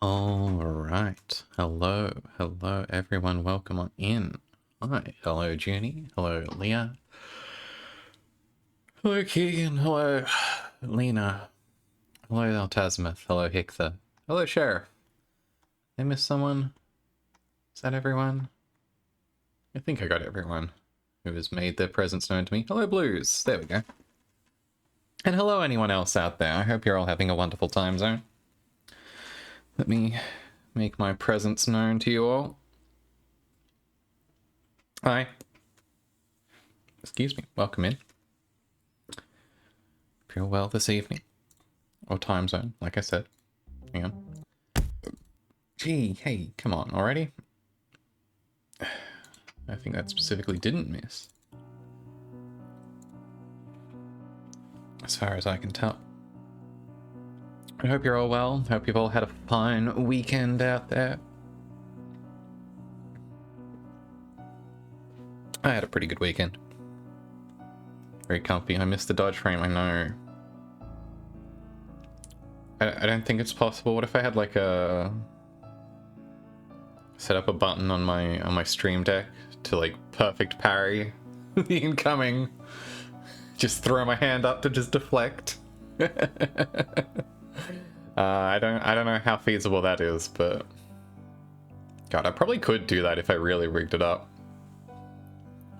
Alright. Hello everyone, welcome on in. Hi, hello Junie, hello Leah, hello Keegan, hello Lena, hello Altasmith, hello Hector, hello Sheriff. I missed someone? Is that everyone? I think I got everyone who has made their presence known to me. Hello Blues, there we go. And hello anyone else out there, I hope you're all having a wonderful time zone. Let me make my presence known to you all. Hi. Excuse me, welcome in. Feel well this evening. Or time zone, like I said. Hang on. Gee, hey, come on, already? I think that specifically didn't miss. As far as I can tell. I hope you're all well. Hope you've all had a fine weekend out there. I had a pretty good weekend. Very comfy. I missed the dodge frame, I know. I don't think it's possible. What if I had like a... set up a button on my stream deck to like perfect parry the incoming, just throw my hand up to just deflect. I don't know how feasible that is, but God, I probably could do that if I really rigged it up.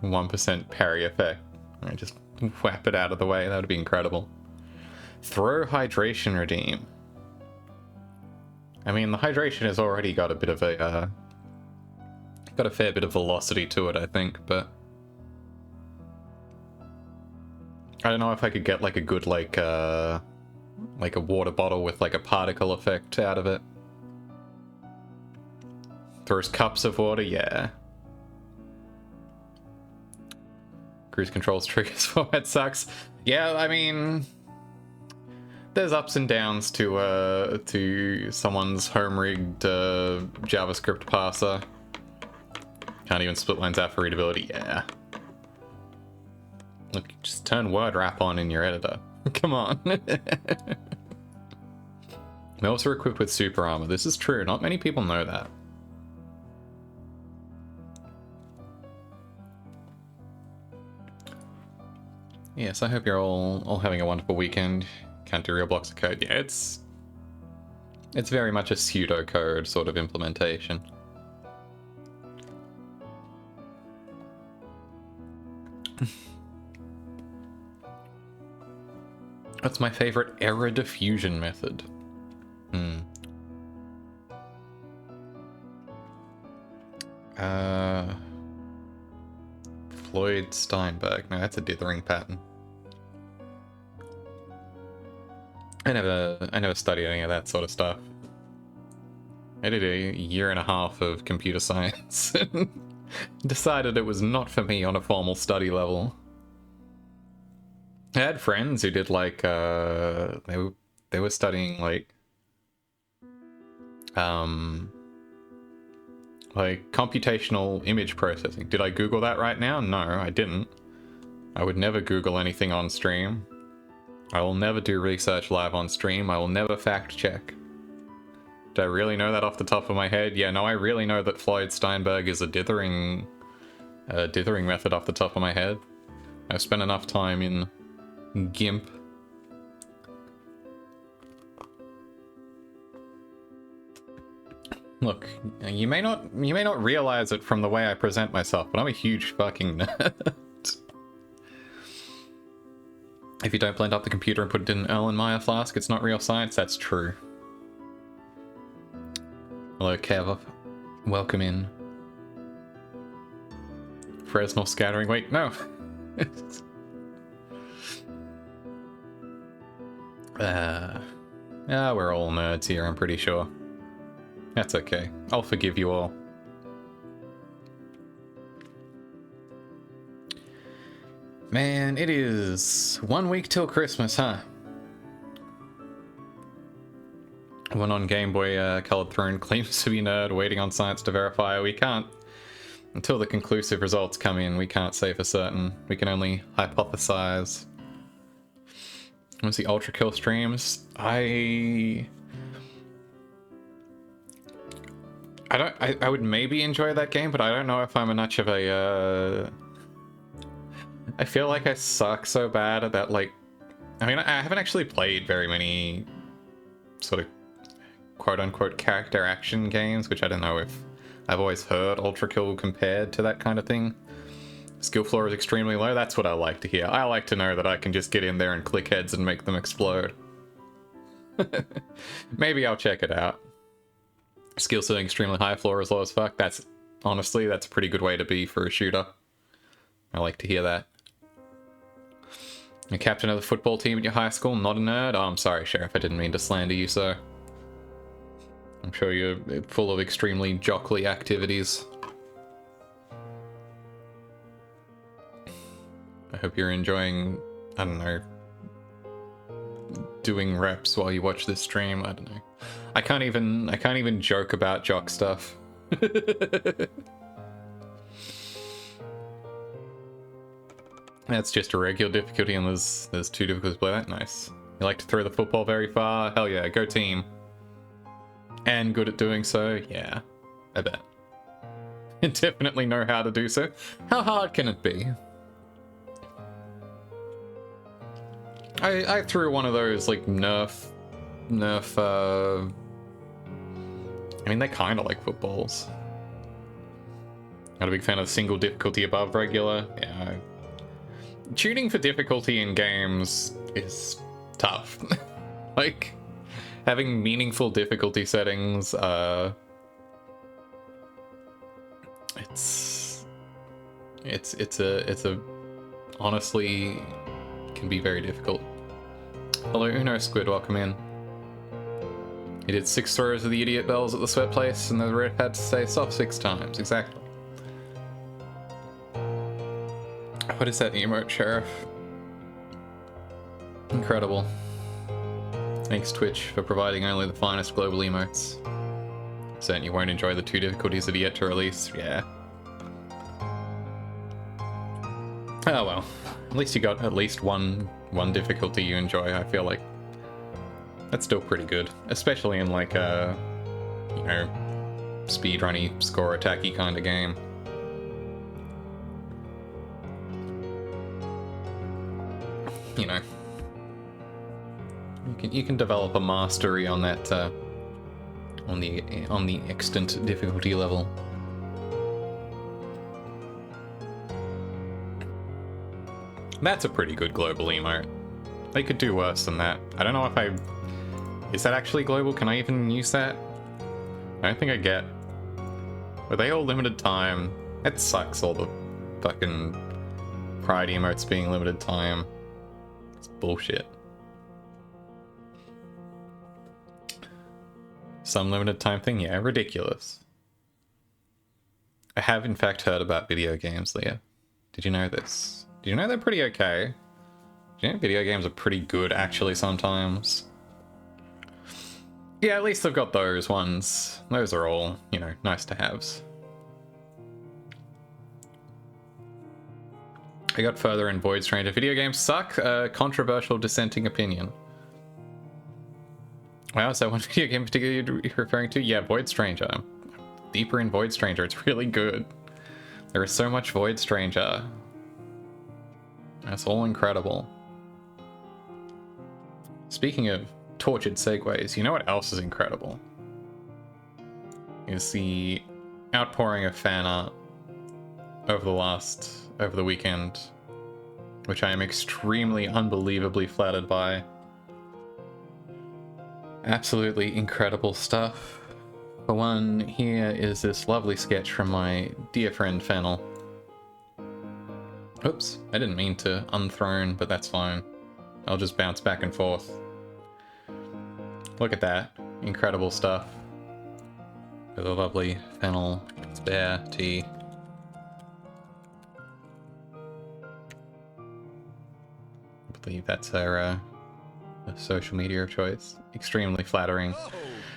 1% parry effect. I just whap it out of the way. That would be incredible. Throw hydration redeem. I mean, the hydration has already got a bit of a got a fair bit of velocity to it, I think, but I don't know if I could get like a good like a water bottle with like a particle effect out of it. Throws cups of water, yeah. Cruise controls triggers format sucks. Yeah, I mean, there's ups and downs to someone's home-rigged JavaScript parser. Can't even split lines out for readability, yeah. Look, just turn word wrap on in your editor. Come on. They're also equipped with super armor. This is true, not many people know that. Yes, I hope you're all having a wonderful weekend. Can't do real blocks of code. Yeah, it's very much a pseudocode sort of implementation. That's my favorite error diffusion method. Floyd Steinberg. No, that's a dithering pattern. I never studied any of that sort of stuff. I did a year and a half of computer science and decided it was not for me on a formal study level. I had friends who did like they were studying like computational image processing. Did I Google that right now? No, I didn't. I would never Google anything on stream. I will never do research live on stream. I will never fact check. Do I really know that off the top of my head? Yeah, no, I really know that Floyd Steinberg is a dithering method off the top of my head. I've spent enough time in GIMP. Look, you may not realize it from the way I present myself, but I'm a huge fucking nerd. If you don't blend up the computer and put it in an Erlenmeyer flask, it's not real science. That's true. Hello, Kev. Welcome in. Fresnel scattering. Wait, no. We're all nerds here, I'm pretty sure. That's okay. I'll forgive you all. Man, it is 1 week till Christmas, huh? One on Game Boy Colored Throne claims to be nerd, waiting on science to verify. We can't, until the conclusive results come in, we can't say for certain. We can only hypothesize. Once the Ultra Kill streams, I would maybe enjoy that game, but I don't know if I'm much of a, I feel like I suck so bad at that, like, I mean, I haven't actually played very many sort of quote-unquote character action games, which I don't know if I've always heard Ultra Kill compared to that kind of thing. Skill floor is extremely low. That's what I like to hear. I like to know that I can just get in there and click heads and make them explode. Maybe I'll check it out. Skill setting extremely high, floor is low as fuck. That's, honestly, that's a pretty good way to be for a shooter. I like to hear that. You're captain of the football team at your high school, not a nerd? Oh, I'm sorry, Sheriff, I didn't mean to slander you, sir. I'm sure you're full of extremely jockly activities. I hope you're enjoying, I don't know, doing reps while you watch this stream. I don't know. I can't even joke about jock stuff. That's just a regular difficulty, and there's 2 difficulties to play that. Nice. You like to throw the football very far? Hell yeah, go team. And good at doing so? Yeah, I bet. You definitely know how to do so. How hard can it be? I threw one of those, like, Nerf, I mean, they're kind of like footballs. Not a big fan of single difficulty above regular. Yeah. Tuning for difficulty in games is tough. Like, having meaningful difficulty settings, it's a honestly can be very difficult. Hello Uno Squid, welcome in. He did 6 throws of the idiot bells at the sweat place, and the ref had to stay soft 6 times. Exactly. What is that emote, Sheriff? Incredible. Thanks, Twitch, for providing only the finest global emotes. Certain you won't enjoy the 2 difficulties that are yet to release. Yeah. Oh well. At least you got at least one difficulty you enjoy, I feel like. That's still pretty good. Especially in like a, you know, speedrunny, score attacky kind of game. You know. You can develop a mastery on that on the extant difficulty level. That's a pretty good global emote. They could do worse than that. I don't know if I... Is that actually global? Can I even use that? I don't think I get... Were they all limited time? That sucks, all the fucking pride emotes being limited time. It's bullshit. Some limited time thing? Yeah, ridiculous. I have in fact heard about video games, Leah. Did you know this? Did you know they're pretty okay? Do you know video games are pretty good, actually, sometimes? Yeah, at least they've got those ones. Those are all, you know, nice to haves. I got further in Void Stranger. Video games suck? Controversial dissenting opinion. Wow, is that one video game particularly you're referring to? Yeah, Void Stranger. I'm deeper in Void Stranger. It's really good. There is so much Void Stranger. That's all incredible. Speaking of tortured segues, you know what else is incredible? Is the outpouring of fan art over the weekend, which I am extremely unbelievably flattered by. Absolutely incredible stuff. For one, here is this lovely sketch from my dear friend Fennel. Oops, I didn't mean to unthrone, but that's fine. I'll just bounce back and forth. Look at that. Incredible stuff. With a lovely Fennel Bear tea. I believe that's her social media of choice. Extremely flattering. Oh.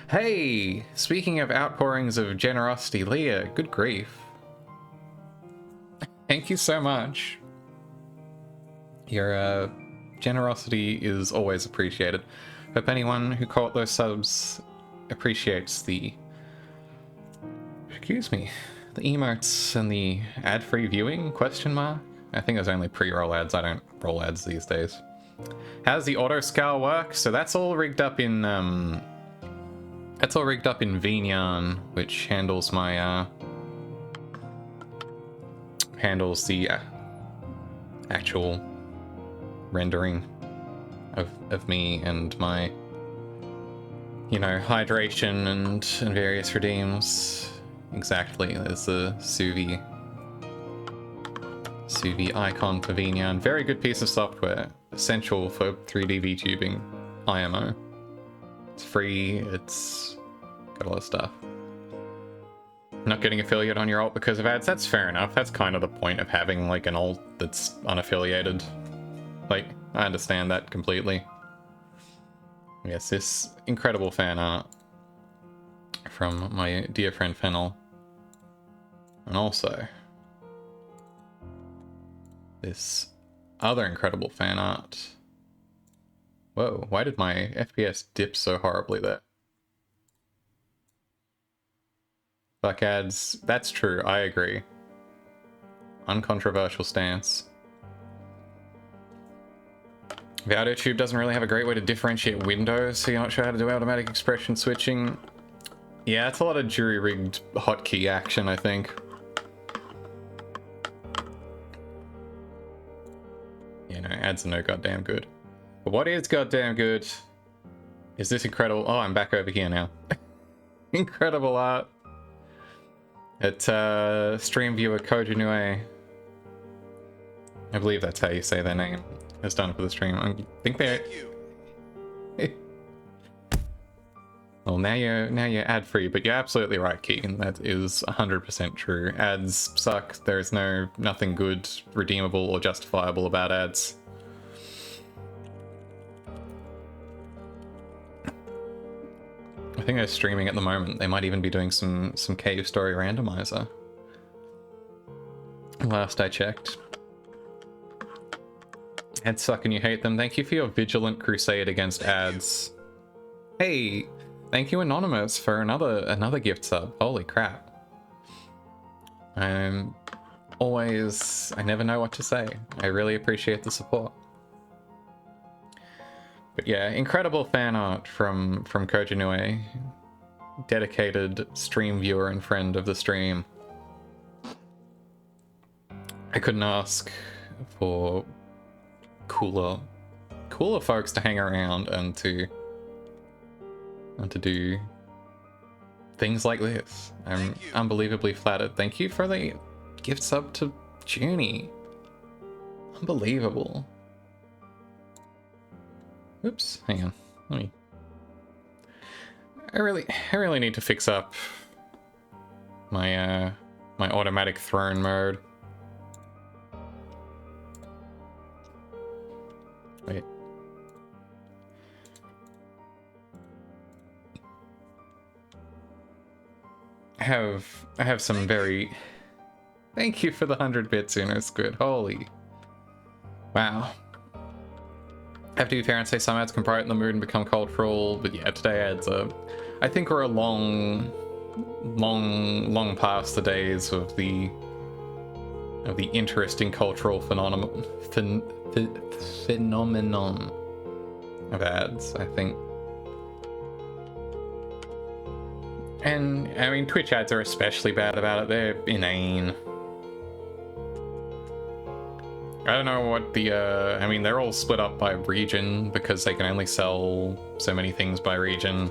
Hey! Speaking of outpourings of generosity, Leah, good grief. Thank you so much. Your generosity is always appreciated. Hope anyone who caught those subs appreciates the Excuse me. The emotes and the ad-free viewing, question mark? I think there's only pre-roll ads. I don't roll ads these days. How does the auto scale work? So that's all rigged up in Vinyan, which handles my handles the actual rendering of me and my, you know, hydration and various redeems. Exactly, there's the sous vide icon for Vinyan. Very good piece of software, essential for 3D VTubing IMO. It's free, it's got a lot of stuff. Not getting affiliate on your alt because of ads, that's fair enough. That's kind of the point of having like an alt that's unaffiliated. Like, I understand that completely. Yes, this incredible fan art from my dear friend Fennel. And also this other incredible fan art. Whoa, why did my FPS dip so horribly there? Fuck ads. That's true, I agree. Uncontroversial stance. VideoTube doesn't really have a great way to differentiate windows, so you're not sure how to do automatic expression switching. Yeah, it's a lot of jury-rigged hotkey action, I think. You know, ads are no goddamn good. But what is goddamn good is this incredible... Oh, I'm back over here now. Incredible art. At stream viewer Kojinue. I believe that's how you say their name. Has done for the stream. I think they're... Well, now you're ad-free, but you're absolutely right, Keegan. That is 100% true. Ads suck. There's nothing good, redeemable, or justifiable about ads. I think they're streaming at the moment. They might even be doing some cave story randomizer. Last I checked. Ads suck and you hate them. Thank you for your vigilant crusade against ads. Hey, thank you Anonymous for another gift sub. Holy crap. I never know what to say. I really appreciate the support. But yeah, incredible fan art from Kojinue. Dedicated stream viewer and friend of the stream. I couldn't ask for cooler folks to hang around and to do things like this. I'm unbelievably flattered. Thank you for the gift sub to Junie. Unbelievable. Oops, hang on. Let me... I really need to fix up my my automatic throne mode. Wait. I have some very... Thank you for the 100 bits, Uno Squid. Holy. Wow. I have to be fair and say some ads can brighten the mood and become cultural, but yeah, today ads are... I think we're a long past the days of the interesting cultural phenomenon of ads, I think. And, I mean, Twitch ads are especially bad about it. They're inane. I don't know what the, I mean, they're all split up by region because they can only sell so many things by region.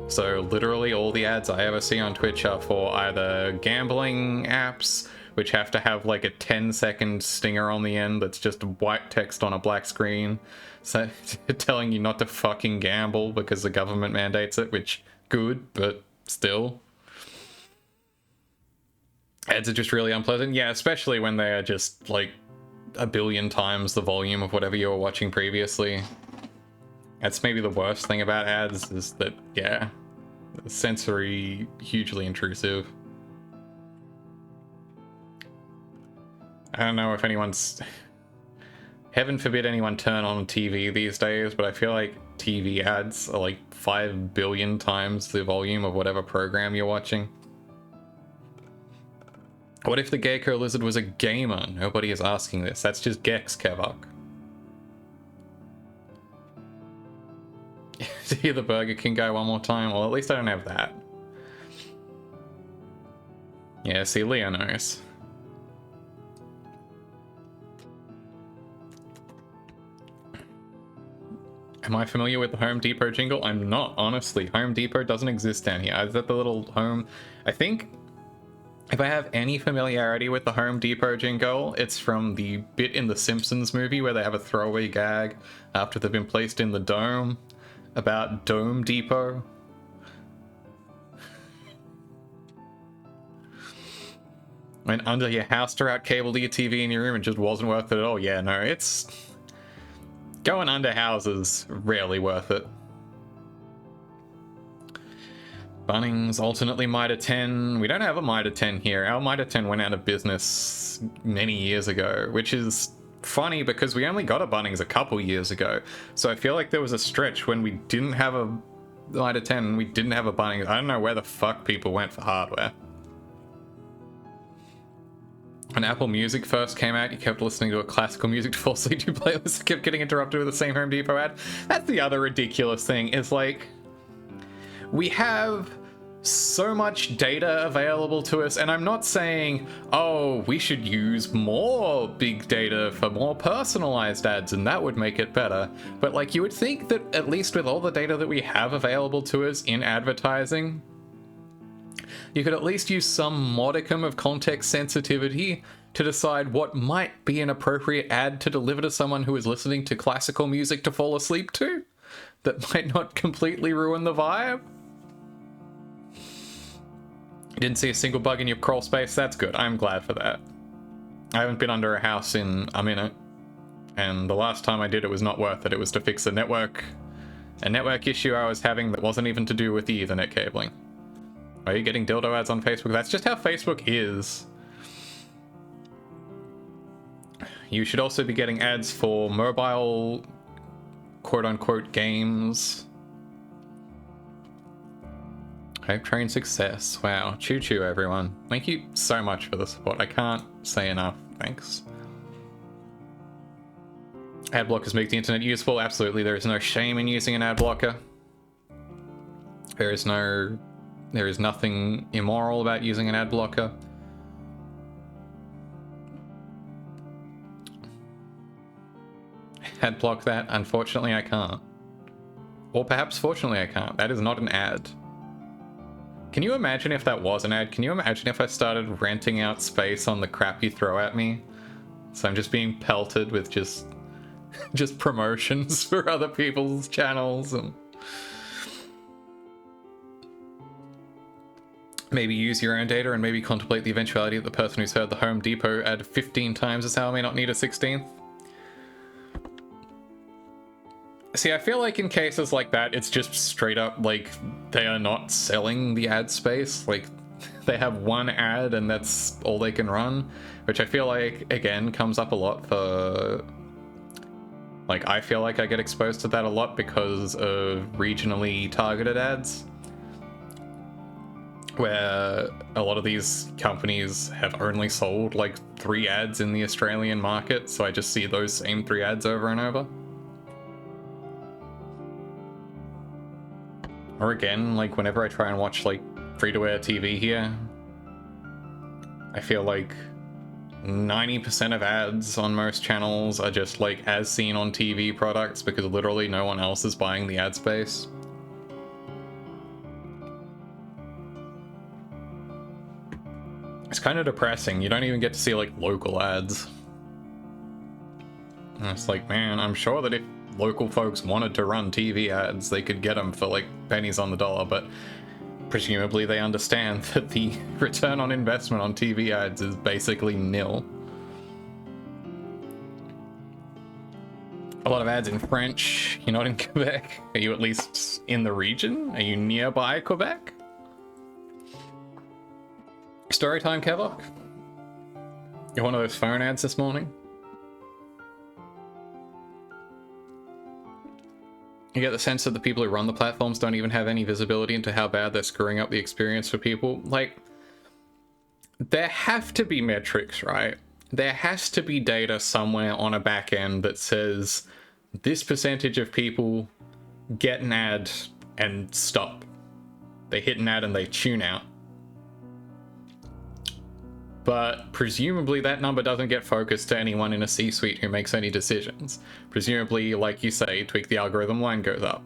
So literally all the ads I ever see on Twitch are for either gambling apps, which have to have like a 10-second stinger on the end that's just white text on a black screen, so telling you not to fucking gamble because the government mandates it, which, good, but still. Ads are just really unpleasant. Yeah, especially when they are just like a billion times the volume of whatever you were watching previously. That's maybe the worst thing about ads, is that, yeah, sensory, hugely intrusive. I don't know if anyone's... Heaven forbid anyone turn on TV these days, but I feel like TV ads are like 5 billion times the volume of whatever program you're watching. What if the gecko lizard was a gamer? Nobody is asking this. That's just Gex, Kevok. To hear the Burger King guy one more time? Well, at least I don't have that. Yeah, see, Leo knows. Am I familiar with the Home Depot jingle? I'm not, honestly. Home Depot doesn't exist down here. I was at the little home... I think if I have any familiarity with the Home Depot jingle, it's from the bit in the Simpsons movie where they have a throwaway gag after they've been placed in the dome about Dome Depot. Went under your house to route cable to your TV in your room and just wasn't worth it at all. Yeah, no, it's... Going under houses, rarely worth it. Bunnings, alternately Mitre 10. We don't have a Mitre 10 here. Our Mitre 10 went out of business many years ago, which is funny because we only got a Bunnings a couple years ago. So I feel like there was a stretch when we didn't have a Mitre 10 and we didn't have a Bunnings. I don't know where the fuck people went for hardware. When Apple Music first came out, you kept listening to a classical music to fall asleep to playlist, kept getting interrupted with the same Home Depot ad. That's the other ridiculous thing, is like, we have so much data available to us, and I'm not saying, oh, we should use more big data for more personalized ads and that would make it better. But like, you would think that at least with all the data that we have available to us in advertising, you could at least use some modicum of context sensitivity to decide what might be an appropriate ad to deliver to someone who is listening to classical music to fall asleep to, that might not completely ruin the vibe. You didn't see a single bug in your crawl space? That's good. I'm glad for that. I haven't been under a house in a minute, and the last time I did it was not worth it. It was to fix a network issue I was having that wasn't even to do with the Ethernet cabling. Are you getting dildo ads on Facebook? That's just how Facebook is. You should also be getting ads for mobile, quote-unquote, games. Hype train success. Wow. Choo-choo, everyone. Thank you so much for the support. I can't say enough. Thanks. Ad blockers make the internet useful. Absolutely. There is no shame in using an ad blocker. There is nothing immoral about using an ad blocker. Ad block that? Unfortunately, I can't. Or perhaps fortunately, I can't. That is not an ad. Can you imagine if that was an ad? Can you imagine if I started renting out space on the crap you throw at me? So I'm just being pelted with just promotions for other people's channels and... Maybe use your own data and maybe contemplate the eventuality that the person who's heard the Home Depot ad 15 times as how may not need a 16th. See, I feel like in cases like that, it's just straight up, like, they are not selling the ad space. Like, they have one ad and that's all they can run, which I feel like, again, comes up a lot for... Like, I feel like I get exposed to that a lot because of regionally targeted ads, where a lot of these companies have only sold, like, 3 ads in the Australian market, so I just see those same 3 ads over and over. Or again, like, whenever I try and watch, like, free-to-air TV here, I feel like 90% of ads on most channels are just, like, as seen on TV products, because literally no one else is buying the ad space. It's kind of depressing. You don't even get to see, like, local ads. And it's like, man, I'm sure that if local folks wanted to run TV ads, they could get them for, like, pennies on the dollar, but presumably they understand that the return on investment on TV ads is basically nil. A lot of ads in French. You're not in Quebec. Are you at least in the region? Are you nearby Quebec? Storytime, Kevok? You're one of those phone ads this morning? You get the sense that the people who run the platforms don't even have any visibility into how bad they're screwing up the experience for people. Like, there have to be metrics, right? There has to be data somewhere on a back end that says this percentage of people get an ad and stop. They hit an ad and they tune out. But presumably that number doesn't get focused to anyone in a C-suite who makes any decisions. Presumably, like you say, tweak the algorithm, line goes up.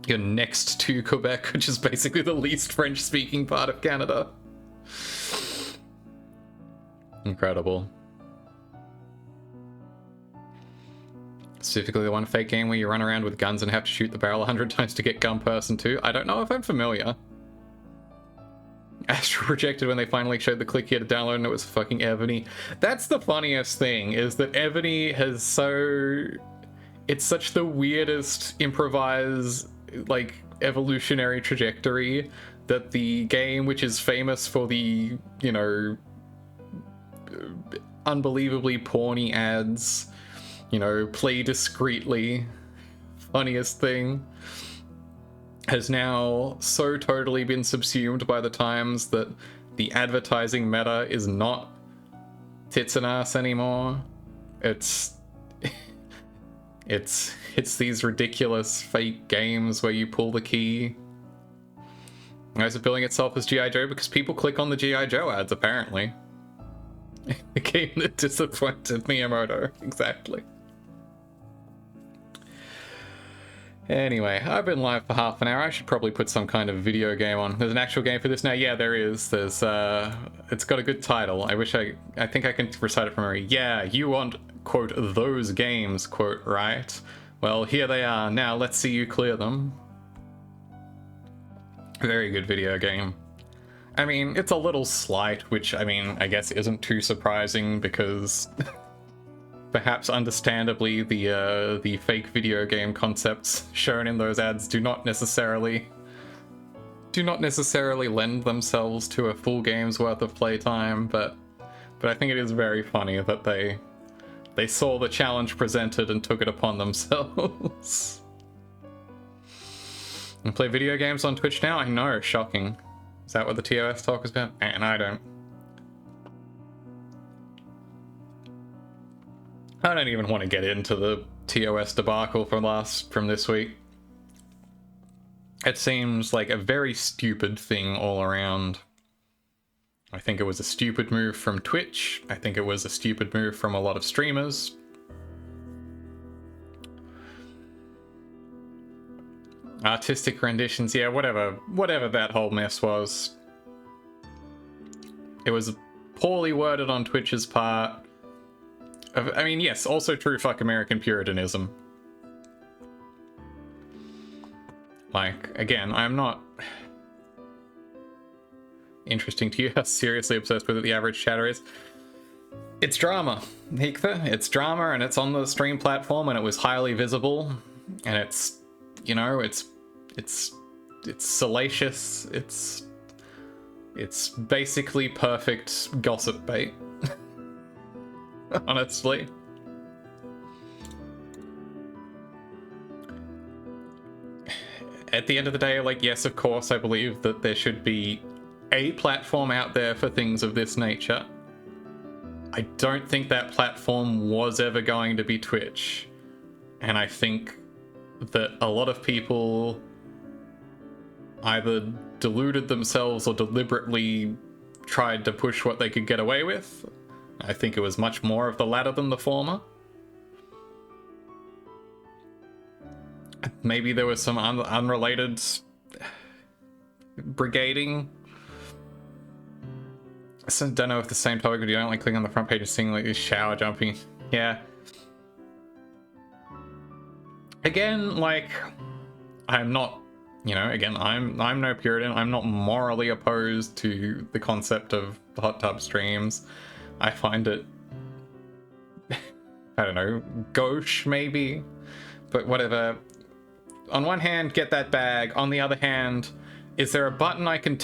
You're next to Quebec, which is basically the least French-speaking part of Canada. Incredible. Specifically the one fake game where you run around with guns and have to shoot the barrel 100 times to get gun person 2. I don't know if I'm familiar. Astro rejected when they finally showed the click here to download and it was fucking Ebony. That's the funniest thing, is that Ebony has so... It's such the weirdest improvised, like, evolutionary trajectory that the game, which is famous for the, you know, unbelievably porny ads, you know, play discreetly, funniest thing, has now so totally been subsumed by the times that the advertising meta is not tits and ass anymore. It's these ridiculous fake games where you pull the key. Is it billing itself as G.I. Joe? Because people click on the G.I. Joe ads, apparently. The game that disappointed Miyamoto, exactly. Anyway, I've been live for half an hour. I should probably put some kind of video game on. There's an actual game for this now. Yeah, there is. There's it's got a good title. I think I can recite it from memory. Yeah, you want, quote, those games, quote, right? Well, here they are. Now let's see you clear them. Very good video game. I mean, it's a little slight, which, I mean, I guess isn't too surprising because perhaps understandably the fake video game concepts shown in those ads do not necessarily lend themselves to a full game's worth of playtime, but I think it is very funny that they saw the challenge presented and took it upon themselves. And play video games on Twitch now? I know, shocking. Is that what the TOS talk is about? And I don't even want to get into the TOS debacle from this week. It seems like a very stupid thing all around. I think it was a stupid move from Twitch. I think it was a stupid move from a lot of streamers. Artistic renditions, yeah, whatever that whole mess was. It was poorly worded on Twitch's part. I mean, yes, also true fuck American Puritanism. Like, again, I'm not... Interesting to you how seriously obsessed with it the average chatter is. It's drama, Hikva. It's drama, and it's on the stream platform, and it was highly visible, and it's, you know, it's salacious. It's basically perfect gossip bait. Honestly. At the end of the day, like, yes, of course, I believe that there should be a platform out there for things of this nature. I don't think that platform was ever going to be Twitch. And I think that a lot of people either deluded themselves or deliberately tried to push what they could get away with. I think it was much more of the latter than the former. Maybe there was some unrelated brigading. I don't know if the same topic, but you don't like clicking on the front page and seeing like this shower jumping. Yeah. Again, like, I'm not, you know, again, I'm no Puritan. I'm not morally opposed to the concept of hot tub streams. I find it, I don't know, gauche maybe, but whatever. On one hand, get that bag. On the other hand, is there a button I can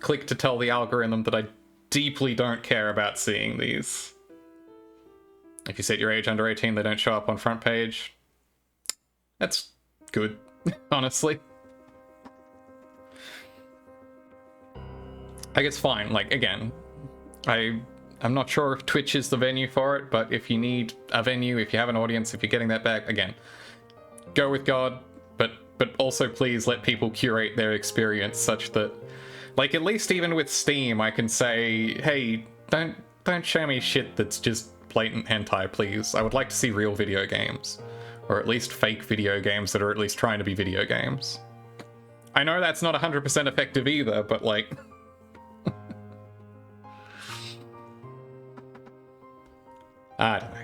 click to tell the algorithm that I deeply don't care about seeing these? If you set your age under 18, they don't show up on front page. That's good, honestly. Like, it's fine. Like, again, I'm not sure if Twitch is the venue for it, but if you need a venue, if you have an audience, if you're getting that back, again, go with God, but also please let people curate their experience such that, like, at least even with Steam, I can say, hey, don't show me shit that's just blatant hentai, please. I would like to see real video games, or at least fake video games that are at least trying to be video games. I know that's not 100% effective either, but like... I don't know.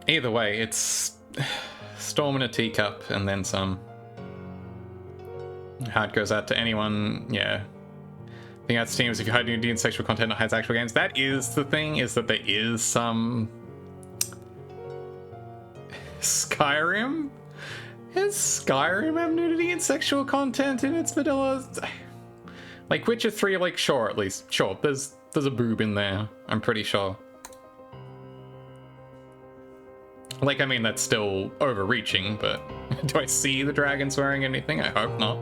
Either way, it's storm in a teacup and then some. Heart goes out to anyone, yeah. Thing out Steam is if you hide nudity and sexual content that hides actual games. That is the thing, is that there is some... Skyrim? Does Skyrim have nudity and sexual content in its vanilla? Like Witcher 3, like, sure, at least. Sure, there's a boob in there, I'm pretty sure. Like, I mean, that's still overreaching, but do I see the dragons wearing anything? I hope not.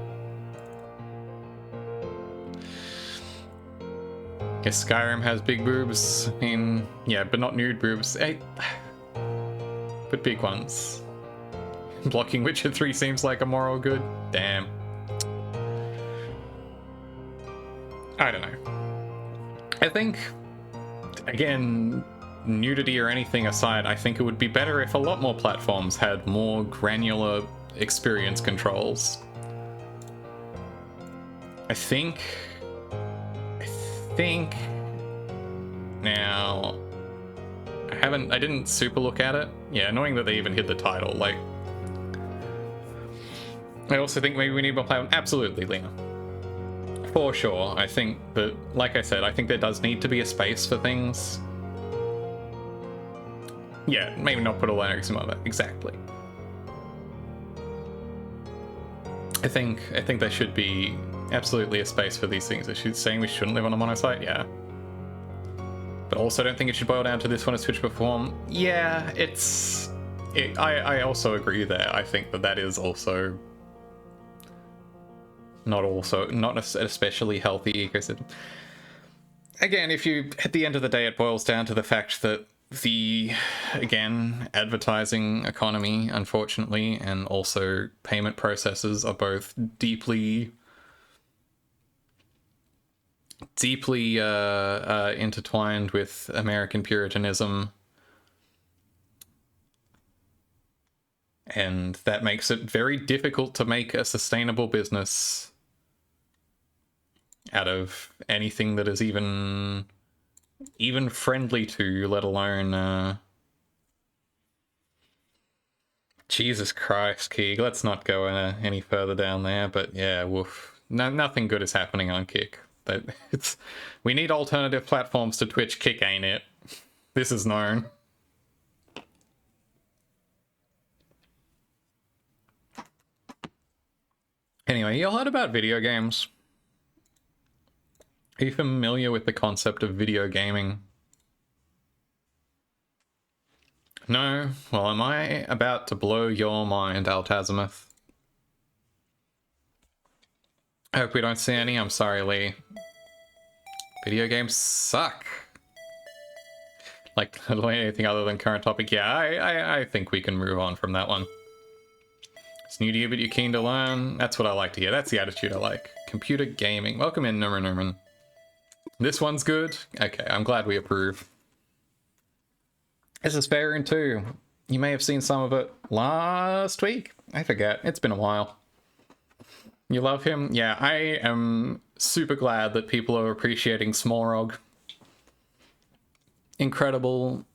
Guess Skyrim has big boobs. I mean, yeah, but not nude boobs. Hey, but big ones. Blocking Witcher 3 seems like a moral good. Damn. I don't know. I think, again, nudity or anything aside, I think it would be better if a lot more platforms had more granular experience controls. I think now I didn't super look at it. Yeah, knowing that they even hid the title, like, I also think maybe we need more platforms. Absolutely, Lena. For sure. I think that, like I said, I think there does need to be a space for things. Yeah, maybe not put all that some other. Exactly. I think there should be absolutely a space for these things. Is she saying we shouldn't live on a monosite? Yeah. But also don't think it should boil down to this one as Twitch perform. Yeah, I also agree there. I think that is also not an especially healthy ecosystem. Again, at the end of the day, it boils down to the fact that the, again, advertising economy, unfortunately, and also payment processes are both deeply intertwined with American Puritanism. And that makes it very difficult to make a sustainable business out of anything that is even friendly to, let alone Jesus Christ, Keeg, let's not go any further down there, but yeah, woof. Nothing good is happening on Kick. We need alternative platforms to Twitch. Kick ain't it. This is known. Anyway, you all heard about video games? Are you familiar with the concept of video gaming? No? Well, am I about to blow your mind, Altazimuth? I hope we don't see any. I'm sorry, Lee. Video games suck. Like, anything other than current topic? Yeah, I think we can move on from that one. It's new to you, but you're keen to learn. That's what I like to hear. That's the attitude I like. Computer gaming. Welcome in, Nurman. This one's good? Okay, I'm glad we approve. This is Fairune2. You may have seen some of it last week. I forget. It's been a while. You love him? Yeah, I am super glad that people are appreciating Smorog. Incredible.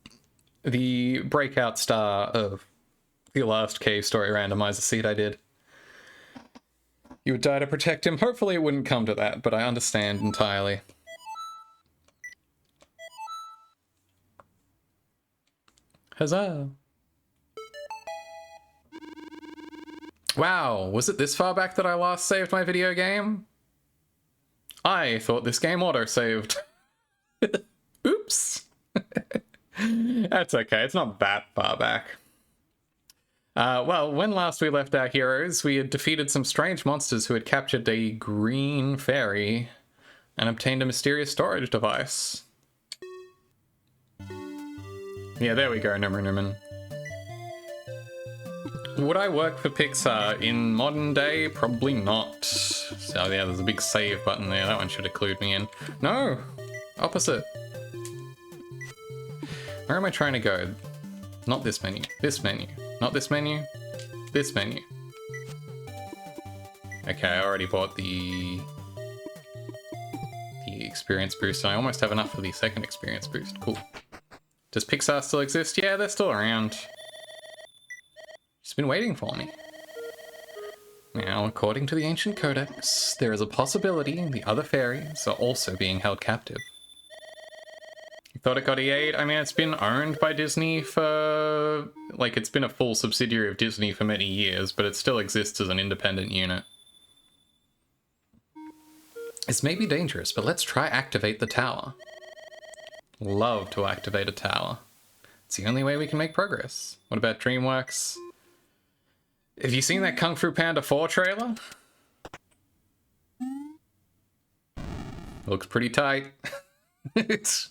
The breakout star of the last cave story randomizer seed I did. You would die to protect him. Hopefully it wouldn't come to that, but I understand entirely. Huzzah! Wow, was it this far back that I last saved my video game? I thought this game auto-saved. Oops. That's okay, it's not that far back. Well, when last we left our heroes, we had defeated some strange monsters who had captured a green fairy and obtained a mysterious storage device. Yeah, there we go, Numen. Would I work for Pixar in modern day? Probably not. So yeah, there's a big save button there. That one should have clued me in. No! Opposite. Where am I trying to go? Not this menu. This menu. Not this menu. This menu. Okay, I already bought the experience boost, and I almost have enough for the second experience boost. Cool. Does Pixar still exist? Yeah, they're still around. She's been waiting for me. Now, according to the ancient codex, there is a possibility the other fairies are also being held captive. You thought it got EA'd? I mean, it's been owned by Disney for... like, it's been a full subsidiary of Disney for many years, but it still exists as an independent unit. This may be dangerous, but let's try activate the tower. Love to activate a tower. It's the only way we can make progress. What about DreamWorks? Have you seen that Kung Fu Panda 4 trailer? Looks pretty tight. It's...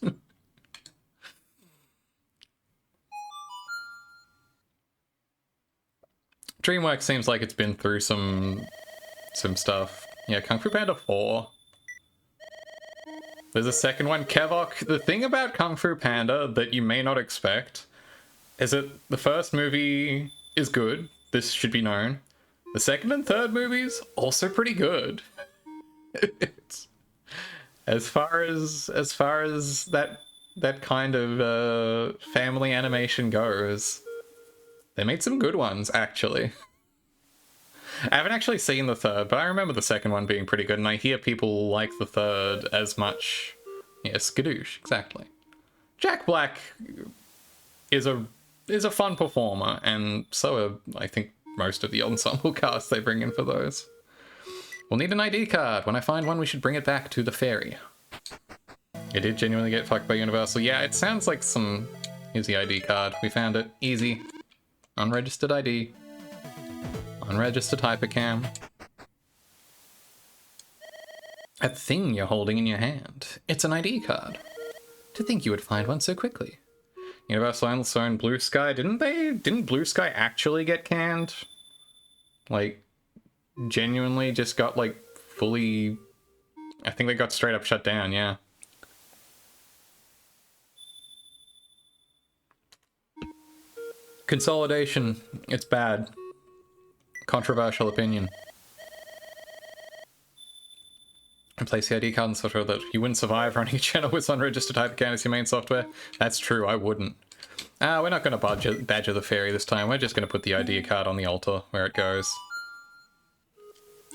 DreamWorks seems like it's been through some stuff. Yeah, Kung Fu Panda 4. There's a second one, Kevok. The thing about Kung Fu Panda that you may not expect is that the first movie is good. This should be known. The second and third movies, also pretty good. It's, as far as that kind of family animation goes, they made some good ones, actually. I haven't actually seen the third, but I remember the second one being pretty good, and I hear people like the third as much. Yeah, skadoosh, exactly. Jack Black is a fun performer, and so are, I think, most of the ensemble cast they bring in for those. We'll need an ID card. When I find one, we should bring it back to the fairy. It did genuinely get fucked by Universal. Yeah, it sounds like some... Here's the ID card. We found it. Easy. Unregistered ID. Unregistered hypercam. That thing you're holding in your hand. It's an ID card. To think you would find one so quickly. Universal also owned Blue Sky. Didn't Blue Sky actually get canned? Like, genuinely just got, like, fully... I think they got straight up shut down, yeah. Consolidation. It's bad. Controversial opinion. And place the ID card in software that you wouldn't survive running a channel with unregistered hypercam as your main software. That's true, I wouldn't. We're not going to badger the fairy this time. We're just going to put the ID card on the altar where it goes.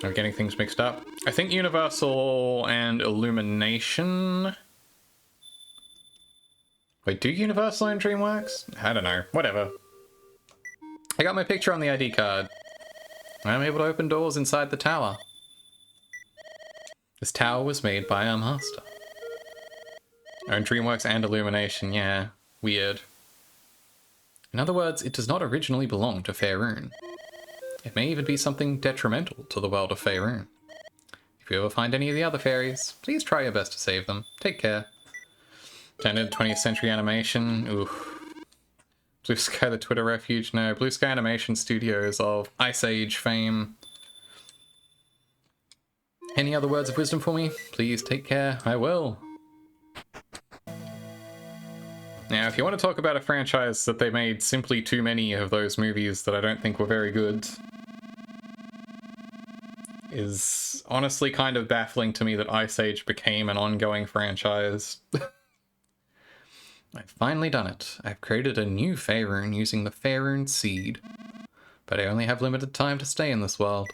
I'm getting things mixed up. I think Universal and Illumination... Wait, do Universal and DreamWorks? I don't know. Whatever. I got my picture on the ID card. I'm able to open doors inside the tower. This tower was made by our master. Own DreamWorks and Illumination, yeah. Weird. In other words, it does not originally belong to Fairune. It may even be something detrimental to the world of Fairune. If you ever find any of the other fairies, please try your best to save them. Take care. Turned into 20th century animation. Oof. Blue Sky, the Twitter refuge. No, Blue Sky Animation Studios of Ice Age fame. Any other words of wisdom for me? Please take care. I will. Now, if you want to talk about a franchise that they made simply too many of those movies that I don't think were very good, is honestly kind of baffling to me that Ice Age became an ongoing franchise. I've finally done it. I've created a new Fairune using the Fairune seed. But I only have limited time to stay in this world.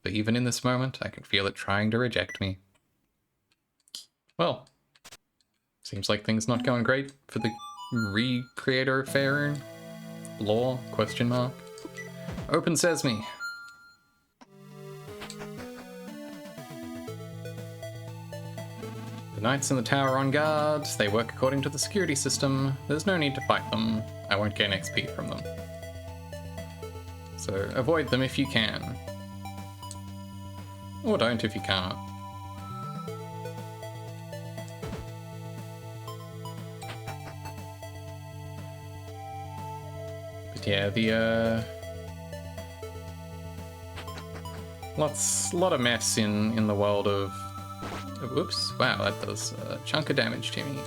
But even in this moment, I can feel it trying to reject me. Well, seems like things not going great for the recreator of Fairune. Law? Question mark. Open Sesame. The knights in the tower are on guard. They work according to the security system. There's no need to fight them. I won't gain XP from them. So avoid them if you can. Or don't if you can't. But yeah, the lot of mess in the world of whoops, wow, that does a chunk of damage to me.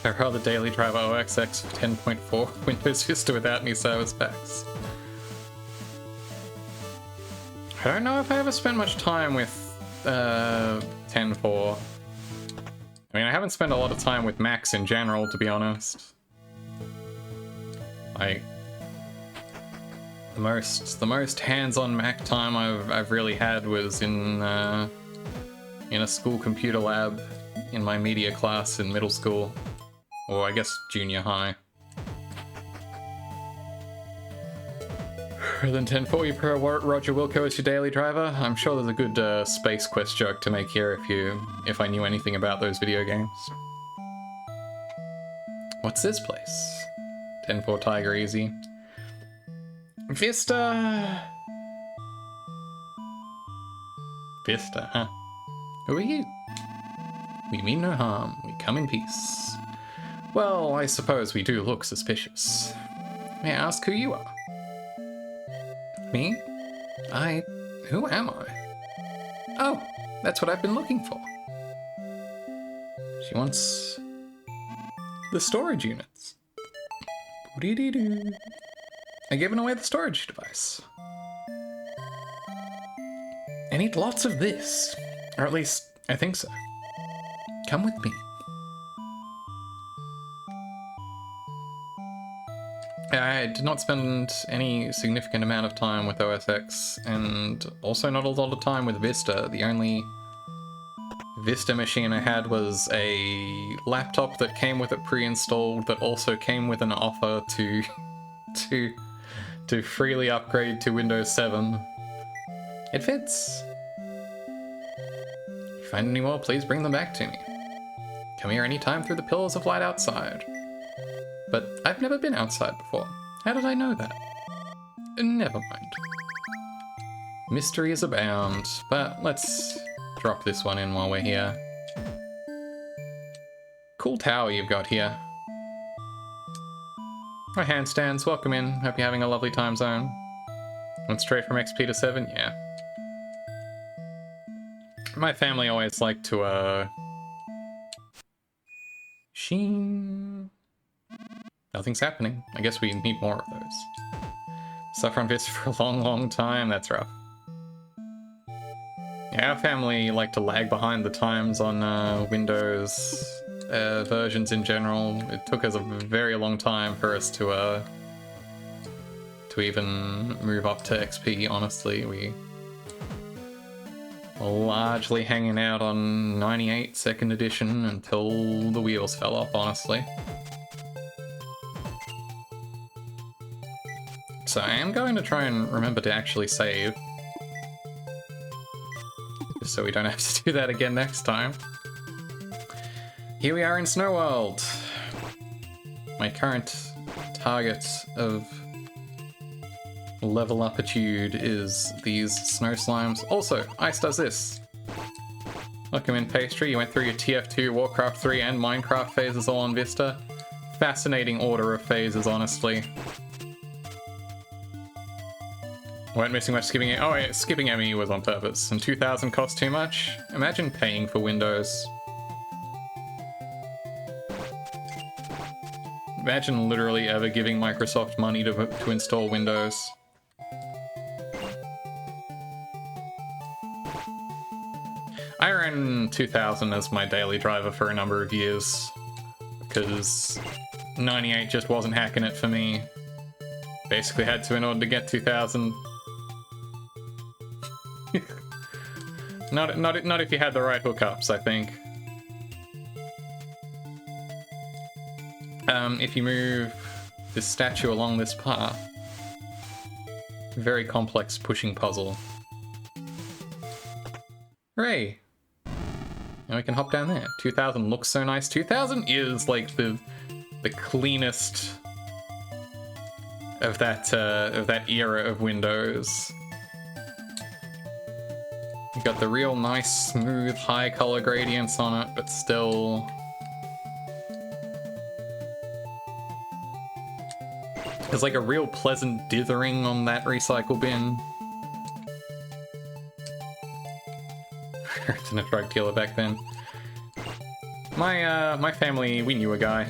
I'd rather daily driver OXX 10.4 Windows Vista without any service packs. I don't know if I ever spent much time with 10.4. I mean, I haven't spent a lot of time with Macs in general, to be honest. Like, the most hands-on Mac time I've really had was in a school computer lab in my media class in middle school, or I guess junior high. Rather than 10.4, you prefer Roger Wilco as your daily driver? I'm sure there's a good Space Quest joke to make here if I knew anything about those video games. What's this place? 10.4 Tiger Easy. Vista, huh? Who are you? We mean no harm. We come in peace. Well, I suppose we do look suspicious. May I ask who you are? Me? Who am I? Oh, that's what I've been looking for. She wants the storage units. Boo-dee-dee-doo. I'm giving away the storage device. I need lots of this. Or at least, I think so. Come with me. I did not spend any significant amount of time with OS X, and also not a lot of time with Vista. The only Vista machine I had was a laptop that came with it pre-installed, that also came with an offer to freely upgrade to Windows 7. It fits. If you find any more, please bring them back to me. Come here anytime through the pillars of light outside. But I've never been outside before. How did I know that? Never mind. Mysteries abound, but let's drop this one in while we're here. Cool tower you've got here. Right, handstands, welcome in. Hope you're having a lovely time zone. Went straight from XP to 7? Yeah. My family always liked to, Sheen. Nothing's happening. I guess we need more of those. Suffer on Vista for a long, long time. That's rough. Yeah, our family liked to lag behind the times on Windows versions in general. It took us a very long time for us to even move up to XP, honestly. We were largely hanging out on 98 2nd edition until the wheels fell off, honestly. So I am going to try and remember to actually save, just so we don't have to do that again next time. Here we are in Snow World. My current target of level upitude is these snow slimes. Also, Ice does this. Welcome in, Pastry. You went through your TF2, Warcraft 3, and Minecraft phases all on Vista. Fascinating order of phases, honestly. Weren't missing much skipping. Oh, yeah, skipping ME was on purpose. And 2,000 cost too much? Imagine paying for Windows. Imagine literally ever giving Microsoft money to install Windows. I ran 2000 as my daily driver for a number of years, because 98 just wasn't hacking it for me. Basically had to in order to get 2000. Not if you had the right hookups, I think. If you move this statue along this path, very complex pushing puzzle. Hooray! Now we can hop down there. 2000 looks so nice. 2000 is like the cleanest of that era of Windows. You got the real nice, smooth, high color gradients on it, but still. There's like a real pleasant dithering on that recycle bin. Than a drug dealer back then. My family, we knew a guy.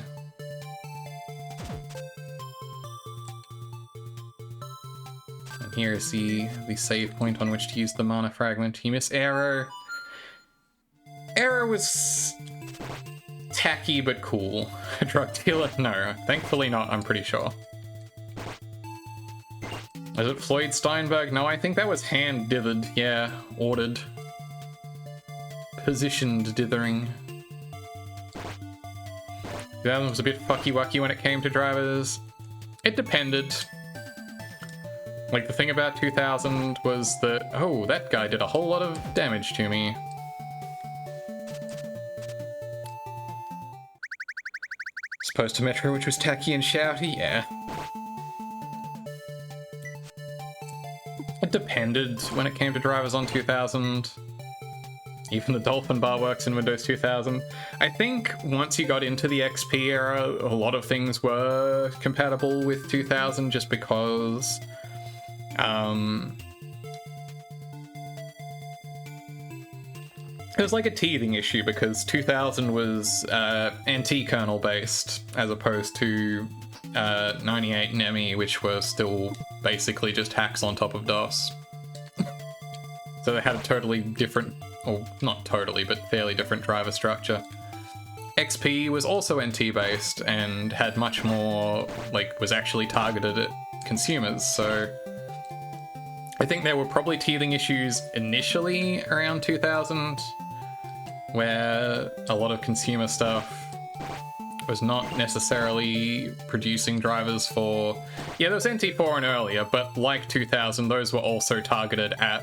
And here's the save point on which to use the mana fragment. You miss Arrow. Arrow was tacky but cool. A drug dealer? No, thankfully not, I'm pretty sure. Was it Floyd Steinberg? No, I think that was hand dithered. Yeah, ordered. Positioned dithering. The album was a bit fucky-wucky when it came to drivers. It depended. Like, the thing about 2000 was that, oh, that guy did a whole lot of damage to me. As opposed to Metro, which was tacky and shouty, yeah. It depended when it came to drivers on 2000. Even the Dolphin bar works in Windows 2000. I think once you got into the XP era, a lot of things were compatible with 2000 just because it was like a teething issue because 2000 was NT kernel based as opposed to 98 and ME, which were still basically just hacks on top of DOS. So they had a totally different, or not totally, but fairly different driver structure. XP was also NT based and had much more, like, was actually targeted at consumers, so I think there were probably teething issues initially around 2000 where a lot of consumer stuff was not necessarily producing drivers for... Yeah, there was NT4 and earlier, but like 2000, those were also targeted at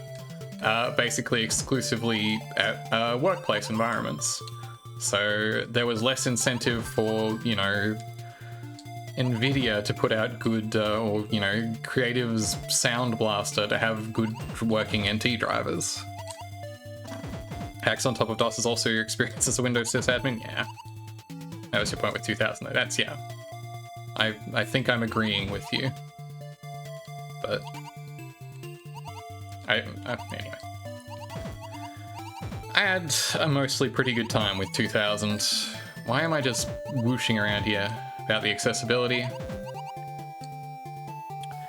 basically exclusively at workplace environments. So there was less incentive for, you know, NVIDIA to put out good, or, you know, Creative's Sound Blaster to have good working NT drivers. Hacks on top of DOS is also your experience as a Windows sysadmin? Yeah. That was your point with 2000 though. That's, yeah. I think I'm agreeing with you. But... anyway. I had a mostly pretty good time with 2000. Why am I just whooshing around here about the accessibility?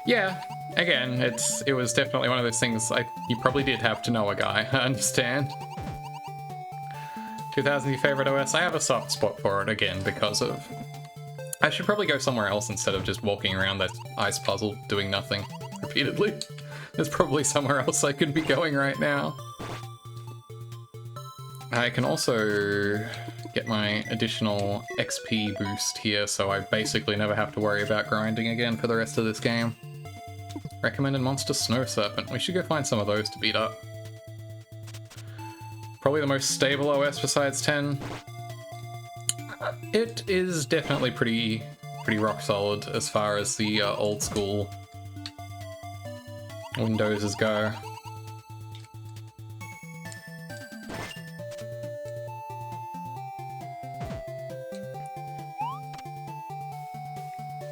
Yeah, again, it was definitely one of those things you probably did have to know a guy, I understand. 2000 your favorite OS? I have a soft spot for it, again, because of... I should probably go somewhere else instead of just walking around that ice puzzle doing nothing repeatedly. There's probably somewhere else I could be going right now. I can also get my additional XP boost here, so I basically never have to worry about grinding again for the rest of this game. Recommended monster Snow Serpent. We should go find some of those to beat up. Probably the most stable OS besides 10. It is definitely pretty rock solid as far as the old school Windowses go.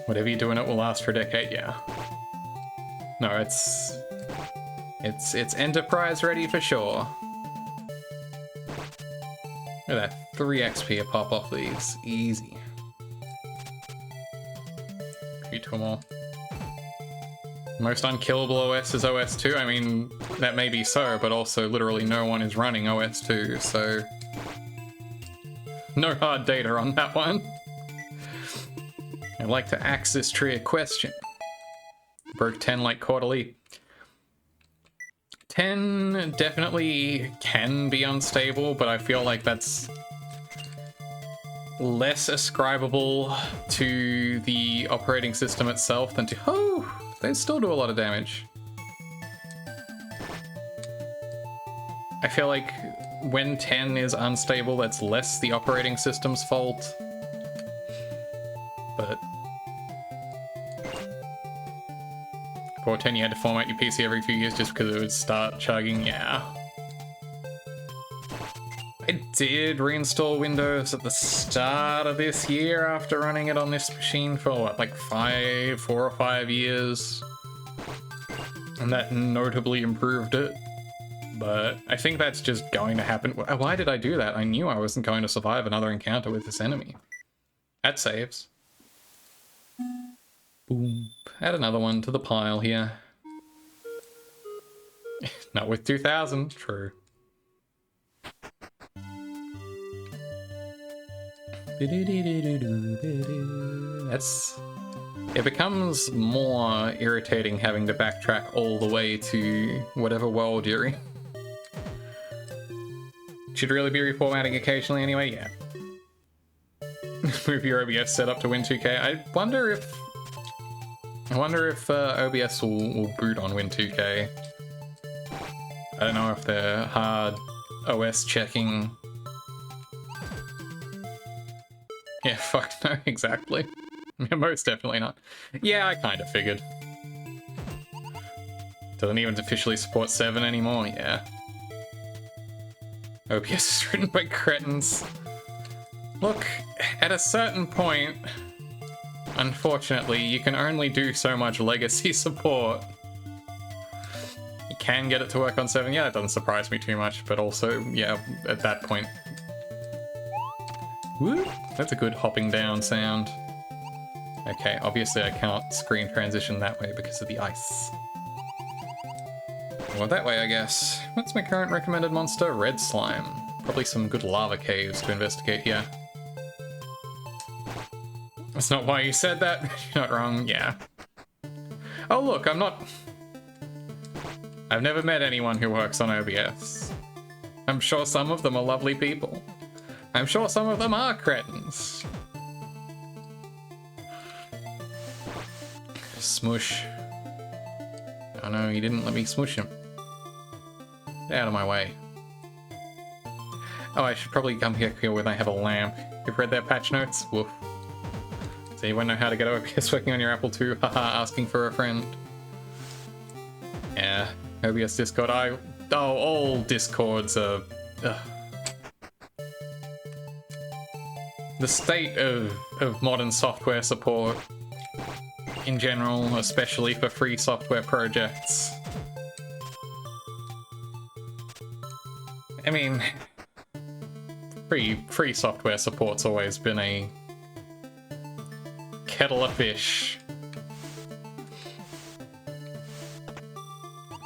Whatever you're doing, it will last for a decade, yeah. No, it's enterprise ready for sure. Look at that, 3 XP a pop off these, easy. Maybe 2 more. Most unkillable OS is OS 2. I mean, that may be so, but also literally no one is running OS 2, so... No hard data on that one. I'd like to axe this tree a question. Broke 10 like quarterly. 10 definitely can be unstable, but I feel like that's less ascribable to the operating system itself than to... Oh! They still do a lot of damage. I feel like when 10 is unstable, that's less the operating system's fault. But Core 10, you had to format your PC every few years just because it would start chugging. Yeah. I did reinstall Windows at the start of this year after running it on this machine for what, like 4 or 5 years. And that notably improved it. But I think that's just going to happen. Why did I do that? I knew I wasn't going to survive another encounter with this enemy. That saves. Boom. Add another one to the pile here. Not with 2000, true. It becomes more irritating having to backtrack all the way to whatever world you're in. Should really be reformatting occasionally anyway, yeah. Move your OBS setup to Win2K. I wonder if OBS will boot on Win2K. I don't know if they're hard OS checking. Yeah, fuck no, exactly. Most definitely not. Yeah, I kind of figured. Doesn't even officially support 7 anymore, yeah. OBS is written by cretins. Look, at a certain point, unfortunately, you can only do so much legacy support. You can get it to work on 7, yeah, it doesn't surprise me too much, but also, yeah, at that point. Woo! That's a good hopping down sound. Okay, obviously I can't screen transition that way because of the ice. Well, that way, I guess. What's my current recommended monster? Red slime. Probably some good lava caves to investigate here. That's not why you said that. You're not wrong, yeah. Oh, look, I've never met anyone who works on OBS. I'm sure some of them are lovely people. I'm sure some of them are cretins. Smoosh. Oh no, he didn't let me smoosh him. Get out of my way. Oh, I should probably come here when I have a lamp. You've read their patch notes? Woof. So you won't know how to get OBS working on your Apple II? Haha, asking for a friend. Yeah, OBS Discord. All Discords are... Ugh. The state of modern software support in general, especially for free software projects. I mean, free software support's always been a kettle of fish.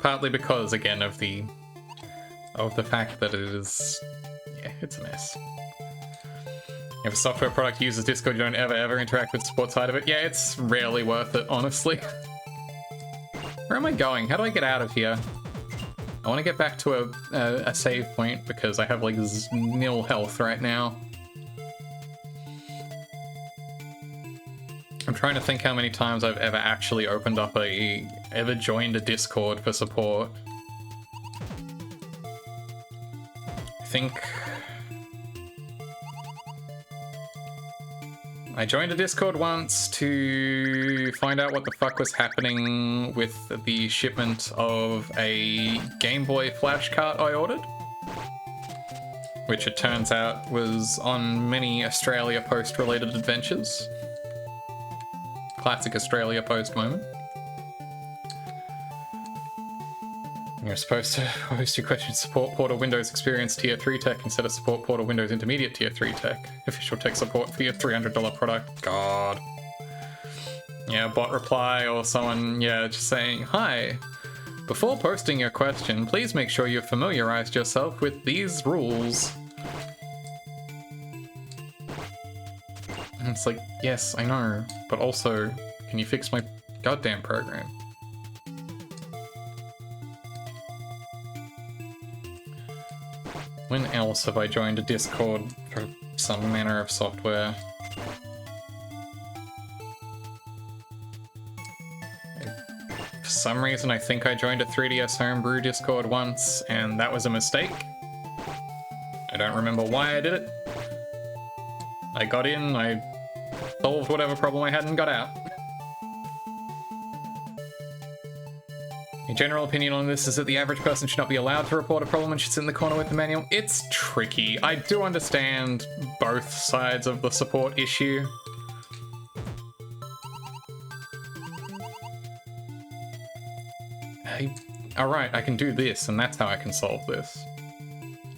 Partly because, again, of the fact that it is... yeah, it's a mess. If a software product uses Discord, you don't ever interact with the support side of it. Yeah, it's rarely worth it, honestly. Where am I going? How do I get out of here? I want to get back to a save point because I have like nil health right now. I'm trying to think how many times I've ever actually opened up ever joined a Discord for support. I think... I joined a Discord once to find out what the fuck was happening with the shipment of a Game Boy Flash cart I ordered. Which it turns out was on many Australia Post related adventures. Classic Australia Post moment. You're supposed to post your question support portal Windows Experience Tier 3 tech instead of support portal Windows Intermediate Tier 3 tech. Official tech support for your $300 product. God. Yeah, bot reply or someone, yeah, just saying, hi. Before posting your question, please make sure you've familiarized yourself with these rules. And it's like, yes, I know, but also, can you fix my goddamn program? When else have I joined a Discord for some manner of software? For some reason, I think I joined a 3DS Homebrew Discord once, and that was a mistake. I don't remember why I did it. I got in, I solved whatever problem I had and got out. Your general opinion on this is that the average person should not be allowed to report a problem and should sit in the corner with the manual. It's tricky. I do understand both sides of the support issue. Alright, I can do this, and that's how I can solve this.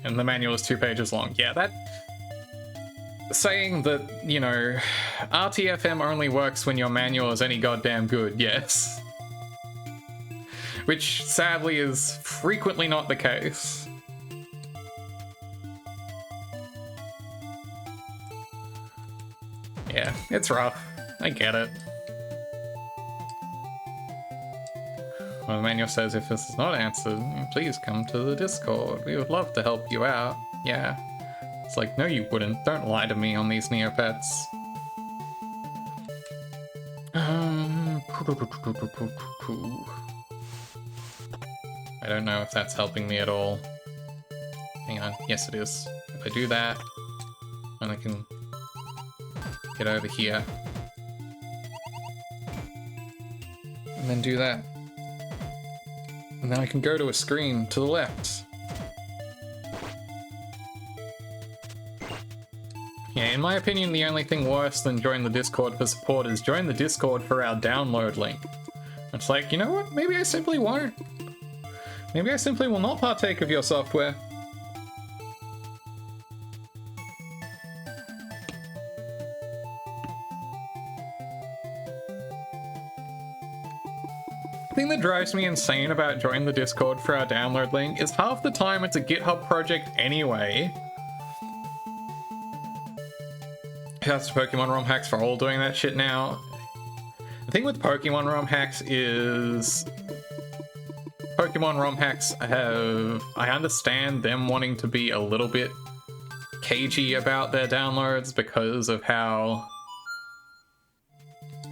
And the manual is 2 pages long. Yeah, that... Saying that, you know, RTFM only works when your manual is any goddamn good, yes. Which, sadly, is frequently not the case. Yeah, it's rough. I get it. Well, the manual says if this is not answered, please come to the Discord. We would love to help you out. Yeah. It's like, no you wouldn't. Don't lie to me on these Neopets. I don't know if that's helping me at all. Hang on. Yes, it is. If I do that, then I can get over here. And then do that. And then I can go to a screen to the left. Yeah, in my opinion, the only thing worse than join the Discord for support is join the Discord for our download link. It's like, you know what? Maybe I simply won't. Maybe I simply will not partake of your software. The thing that drives me insane about joining the Discord for our download link is half the time it's a GitHub project anyway. Shouts to Pokemon ROM hacks for all doing that shit now. The thing with Pokemon ROM hacks is... Pokemon ROM hacks have... I understand them wanting to be a little bit cagey about their downloads because of how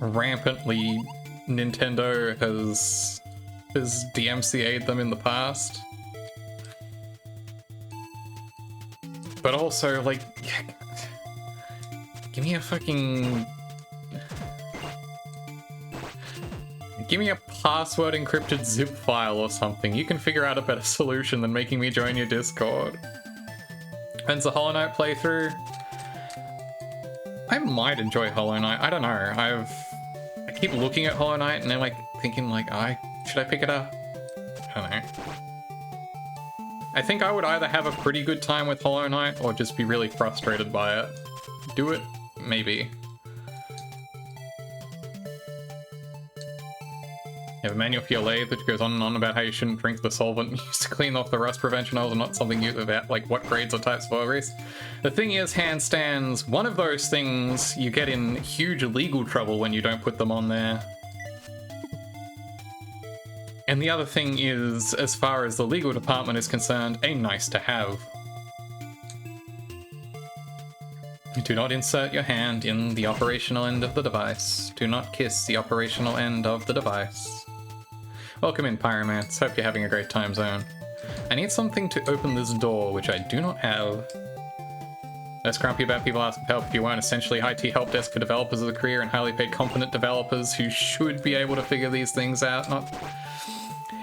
rampantly Nintendo has DMCA'd them in the past. But also, like, give me a fucking... Give me a password encrypted zip file or something. You can figure out a better solution than making me join your Discord. When's the Hollow Knight playthrough? I might enjoy Hollow Knight. I don't know. I keep looking at Hollow Knight and then like thinking like, should I pick it up? I don't know. I think I would either have a pretty good time with Hollow Knight or just be really frustrated by it. Do it? Maybe. You have a manual for your lathe which goes on and on about how you shouldn't drink the solvent used to clean off the rust prevention oils and not something you about like what grades or types of ovaries. The thing is, handstands, one of those things you get in huge legal trouble when you don't put them on there. And the other thing is, as far as the legal department is concerned, a nice to have. Do not insert your hand in the operational end of the device. Do not kiss the operational end of the device. Welcome in, Pyromance. Hope you're having a great time zone. I need something to open this door, which I do not have. Less grumpy about people asking for help if you weren't essentially IT help desk for developers of the career and highly paid competent developers who should be able to figure these things out. Not...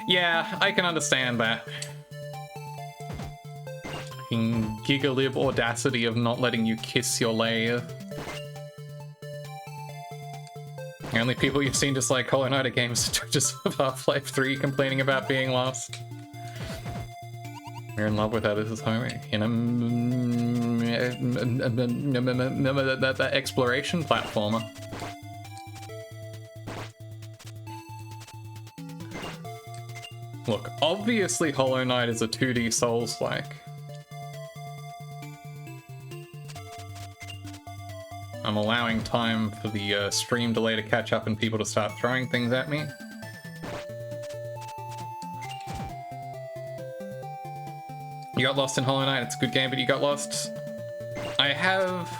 Yeah, I can understand that. Fucking gigalib audacity of not letting you kiss your lathe. The only people you've seen dislike Hollow Knight at games are just of Half-Life 3 complaining about being lost. We're in love with how this is homie. In that exploration platformer. Look, obviously Hollow Knight is a 2D Souls-like. I'm allowing time for the stream delay to catch up and people to start throwing things at me. You got lost in Hollow Knight, it's a good game, but you got lost. I have...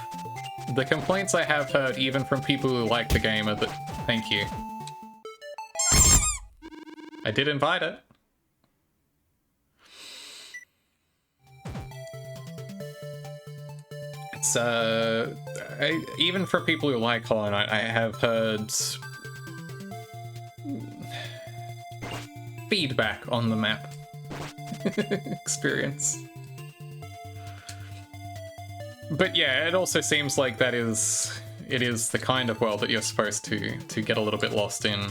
The complaints I have heard, even from people who like the game, are that... Thank you. I did invite it. It's, even for people who like Hollow Knight, I have heard feedback on the map experience. But yeah, it also seems like it is the kind of world that you're supposed to get a little bit lost in.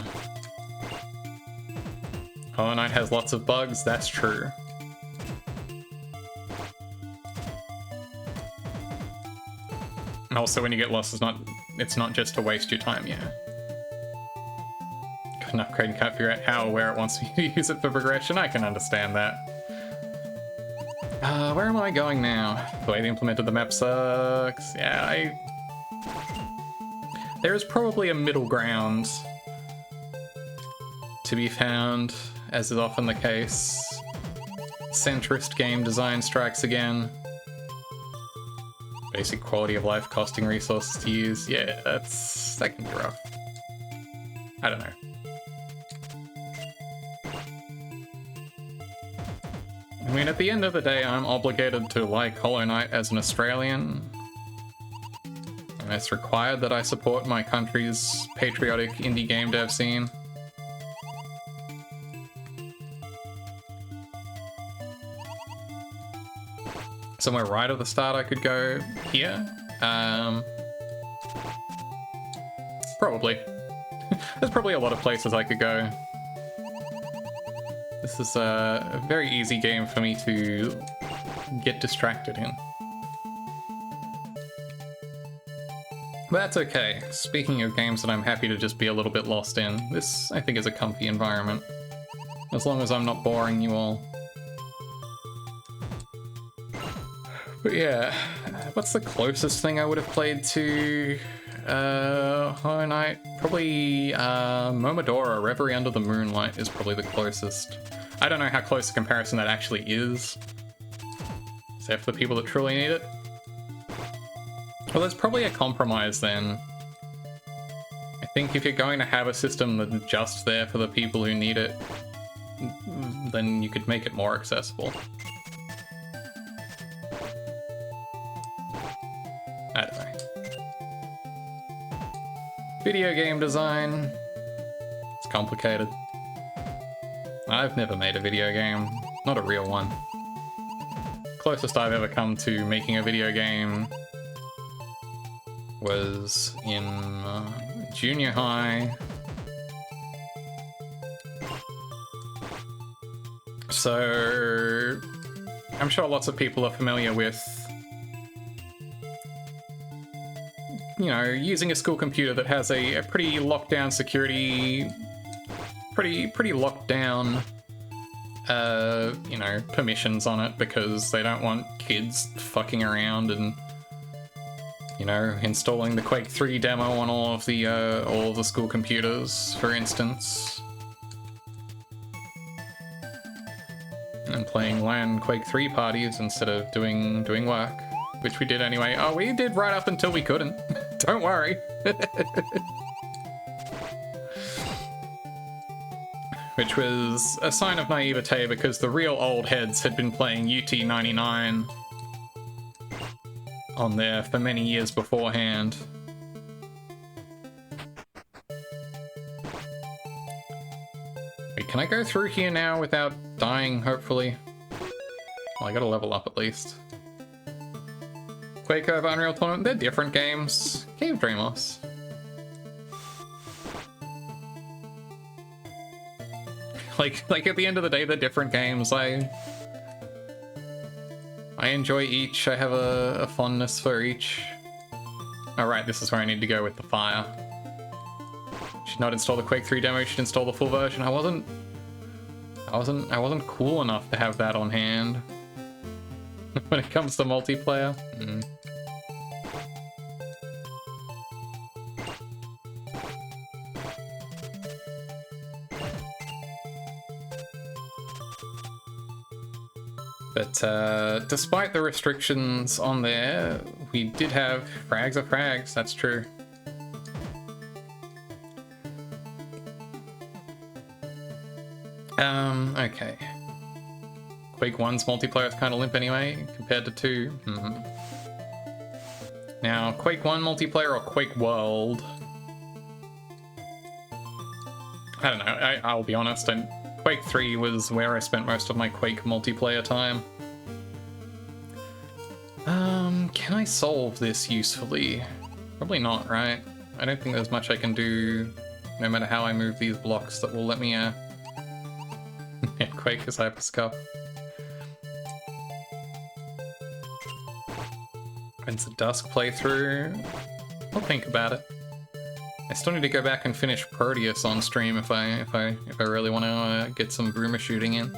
Hollow Knight has lots of bugs, that's true. And also when you get lost, it's not just to waste your time, yeah. Got an upgrade and can't figure out how or where it wants me to use it for progression, I can understand that. Where am I going now? The way they implemented the map sucks. Yeah, there is probably a middle ground to be found, as is often the case. Centrist game design strikes again. Basic quality of life costing resources to use. Yeah, that can be rough. I don't know. I mean, at the end of the day, I'm obligated to like Hollow Knight as an Australian. And it's required that I support my country's patriotic indie game dev scene. Somewhere right at the start I could go here. Probably. There's probably a lot of places I could go. This is a very easy game for me to get distracted in. But that's okay. Speaking of games that I'm happy to just be a little bit lost in, this, I think, is a comfy environment. As long as I'm not boring you all. But yeah, what's the closest thing I would have played to Hollow Knight? Probably Momodora, Reverie Under the Moonlight is probably the closest. I don't know how close a comparison that actually is. Except for the people that truly need it. Well, there's probably a compromise then. I think if you're going to have a system that's just there for the people who need it, then you could make it more accessible. I don't know. Video game design. It's complicated. I've never made a video game. Not a real one. Closest I've ever come to making a video game was in junior high. So I'm sure lots of people are familiar with, you know, using a school computer that has a pretty locked down security, pretty locked down, you know, permissions on it because they don't want kids fucking around and, you know, installing the Quake 3 demo on all of the school computers, for instance, and playing LAN Quake 3 parties instead of doing work, which we did anyway. Oh, we did right up until we couldn't. Don't worry. Which was a sign of naivete because the real old heads had been playing UT99 on there for many years beforehand. Wait, can I go through here now without dying, hopefully? Well, I gotta level up at least. Quake over Unreal Tournament, they're different games. Game of Dreamless. Like at the end of the day, they're different games. I enjoy each. I have a fondness for each. Alright, this is where I need to go with the fire. Should not install the Quake 3 demo, should install the full version. I wasn't cool enough to have that on hand. When it comes to multiplayer. But despite the restrictions on there, we did have frags of frags, that's true. Okay. Quake 1's multiplayer is kind of limp anyway, compared to 2. Now, Quake 1 multiplayer or Quake World? I don't know, I'll be honest, Quake Quake 3 was where I spent most of my Quake multiplayer time. Can I solve this usefully? Probably not, right? I don't think there's much I can do, no matter how I move these blocks, that will let me, yeah, Quake is Hyperscuff. It's a Dusk playthrough. I'll think about it. I still need to go back and finish Proteus on stream if I really want to get some Bruma shooting in.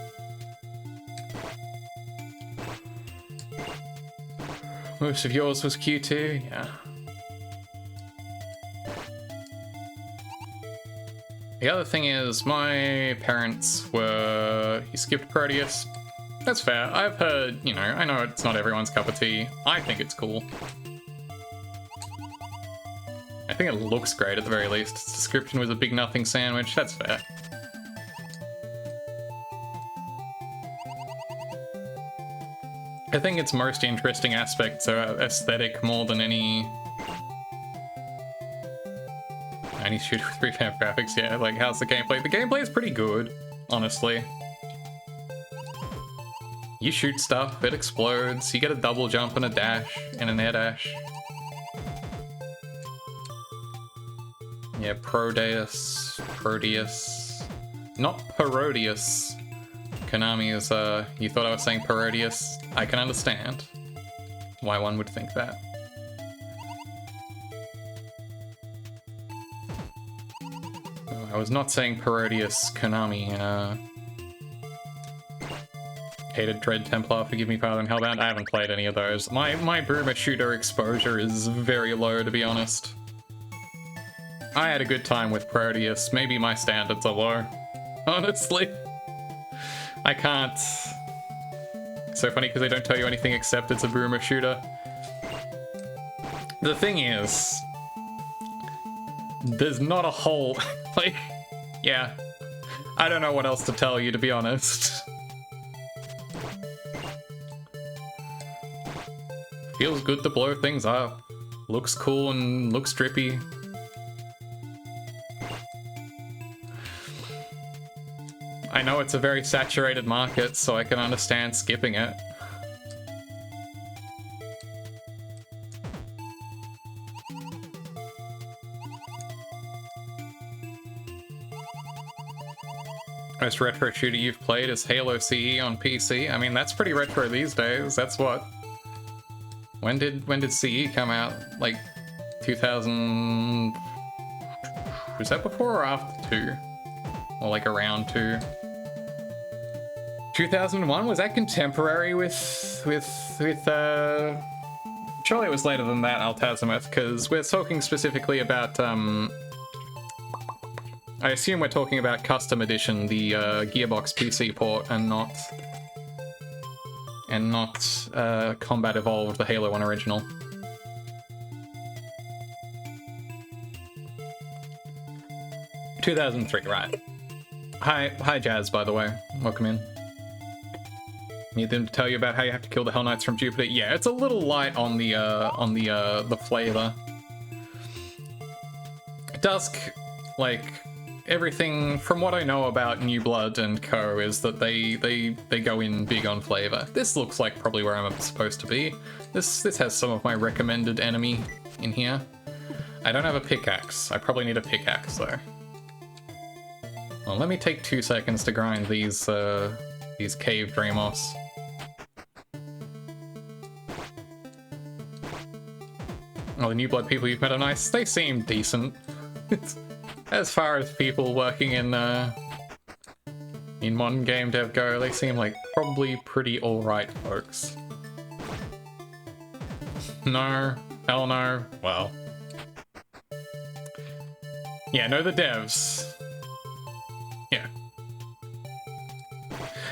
Most of yours was Q2, yeah. The other thing is, my parents were... He skipped Proteus. That's fair. I've heard, you know, I know it's not everyone's cup of tea. I think it's cool. I think it looks great at the very least. Its description was a big nothing sandwich. That's fair. I think its most interesting aspects are aesthetic more than any shooter with revamped graphics. Yeah, like, how's the gameplay? The gameplay is pretty good, honestly. You shoot stuff, it explodes, you get a double jump and a dash, and an air dash. Yeah, Proteus. Not Parodius. Konami is, you thought I was saying Parodius? I can understand why one would think that. Oh, I was not saying Parodius, Konami, hated Dread Templar, forgive me, Father and Hellbound. I haven't played any of those. My Bruma shooter exposure is very low, to be honest. I had a good time with Proteus. Maybe my standards are low. Honestly. I can't... It's so funny because they don't tell you anything except it's a Bruma shooter. The thing is... There's not a whole... like... Yeah. I don't know what else to tell you, to be honest. Feels good to blow things up. Looks cool and looks drippy. I know it's a very saturated market, so I can understand skipping it. Most retro shooter you've played is Halo CE on PC. I mean, that's pretty retro these days. That's what... When did CE come out? Like 2000... Was that before or after 2? Or like around 2? 2001? Was that contemporary with surely it was later than that, Altazimuth, because we're talking specifically about I assume we're talking about Custom Edition, the Gearbox PC port, and not Combat Evolved, the Halo 1 original. ...2003, right. Hi Jazz, by the way. Welcome in. Need them to tell you about how you have to kill the Hell Knights from Jupiter? Yeah, it's a little light on the flavor. Dusk, like, everything from what I know about New Blood and Co. is that they go in big on flavor. This looks like probably where I'm supposed to be. This has some of my recommended enemy in here. I don't have a pickaxe. I probably need a pickaxe though. Well, let me take 2 seconds to grind these cave Dreamos. Oh, the New Blood people you've met are nice. They seem decent. As far as people working in modern game dev go, they seem like probably pretty alright folks. No, hell no. Well. Yeah, no, the devs. Yeah.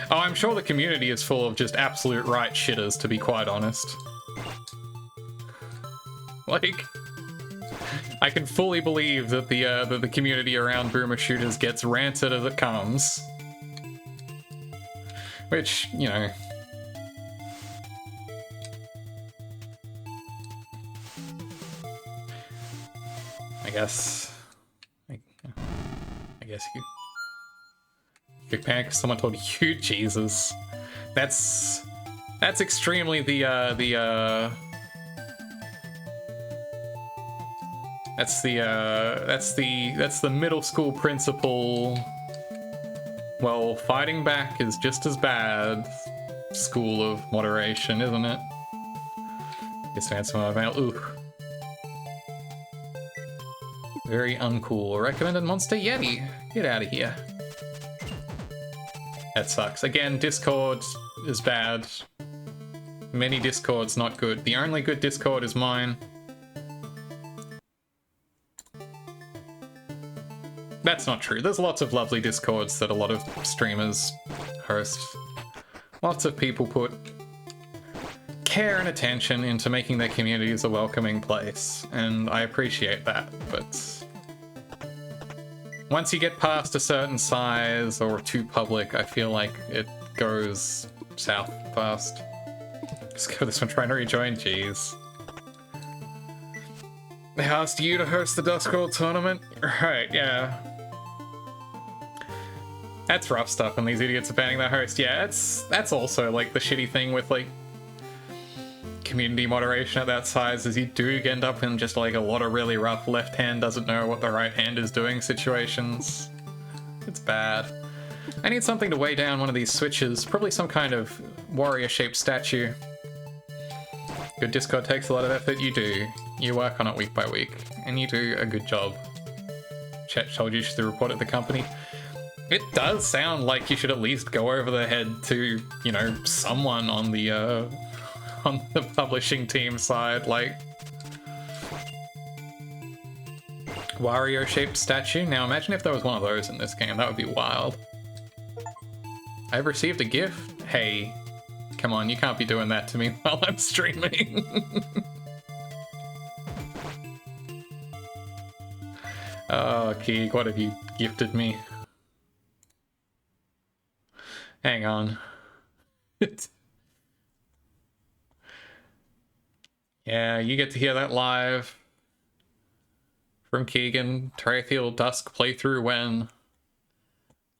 Oh, I'm sure the community is full of just absolute right shitters, to be quite honest. Like, I can fully believe that the community around Bruma shooters gets ranted as it comes. Which, you know... I guess Big panic 'cause someone told you, Jesus. That's extremely that's the middle school principal. Well, fighting back is just as bad. School of moderation, isn't it? Guess we had some mail. Ooh. Very uncool. Recommended Monster Yeti. Get out of here. That sucks. Again, Discord is bad. Many Discords not good. The only good Discord is mine. That's not true. There's lots of lovely Discords that a lot of streamers host. Lots of people put care and attention into making their communities a welcoming place, and I appreciate that, but once you get past a certain size or too public, I feel like it goes south fast. Just go this one trying to rejoin, jeez. They asked you to host the Duskwall tournament? Right, yeah. That's rough stuff when these idiots are banning their host. Yeah, that's also like the shitty thing with like community moderation at that size, is you do end up in just like a lot of really rough left hand doesn't know what the right hand is doing situations. It's bad. I need something to weigh down one of these switches, probably some kind of warrior-shaped statue. Good Discord takes a lot of effort. You do. You work on it week by week, and you do a good job. Chet told you to report at the company. It does sound like you should at least go over the head to, you know, someone on the publishing team side, like Wario-shaped statue. Now imagine if there was one of those in this game. That would be wild. I've received a gift. Hey, come on, you can't be doing that to me while I'm streaming. Oh, Keeg, what have you gifted me? Hang on. Yeah, you get to hear that live from Keegan. Traithiel Dusk playthrough when?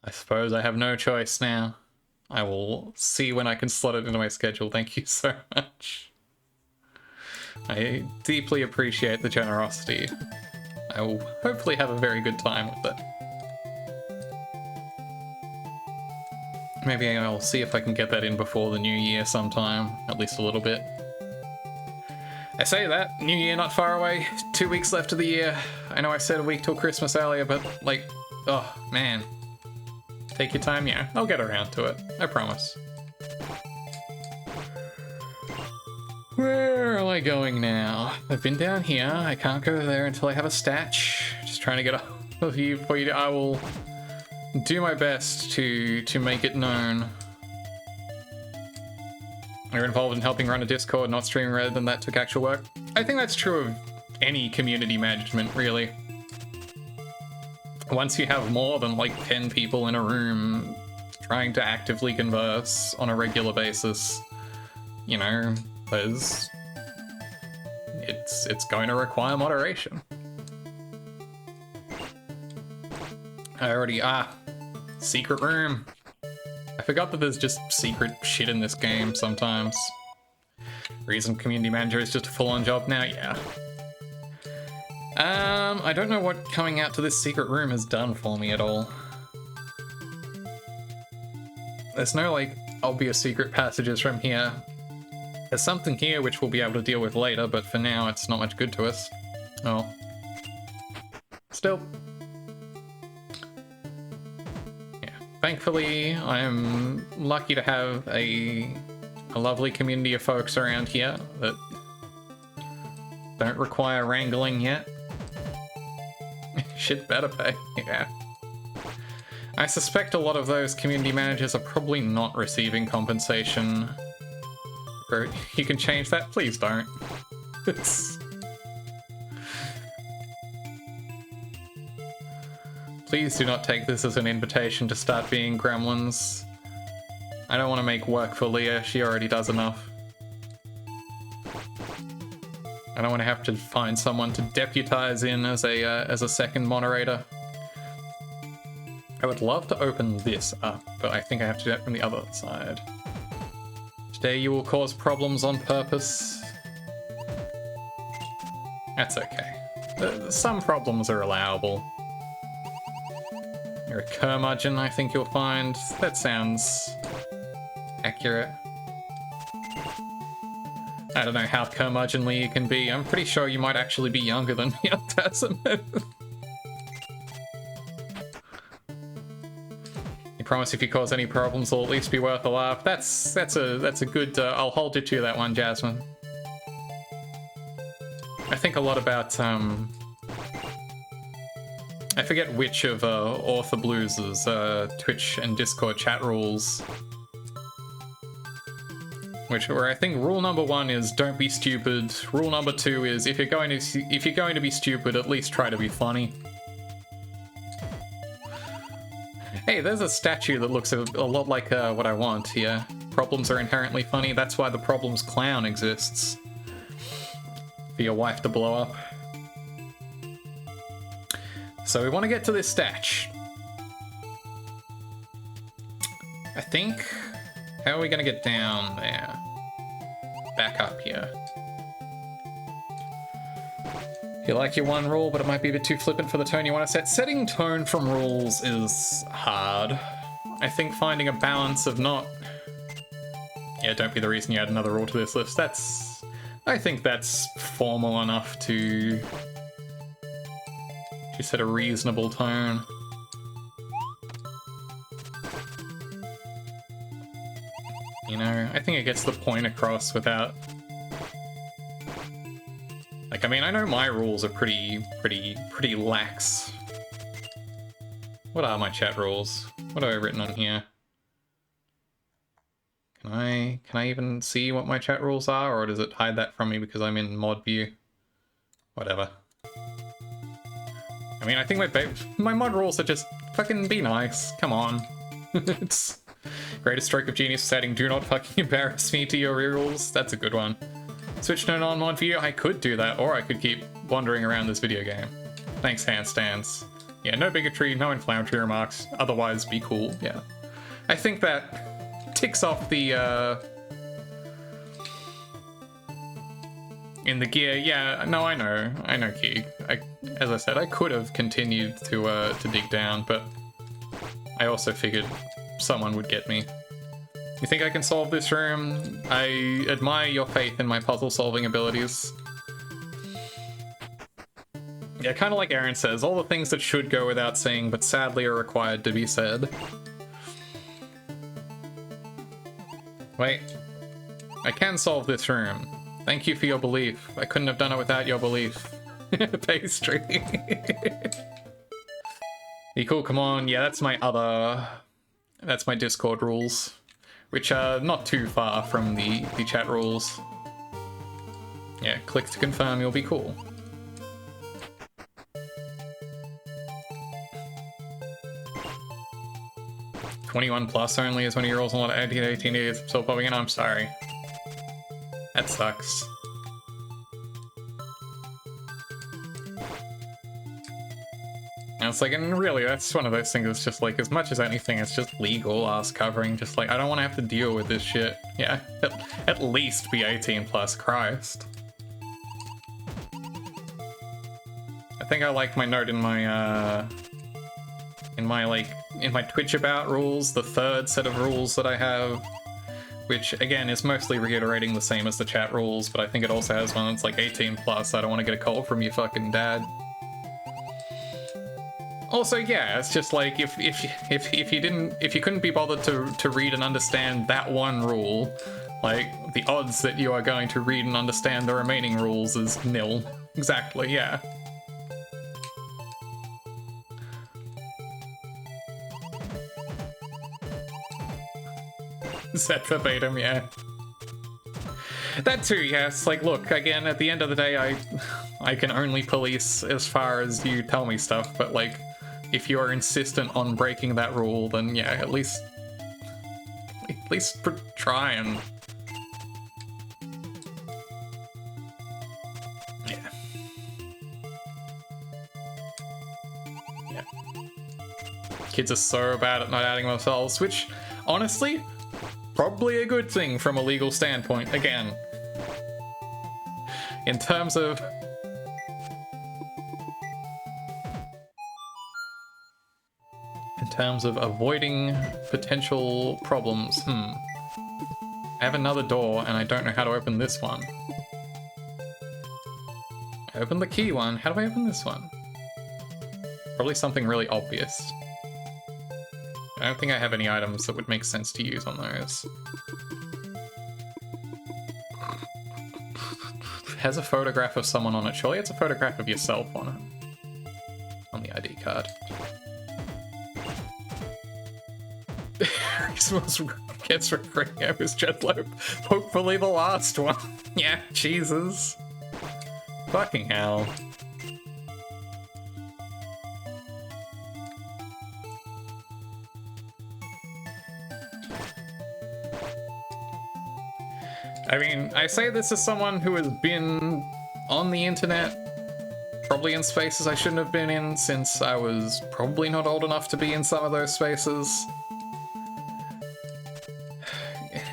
I suppose I have no choice now. I will see when I can slot it into my schedule. Thank you so much. I deeply appreciate the generosity. I will hopefully have a very good time with it. Maybe I'll see if I can get that in before the new year sometime, at least a little bit. I say that, new year not far away, 2 weeks left of the year. I know I said a week till Christmas earlier, but like, oh man. Take your time, yeah, I'll get around to it, I promise. Where am I going now? I've been down here, I can't go there until I have a statch. Just trying to get a hold of you before you do. I will do my best to make it known. You're involved in helping run a Discord, not streaming rather than that took actual work. I think that's true of any community management, really. Once you have more than like 10 people in a room trying to actively converse on a regular basis, you know, it's going to require moderation. I already, secret room. I forgot that there's just secret shit in this game sometimes. Reason community manager is just a full-on job now, yeah. I don't know what coming out to this secret room has done for me at all. There's no, like, obvious secret passages from here. There's something here which we'll be able to deal with later, but for now it's not much good to us. Oh. Still. Thankfully, I'm lucky to have a lovely community of folks around here that don't require wrangling yet. Shit better pay, yeah. I suspect a lot of those community managers are probably not receiving compensation. Or you can change that? Please don't. Please do not take this as an invitation to start being gremlins. I don't want to make work for Leah, she already does enough. I don't want to have to find someone to deputize in as a second moderator. I would love to open this up, but I think I have to do that from the other side. Today you will cause problems on purpose. That's okay. Some problems are allowable. You're a curmudgeon, I think you'll find. That sounds accurate. I don't know how curmudgeonly you can be. I'm pretty sure you might actually be younger than me, Tasman. You promise if you cause any problems, it'll at least be worth a laugh. That's a good. I'll hold you to that one, Jasmine. I think a lot about I forget which of Author Blues' Twitch and Discord chat rules. Where I think rule number 1 is don't be stupid. Rule number 2 is if you're going to be stupid, at least try to be funny. Hey, there's a statue that looks a lot like what I want here. Problems are inherently funny. That's why the problems clown exists. For your wife to blow up. So we want to get to this statue. I think... How are we going to get down there? Back up here. You like your one rule, but it might be a bit too flippant for the tone you want to set. Setting tone from rules is hard. I think finding a balance of not... Yeah, don't be the reason you add another rule to this list. I think that's formal enough to set a reasonable tone. You know, I think it gets the point across without... Like, I mean, I know my rules are pretty lax. What are my chat rules? What have I written on here? Can I even see what my chat rules are, or does it hide that from me because I'm in mod view? Whatever. I mean, I think my mod rules are just fucking be nice. Come on. It's greatest stroke of genius setting. Do not fucking embarrass me to your rules. That's a good one. Switch to non-mod view. I could do that, or I could keep wandering around this video game. Thanks, handstands. Yeah, no bigotry, no inflammatory remarks. Otherwise, be cool. Yeah, I think that ticks off the in the gear. Yeah, no, I know, Keeg. As I said, I could have continued to dig down, but I also figured someone would get me. You think I can solve this room? I admire your faith in my puzzle-solving abilities. Yeah, kind of like Aaron says, all the things that should go without saying, but sadly are required to be said. Wait. I can solve this room. Thank you for your belief. I couldn't have done it without your belief. Pastry. Be cool, come on. Yeah, that's my Discord rules. Which are not too far from the chat rules. Yeah, click to confirm, you'll be cool. +21 only is when he rolls a lot of 18 days. So popping in, I'm sorry. That sucks. And it's like, and really, that's one of those things that's just like, as much as anything, it's just legal ass covering. Just like, I don't want to have to deal with this shit. Yeah, at least be 18+, Christ. I think I like my note in my Twitch about rules, the third set of rules that I have, which again is mostly reiterating the same as the chat rules, but I think it also has one that's like 18+. I don't want to get a call from your fucking dad. Also, yeah, it's just like if you couldn't be bothered to read and understand that one rule, like the odds that you are going to read and understand the remaining rules is nil. Exactly, yeah. Set verbatim, yeah. That too, yes. Like, look, again, at the end of the day, I can only police as far as you tell me stuff, but like, if you are insistent on breaking that rule, then yeah, at least try and... Yeah. Kids are so bad at not outing themselves, which, honestly, probably a good thing from a legal standpoint. Again, in terms of... avoiding potential problems, I have another door and I don't know how to open this one. I opened the key one. How do I open this one? Probably something really obvious. I don't think I have any items that would make sense to use on those. It has a photograph of someone on it. Surely it's a photograph of yourself on it. On the ID card. Christmas gets for Creo's Jetlope. Hopefully the last one. Yeah, Jesus. Fucking hell. I mean, I say this as someone who has been on the internet, probably in spaces I shouldn't have been in, since I was probably not old enough to be in some of those spaces.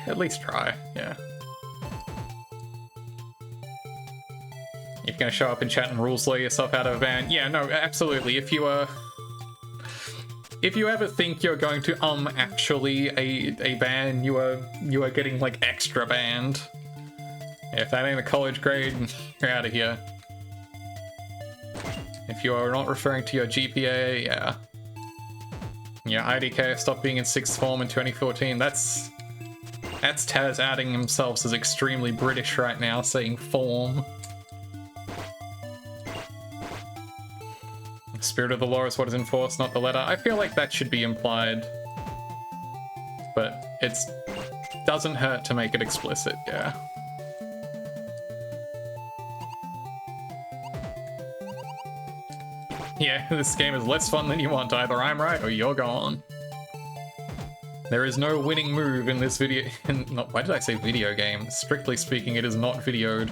At least try, yeah. If you're gonna show up in chat and rules lawyer yourself out of a ban, yeah, no, absolutely. If you ever think you're going to actually a ban, you are getting like extra banned. If that ain't a college grade, you're out of here. If you are not referring to your GPA, yeah. Your IDK stopped being in 6th form in 2014. That's Taz outing themselves as extremely British right now, saying form. Spirit of the law is what is enforced, not the letter. I feel like that should be implied. But it doesn't hurt to make it explicit, yeah. Yeah, this game is less fun than you want. Either I'm right or you're gone. There is no winning move in this video. Why did I say video game? Strictly speaking, it is not videoed.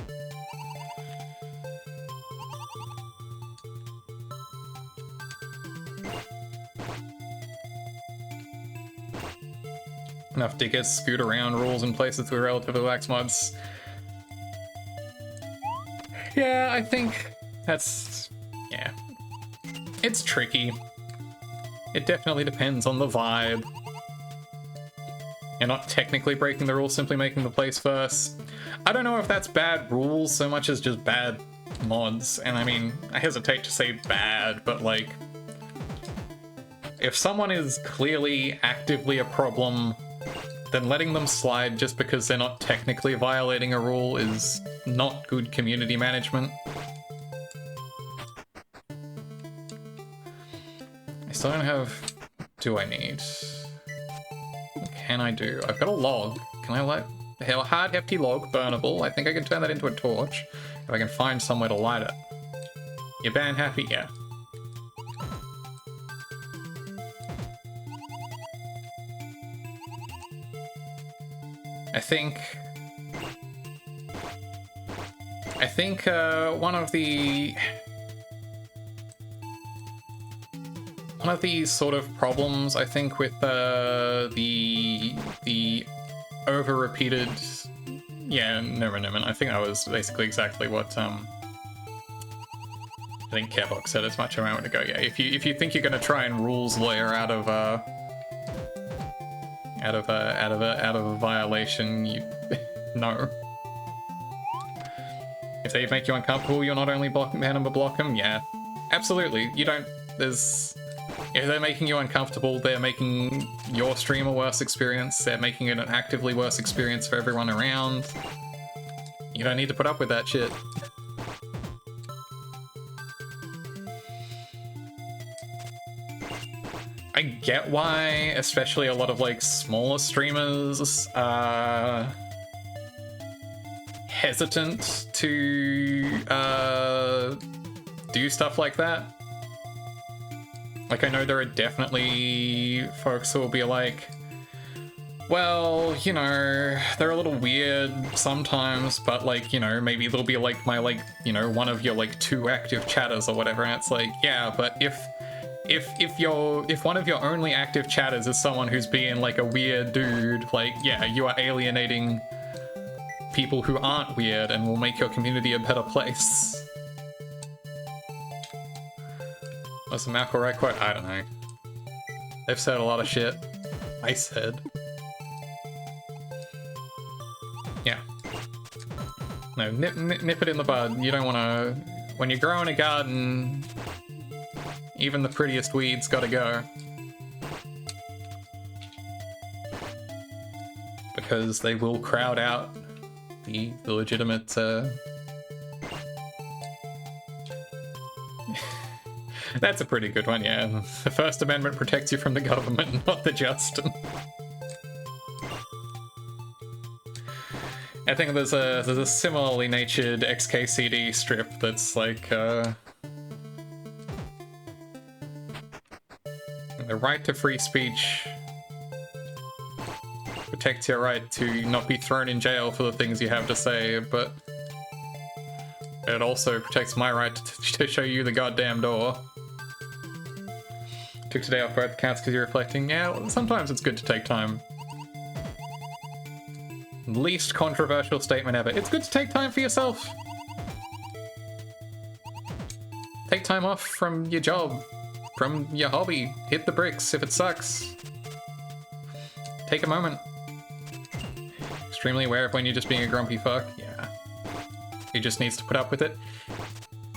Enough dickheads scoot around rules in places with relatively lax mods. Yeah, I think that's... yeah. It's tricky. It definitely depends on the vibe. You're not technically breaking the rules, simply making the place first. I don't know if that's bad rules so much as just bad mods. And I mean, I hesitate to say bad, but like... if someone is clearly actively a problem, then letting them slide just because they're not technically violating a rule is not good community management. I still don't have... do I need? What can I do? I've got a log. Can I light... a hard, hefty log, burnable. I think I can turn that into a torch if I can find somewhere to light it. You ban happy? Yeah. I think one of the sort of problems I think with the over repeated, yeah, never. I think that was basically exactly what I think Carebox said as much a moment ago. Yeah, if you think you're gonna try and rules lawyer out of a violation, you no. If they make you uncomfortable, you're not only blocking them but block them. Yeah, absolutely. You don't. If they're making you uncomfortable, they're making your stream a worse experience. They're making it an actively worse experience for everyone around. You don't need to put up with that shit. I get why, especially a lot of like smaller streamers are hesitant to do stuff like that. Like, I know there are definitely folks who will be like, well, you know, they're a little weird sometimes, but like, you know, maybe they'll be like my, like, you know, one of your like 2 active chatters or whatever, and it's like, yeah, but if if one of your only active chatters is someone who's being like a weird dude, like, yeah, you are alienating people who aren't weird and will make your community a better place. Was the Malcolm right quote? I don't know. They've said a lot of shit. I said. Yeah. No, nip it in the bud. You don't want to... When you're growing a garden, even the prettiest weeds gotta go. Because they will crowd out the legitimate... That's a pretty good one, yeah. The First Amendment protects you from the government, not the Justin. I think there's a similarly natured XKCD strip that's like, the right to free speech protects your right to not be thrown in jail for the things you have to say, but it also protects my right to show you the goddamn door. Took today off both accounts because you're reflecting. Yeah, well, sometimes it's good to take time. Least controversial statement ever. It's good to take time for yourself. Take time off from your job, from your hobby. Hit the bricks if it sucks. Take a moment. Extremely aware of when you're just being a grumpy fuck. Yeah. He just needs to put up with it.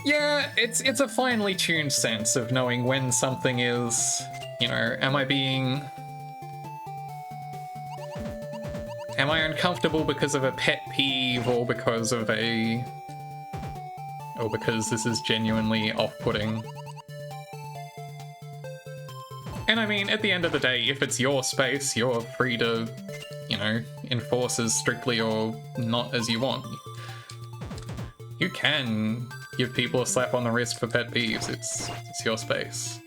Yeah, it's a finely tuned sense of knowing when something is, you know, am I uncomfortable because of a pet peeve or because this is genuinely off-putting? And I mean, at the end of the day, if it's your space, you're free to, you know, enforce as strictly or not as you want. You can give people a slap on the wrist for pet peeves. It's your space.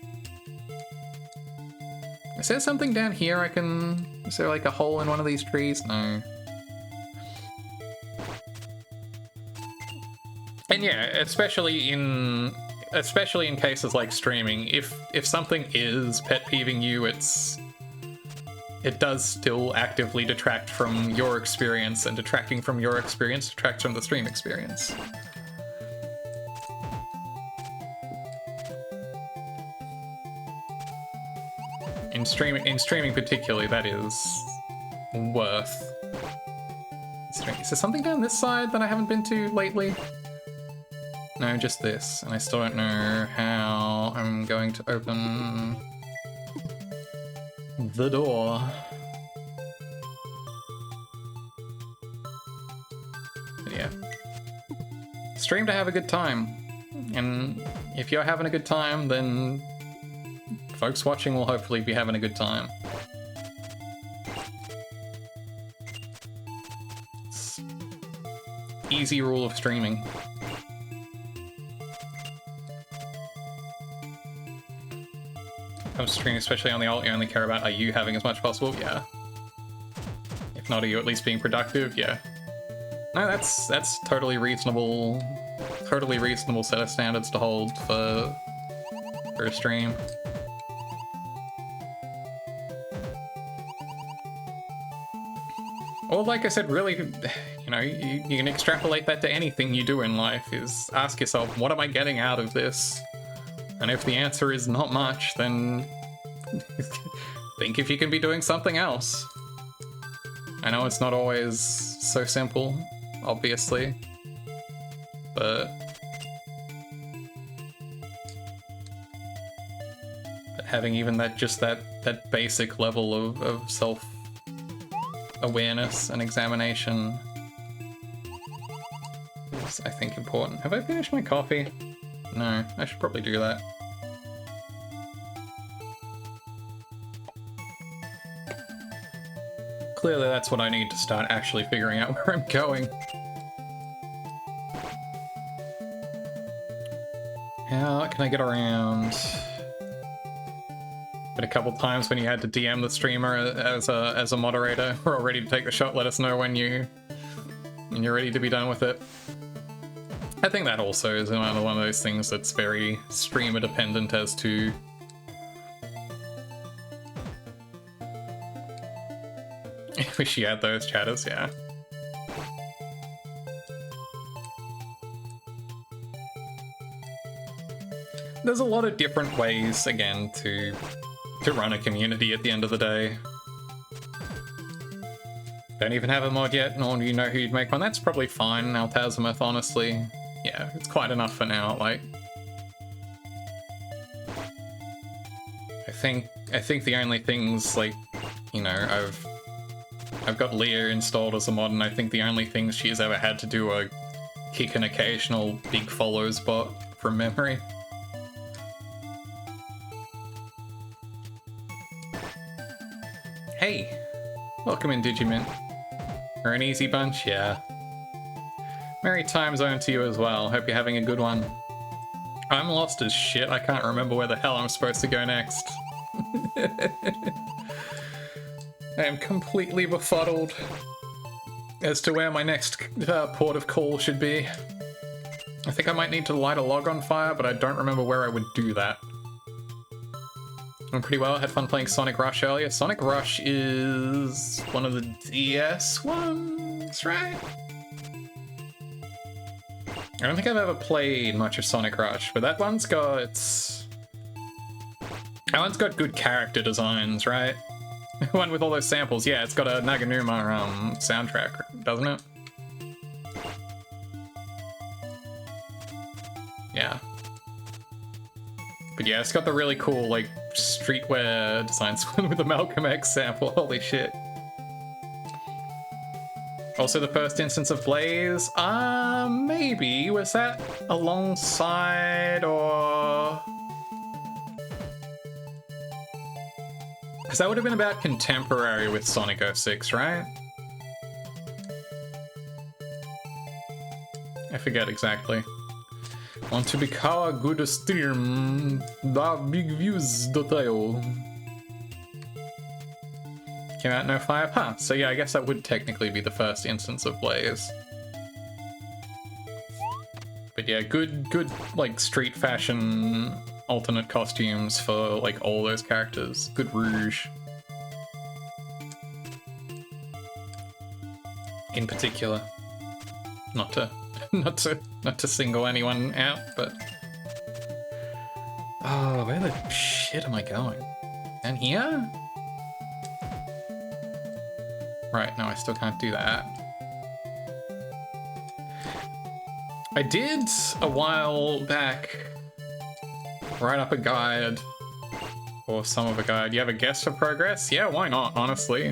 Is there something down here I can... Is there like a hole in one of these trees? No. And yeah, especially in cases like streaming, if something is pet peeving you, it does still actively detract from your experience, and detracting from your experience detracts from the stream experience. In streaming particularly, that is worth. Is there something down this side that I haven't been to lately? No, just this, and I still don't know how I'm going to open the door. But yeah. Stream to have a good time. And if you're having a good time, then folks watching will hopefully be having a good time. It's easy rule of streaming. Comes to streaming, especially on the alt, you only care about are you having as much possible? Yeah. If not, are you at least being productive? Yeah. No, that's totally reasonable set of standards to hold for a stream. Or like I said, really, you know, you can extrapolate that to anything you do in life, is ask yourself, what am I getting out of this? And if the answer is not much, then think if you can be doing something else. I know it's not always so simple, obviously, but having even that basic level of self-awareness and examination is, I think, important. Have I finished my coffee? No, I should probably do that. Clearly that's what I need to start actually figuring out where I'm going. How can I get around? But a couple times when you had to DM the streamer as a moderator, we're all ready to take the shot, let us know when you're ready to be done with it. I think that also is one of those things that's very streamer dependent as to Wish you had those chatters, yeah. There's a lot of different ways, again, to run a community at the end of the day. Don't even have a mod yet, nor do you know who you'd make one. That's probably fine, Altazimuth, honestly. Yeah, it's quite enough for now, like... I think the only things, like, you know, I've got Leah installed as a mod, and I think the only things she's ever had to do are kick an occasional big follows bot from memory. Hey! Welcome in, Digimint. We're an easy bunch, yeah. Merry time zone to you as well. Hope you're having a good one. I'm lost as shit. I can't remember where the hell I'm supposed to go next. I am completely befuddled as to where my next port of call should be. I think I might need to light a log on fire, but I don't remember where I would do that. I'm pretty well. I had fun playing Sonic Rush earlier. Sonic Rush is one of the DS ones, right? I don't think I've ever played much of Sonic Rush, but that one's got... That one's got good character designs, right? The one with all those samples. Yeah, it's got a Naganuma soundtrack, doesn't it? Yeah. But yeah, it's got the really cool, like, streetwear designs with the Malcolm X sample. Holy shit. Also the first instance of Blaze? Maybe. Was that alongside or... Because that would have been about contemporary with Sonic 06, right? I forget exactly. Want to be a good stream, da big views detail. Came out no 5? Huh, so yeah, I guess that would technically be the first instance of Blaze. But yeah, good, like, street fashion alternate costumes for, like, all those characters. Good rouge. In particular. Not to single anyone out, but... Oh, where the shit am I going? Down here? Right, no, I still can't do that. I did, a while back, write up a guide, or some of a guide. You have a guess for progress? Yeah, why not, honestly?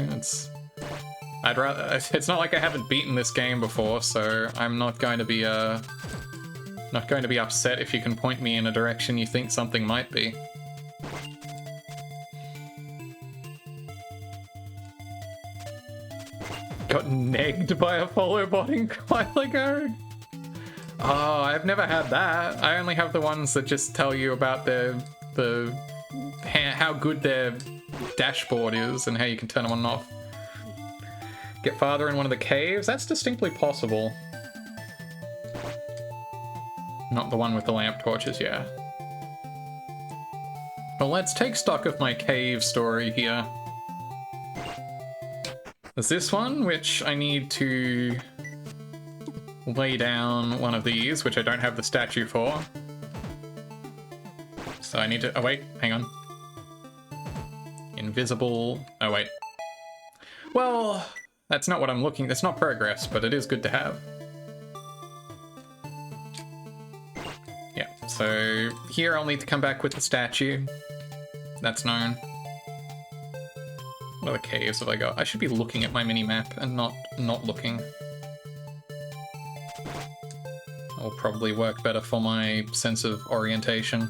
I'd rather... It's not like I haven't beaten this game before, so I'm not going to be, not going to be upset if you can point me in a direction you think something might be. Got negged by a follow botting while ago? Oh, I've never had that. I only have the ones that just tell you about how good their dashboard is and how you can turn them on and off. Get farther in one of the caves? That's distinctly possible. Not the one with the lamp torches, yeah. Well, let's take stock of my cave story here. There's this one, which I need to lay down one of these, which I don't have the statue for. So I need to... Oh, wait, hang on. Invisible... Oh, wait. Well, that's not what I'm looking... That's not progress, but it is good to have. Yeah, so here I'll need to come back with the statue. That's known. What other caves have I got? I should be looking at my mini-map and not looking. That'll probably work better for my sense of orientation.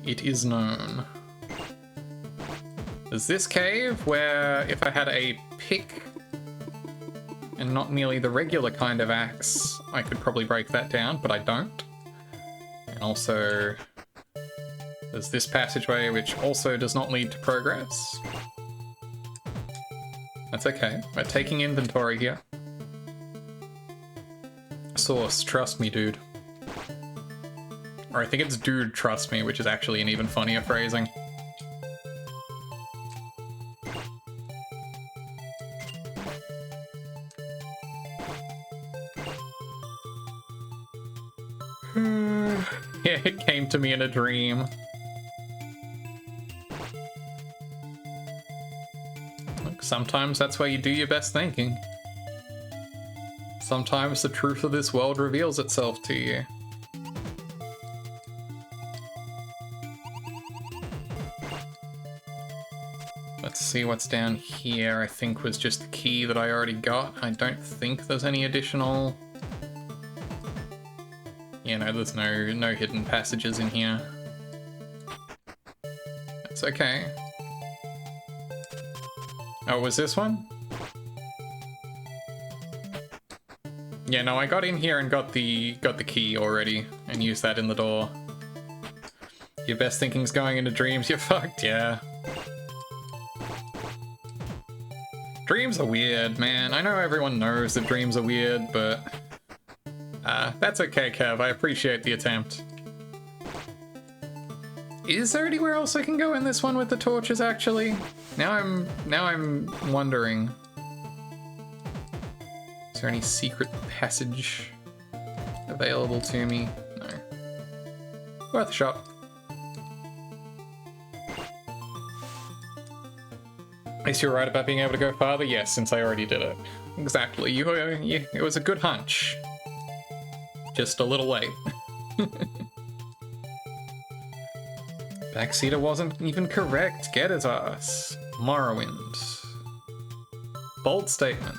It is known. There's this cave where if I had a pick and not merely the regular kind of axe, I could probably break that down, but I don't. And also... there's this passageway, which also does not lead to progress. That's okay. We're taking inventory here. Source, trust me, dude. Or I think it's dude, trust me, which is actually an even funnier phrasing. Yeah, it came to me in a dream. Look, sometimes that's where you do your best thinking. Sometimes the truth of this world reveals itself to you. Let's see what's down here. I think was just the key that I already got. I don't think there's any additional... Yeah, no, there's no hidden passages in here. That's okay. Oh, was this one? Yeah, no, I got in here and got the key already and used that in the door. Your best thinking's going into dreams, you're fucked, yeah. Dreams are weird, man. I know everyone knows that dreams are weird, but... that's okay, Kev. I appreciate the attempt. Is there anywhere else I can go in this one with the torches, actually? Now I'm wondering. Is there any secret passage available to me? No. Worth a shot. At least you're right about being able to go farther? Yes, since I already did it. Exactly. It was a good hunch. Just a little late. Backseater wasn't even correct. Get his ass. Morrowind. Bold statement.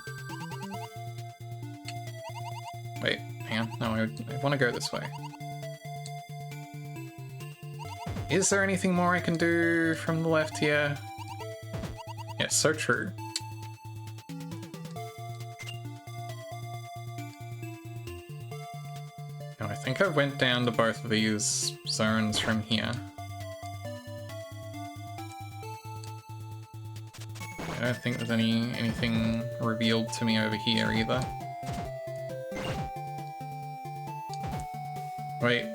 Wait, hang on. No, I want to go this way. Is there anything more I can do from the left here? Yes, so true. No, I think I went down to both of these zones from here. I don't think there's anything revealed to me over here either. Wait.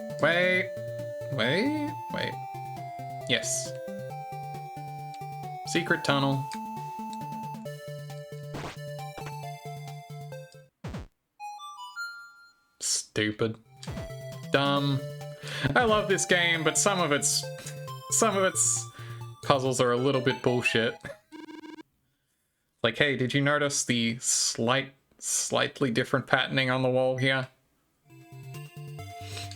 Yes. Secret tunnel. Stupid. Dumb. I love this game, but some of its puzzles are a little bit bullshit. Like, hey, did you notice the slightly different patterning on the wall here?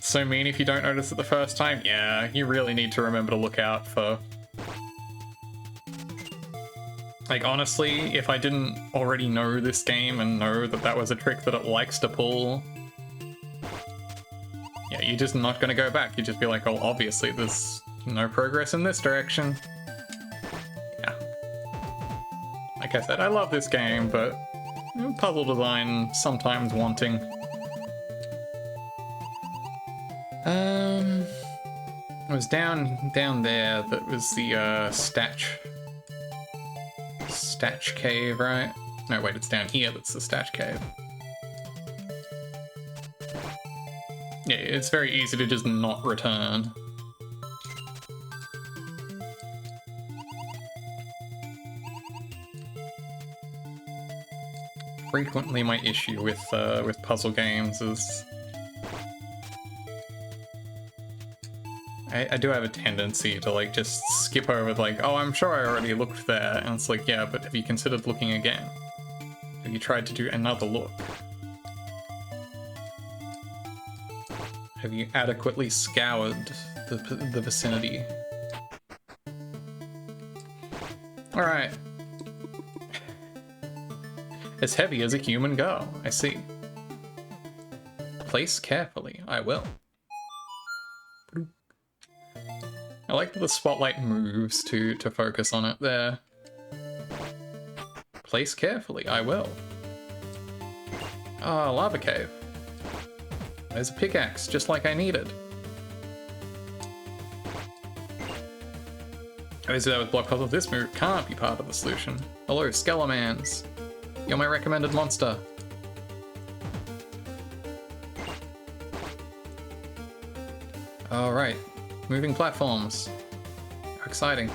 So mean if you don't notice it the first time? Yeah, you really need to remember to look out for... Like, honestly, if I didn't already know this game and know that that was a trick that it likes to pull... Yeah, you're just not gonna go back. You'd just be like, oh, obviously there's no progress in this direction. Yeah. Like I said, I love this game, but puzzle design sometimes wanting. It was down there that was the Statch Cave, right? No, wait, it's down here that's the Statch Cave. Yeah, it's very easy to just not return. Frequently my issue with puzzle games is... I do have a tendency to, like, just skip over, like, oh, I'm sure I already looked there. And it's like, yeah, but have you considered looking again? Have you tried to do another look? Have you adequately scoured the vicinity? Alright. As heavy as a human go, I see. Place carefully, I will. I like that the spotlight moves to focus on it there. Place carefully, I will. Ah, lava cave. There's a pickaxe, just like I needed. Obviously that was block puzzle. This move can't be part of the solution. Hello, Skelemans. You're my recommended monster. Alright. Moving platforms. How exciting. I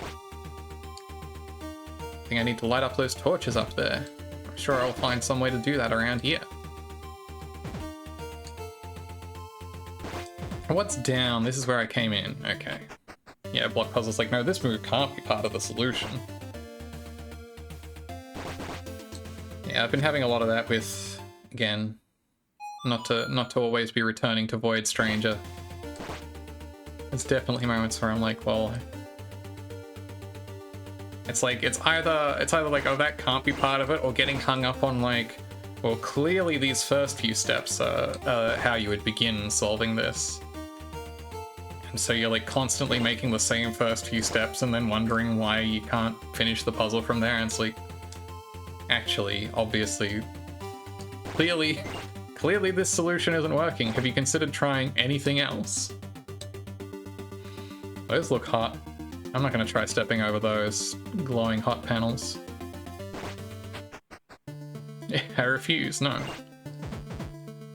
think I need to light up those torches up there. I'm sure I'll find some way to do that around here. What's down? This is where I came in. Okay. Yeah, block puzzle's like, no, this move can't be part of the solution. Yeah, I've been having a lot of that with, again, not to always be returning to Void Stranger. There's definitely moments where I'm like, well, it's either like, oh, that can't be part of it, or getting hung up on like, well, clearly these first few steps are how you would begin solving this. And so you're like constantly making the same first few steps and then wondering why you can't finish the puzzle from there. And it's like, actually, obviously, clearly this solution isn't working. Have you considered trying anything else? Those look hot. I'm not going to try stepping over those glowing hot panels. I refuse, no.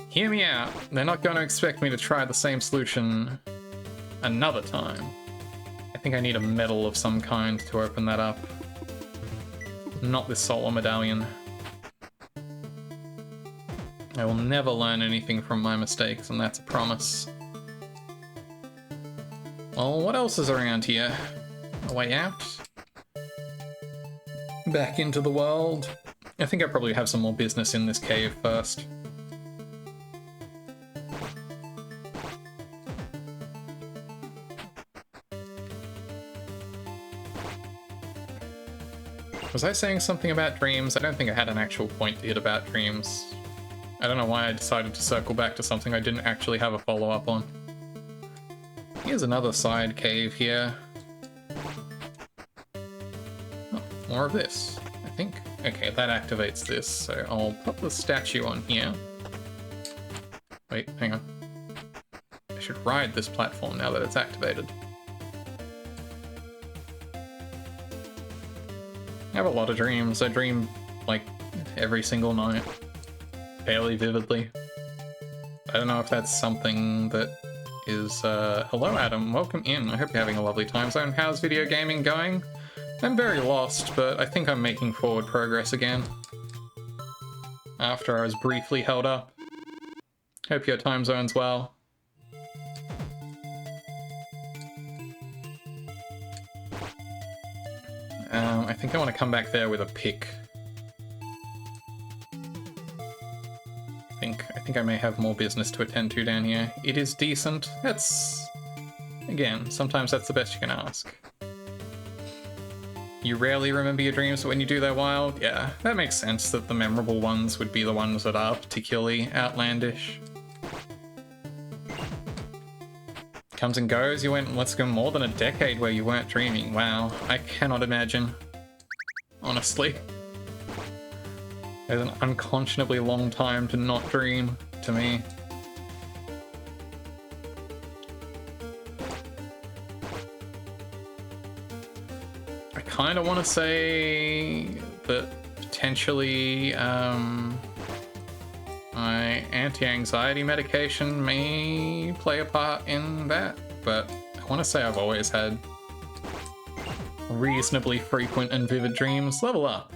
Hear me out. They're not going to expect me to try the same solution another time. I think I need a medal of some kind to open that up. Not this solar medallion. I will never learn anything from my mistakes, and that's a promise. Well, what else is around here? A way out? Back into the world? I think I probably have some more business in this cave first. Was I saying something about dreams? I don't think I had an actual point to hit about dreams. I don't know why I decided to circle back to something I didn't actually have a follow-up on. Here's another side cave here. Oh, more of this, I think. Okay, that activates this, so I'll put the statue on here. Wait, hang on. I should ride this platform now that it's activated. I have a lot of dreams. I dream, like, every single night. Fairly vividly. I don't know if that's something that is, hello Adam, welcome in. I hope you're having a lovely time zone. How's video gaming going? I'm very lost, but I think I'm making forward progress again. After I was briefly held up. Hope your time zone's well. I think I want to come back there with a pick. I think I may have more business to attend to down here. It is decent. That's... Again, sometimes that's the best you can ask. You rarely remember your dreams, but when you do, they're wild. Yeah, that makes sense that the memorable ones would be the ones that are particularly outlandish. Comes and goes. You went, let's go, more than a decade where you weren't dreaming. Wow, I cannot imagine. Honestly. There's an unconscionably long time to not dream, to me. I kind of want to say that potentially my anti-anxiety medication may play a part in that, but I want to say I've always had reasonably frequent and vivid dreams. Level up.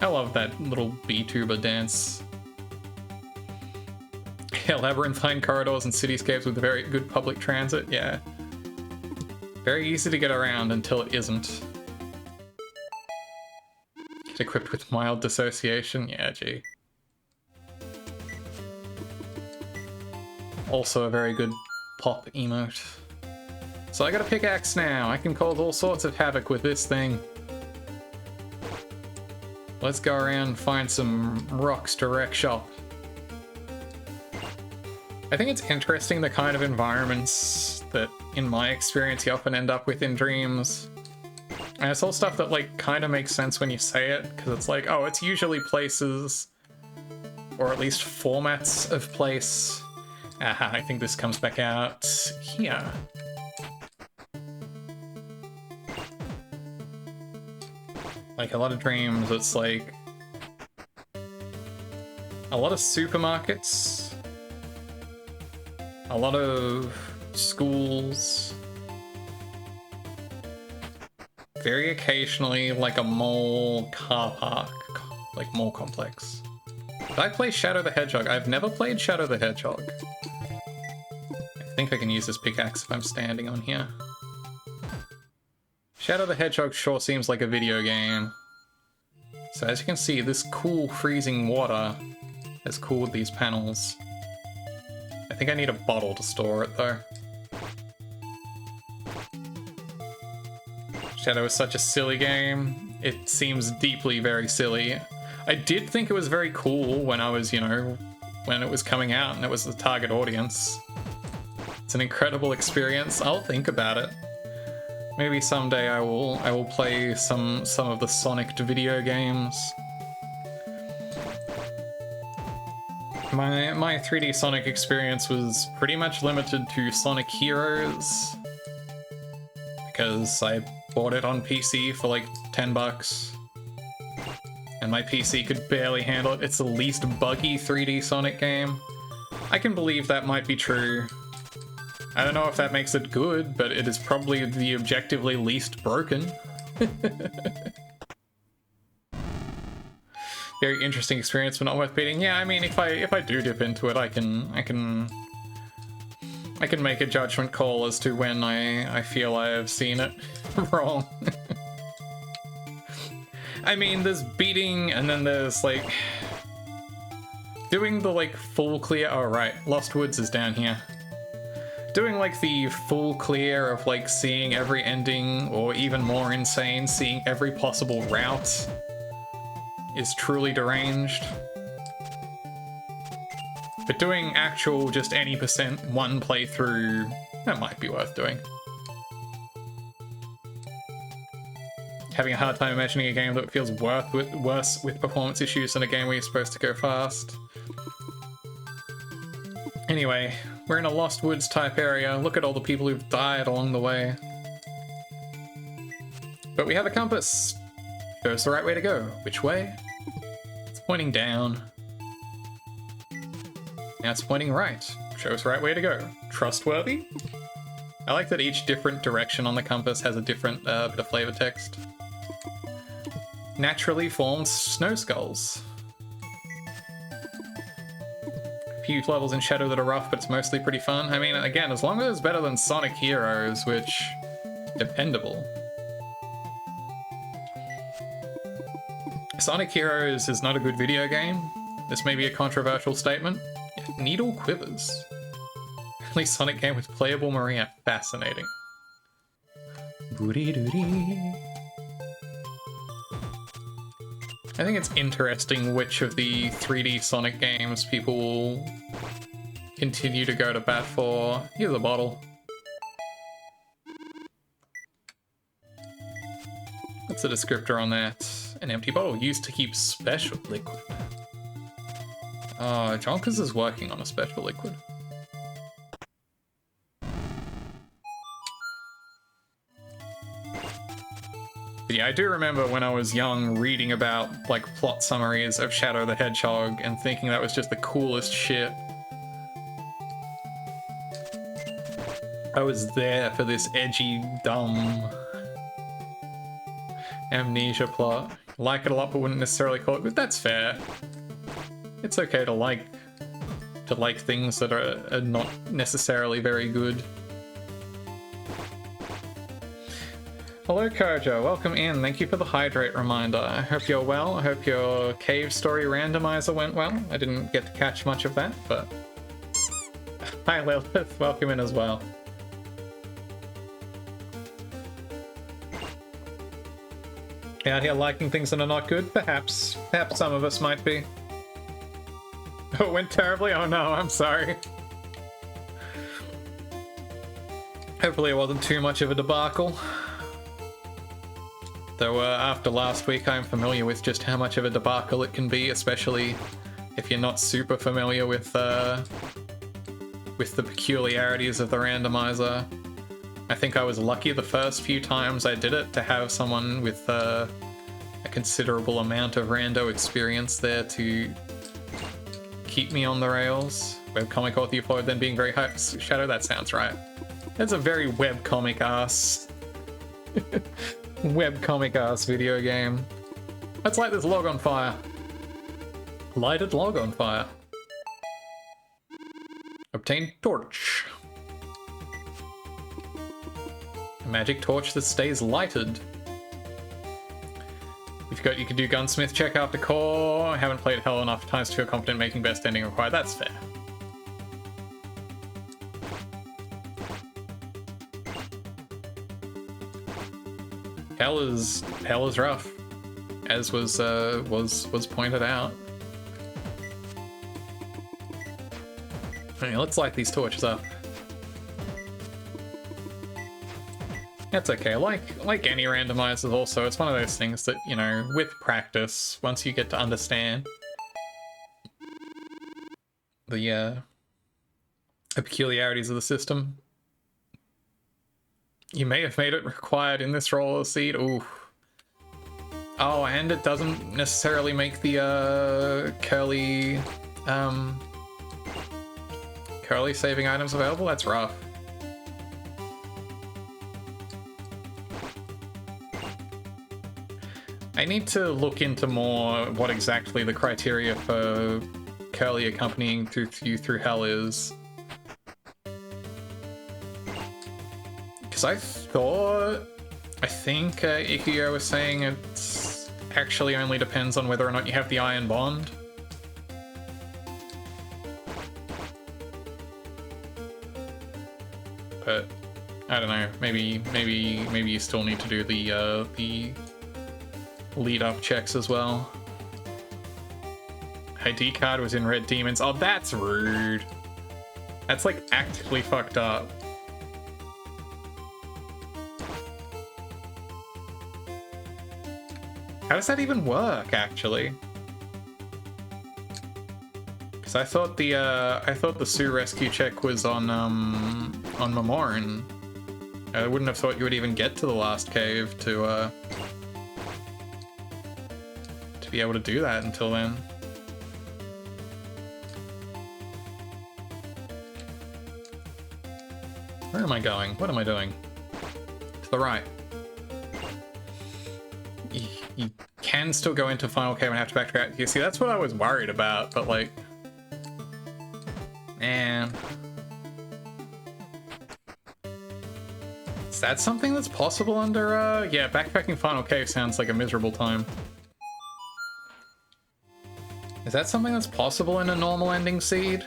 I love that little VTuber dance. Yeah, labyrinthine corridors and cityscapes with very good public transit, yeah. Very easy to get around until it isn't. Get equipped with mild dissociation, yeah, gee. Also a very good pop emote. So I got a pickaxe now. I can cause all sorts of havoc with this thing. Let's go around and find some rocks to wreck shop. I think it's interesting the kind of environments that, in my experience, you often end up with in dreams. And it's all stuff that, like, kind of makes sense when you say it, because it's like, oh, it's usually places, or at least formats of place. Aha, I think this comes back out here. Like, a lot of dreams, it's like a lot of supermarkets, a lot of schools, very occasionally like a mall car park, like mall complex. Did I play Shadow the Hedgehog? I've never played Shadow the Hedgehog. I think I can use this pickaxe if I'm standing on here. Shadow the Hedgehog sure seems like a video game. So as you can see, this cool freezing water has cooled these panels. I think I need a bottle to store it though. Shadow is such a silly game. It seems deeply very silly. I did think it was very cool when I was, you know, when it was coming out and it was the target audience. It's an incredible experience. I'll think about it. Maybe someday I will play some of the Sonic video games. My 3D Sonic experience was pretty much limited to Sonic Heroes because I bought it on PC for like 10 bucks. And my PC could barely handle it. It's the least buggy 3D Sonic game. I can believe that might be true. I don't know if that makes it good, but it is probably the objectively least broken. Very interesting experience, but not worth beating. Yeah, I mean, if I do dip into it, I can make a judgment call as to when I feel I have seen it wrong. I mean, there's beating, and then there's like doing the like full clear. Oh right, Lost Woods is down here. Doing like the full clear of like seeing every ending, or even more insane, seeing every possible route is truly deranged. But doing actual just any % one playthrough, that might be worth doing. Having a hard time imagining a game that feels worse with performance issues than a game where you're supposed to go fast. Anyway, we're in a Lost Woods type area. Look at all the people who've died along the way. But we have a compass. Shows the right way to go. Which way? It's pointing down. Now it's pointing right. Shows the right way to go. Trustworthy? I like that each different direction on the compass has a different bit of flavor text. Naturally formed snow skulls. A few levels in Shadow that are rough, but it's mostly pretty fun. I mean, again, as long as it's better than Sonic Heroes, which... dependable. Sonic Heroes is not a good video game. This may be a controversial statement. Needle quivers. Only Sonic game with playable Maria. Fascinating. Booty-dooty. I think it's interesting which of the 3D Sonic games people will continue to go to bat for. Here's a bottle. What's the descriptor on that? An empty bottle used to keep special liquid. Oh, Jonkers is working on a special liquid. But yeah, I do remember when I was young reading about like plot summaries of Shadow the Hedgehog and thinking that was just the coolest shit. I was there for this edgy, dumb amnesia plot. Like it a lot, but wouldn't necessarily call it. But that's fair. It's okay to like things that are not necessarily very good. Hello Kojo, welcome in. Thank you for the hydrate reminder. I hope you're well. I hope your cave story randomizer went well. I didn't get to catch much of that, but... Hi Lilith, welcome in as well. Out here liking things that are not good? Perhaps. Perhaps some of us might be. Oh, it went terribly? Oh no, I'm sorry. Hopefully it wasn't too much of a debacle. Though after last week I'm familiar with just how much of a debacle it can be, especially if you're not super familiar with the peculiarities of the randomizer. I think I was lucky the first few times I did it to have someone with a considerable amount of rando experience there to keep me on the rails. Webcomic author Floyd then being very hype. Shadow, that sounds right. That's a very webcomic ass webcomic ass video game. Let's light this log on fire. Lighted log on fire. Obtain torch. magic torch that stays lighted. You can do gunsmith check after core. Haven't played hell enough times to feel confident making best ending required. That's fair. Hell is rough, as was pointed out. Okay, let's light these torches up. That's okay. Like any randomizers also, it's one of those things that, you know, with practice, once you get to understand the peculiarities of the system, you may have made it required in this roll of seed. Ooh. Oh, and it doesn't necessarily make the curly saving items available. That's rough. I need to look into more what exactly the criteria for curly accompanying you through hell is. Because I think Ikuyo was saying it actually only depends on whether or not you have the iron bond. But I don't know. Maybe you still need to do the lead-up checks as well. ID card was in Red Demons. Oh, that's rude. That's like actively fucked up. How does that even work, actually? Because I thought the Sue rescue check was on Mamorin. I wouldn't have thought you would even get to the last cave to be able to do that until then. Where am I going? What am I doing? To the right. You can still go into Final Cave and have to backtrack. You see, that's what I was worried about, but like... Man... Is that something that's possible under, yeah, backpacking Final Cave sounds like a miserable time. Is that something that's possible in a normal ending seed?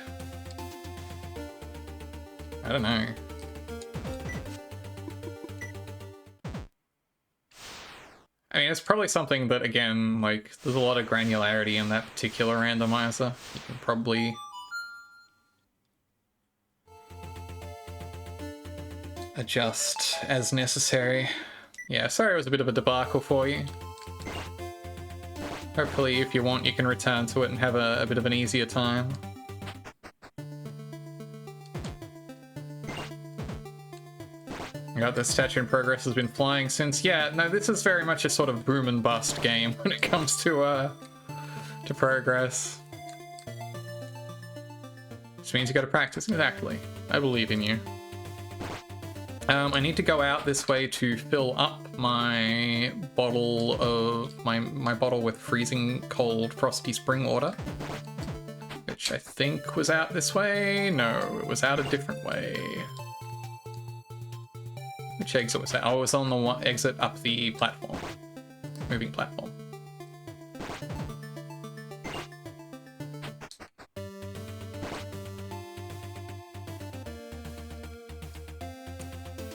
I don't know. I mean, it's probably something that, again, like, there's a lot of granularity in that particular randomizer. You can probably... adjust as necessary. Yeah, sorry it was a bit of a debacle for you. Hopefully, if you want, you can return to it and have a bit of an easier time. The statue in progress has been flying since. Yeah, no, this is very much a sort of boom and bust game when it comes to progress. Which means you gotta practice. Exactly. I believe in you. I need to go out this way to fill up my bottle of my bottle with freezing cold frosty spring water, which I think was out this way. No, it was out a different way. Which exit was that? Oh, it was on the exit up the platform, moving platform.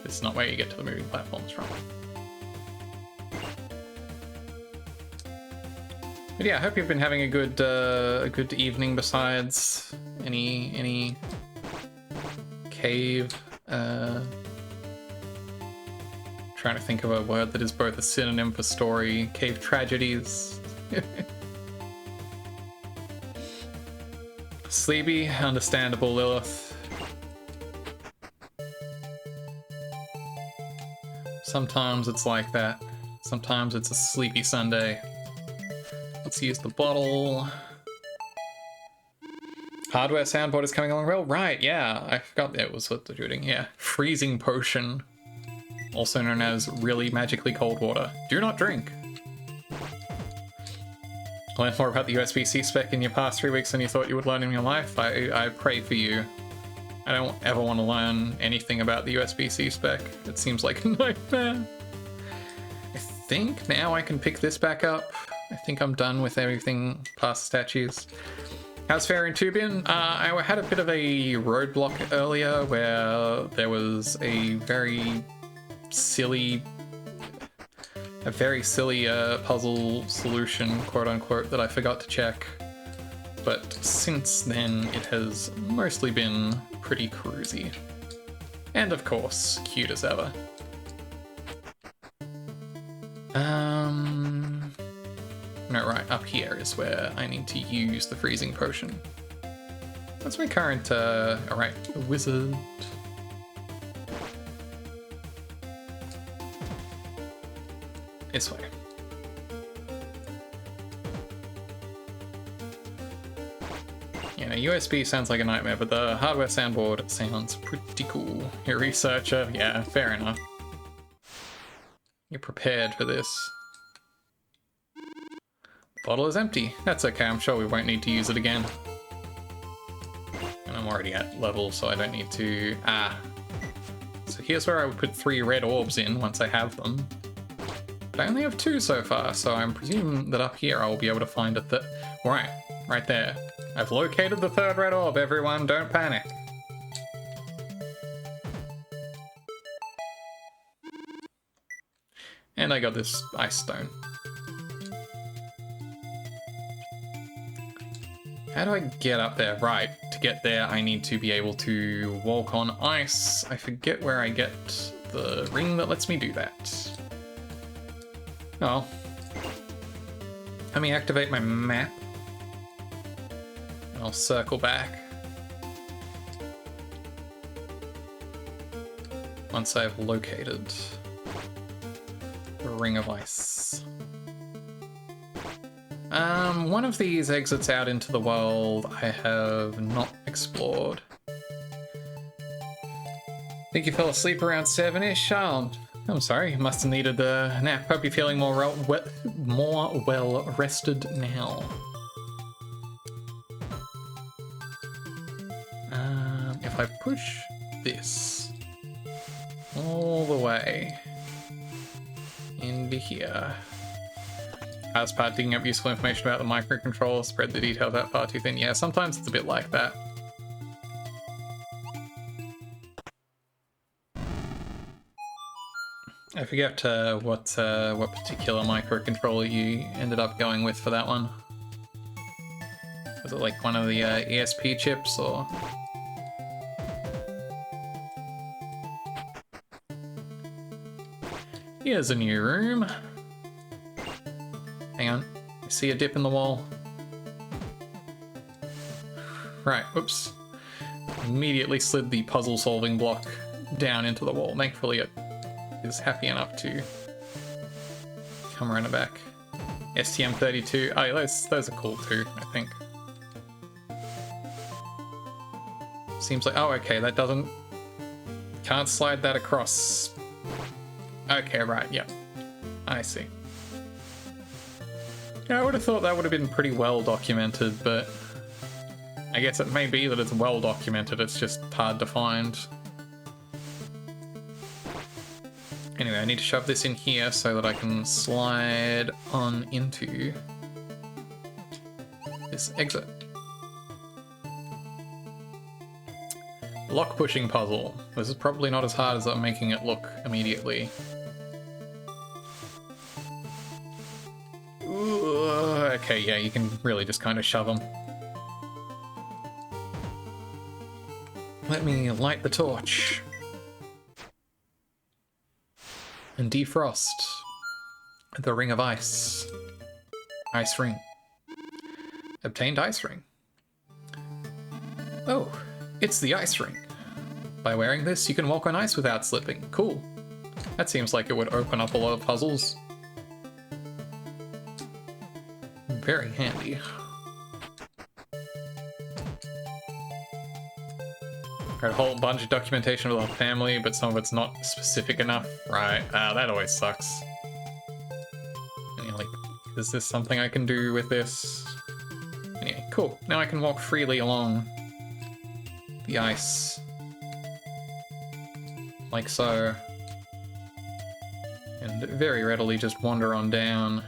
It's not where you get to the moving platforms from. But yeah, I hope you've been having a good evening. Besides any cave. Trying to think of a word that is both a synonym for story. Cave tragedies. Sleepy, understandable, Lilith. Sometimes it's like that. Sometimes it's a sleepy Sunday. Let's use the bottle. Hardware soundboard is coming along well. Right, yeah. I forgot that was what they're doing. Yeah. Freezing potion. Also known as really magically cold water. Do not drink. Learn more about the USB-C spec in your past 3 weeks than you thought you would learn in your life. I pray for you. I don't ever want to learn anything about the USB-C spec. It seems like a nightmare. I think now I can pick this back up. I think I'm done with everything past the statues. How's Fairune2 been? I had a bit of a roadblock earlier where there was a very silly puzzle solution, quote unquote, that I forgot to check. But since then, it has mostly been pretty cruisy. And of course, cute as ever. No, right, up here is where I need to use the freezing potion. What's my current, alright, wizard. This way. Yeah, no, USB sounds like a nightmare, but the hardware soundboard sounds pretty cool. You're a researcher, yeah, fair enough. You're prepared for this. Bottle is empty. That's okay, I'm sure we won't need to use it again. And I'm already at level, so I don't need to... So here's where I would put 3 red orbs in once I have them. But I only have 2 so far, so I'm presuming that up here I will be able to find a third. Right there. I've located the 3rd red orb, everyone, don't panic. And I got this ice stone. How do I get up there? Right, to get there I need to be able to walk on ice. I forget where I get the ring that lets me do that. Oh. Let me activate my map. And I'll circle back. Once I've located the ring of ice. One of these exits out into the world I have not explored. Think you fell asleep around 7-ish? Oh, I'm sorry, you must have needed a nap. Hope you're feeling more well rested now. If I push this all the way into here. As part digging up useful information about the microcontroller, spread the details out far too thin. Yeah, sometimes it's a bit like that. I forget what particular microcontroller you ended up going with for that one. Was it like one of the ESP chips or? Here's a new room. Hang on, I see a dip in the wall. Right, whoops. Immediately slid the puzzle solving block down into the wall. Thankfully it is happy enough to come around the back. STM32, oh yeah, those are cool too, I think. Seems like, oh okay, that doesn't, can't slide that across. Okay, right, yep, I see. Yeah, I would have thought that would have been pretty well documented, but I guess it may be that it's well documented, it's just hard to find. Anyway, I need to shove this in here so that I can slide on into this exit. Lock pushing puzzle. This is probably not as hard as I'm making it look immediately. Okay, yeah, you can really just kind of shove them. Let me light the torch. And defrost the ring of ice. Ice ring. Obtained ice ring. Oh, it's the ice ring. By wearing this, you can walk on ice without slipping. Cool. That seems like it would open up a lot of puzzles. Very handy. Got a whole bunch of documentation of the family, but some of it's not specific enough. Right, that always sucks. And you're like, is this something I can do with this? Anyway, cool. Now I can walk freely along the ice like so. And very readily just wander on down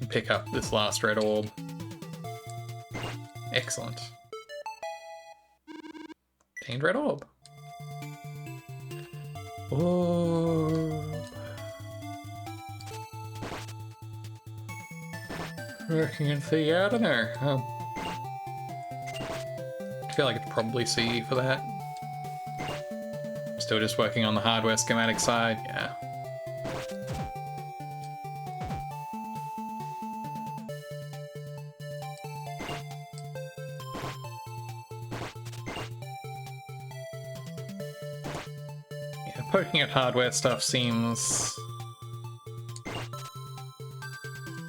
and pick up this last red orb. Excellent. Gained red orb. Orb. Working in the, I don't know. I feel like it's probably CE for that. Still just working on the hardware schematic side, yeah. Poking at hardware stuff seems...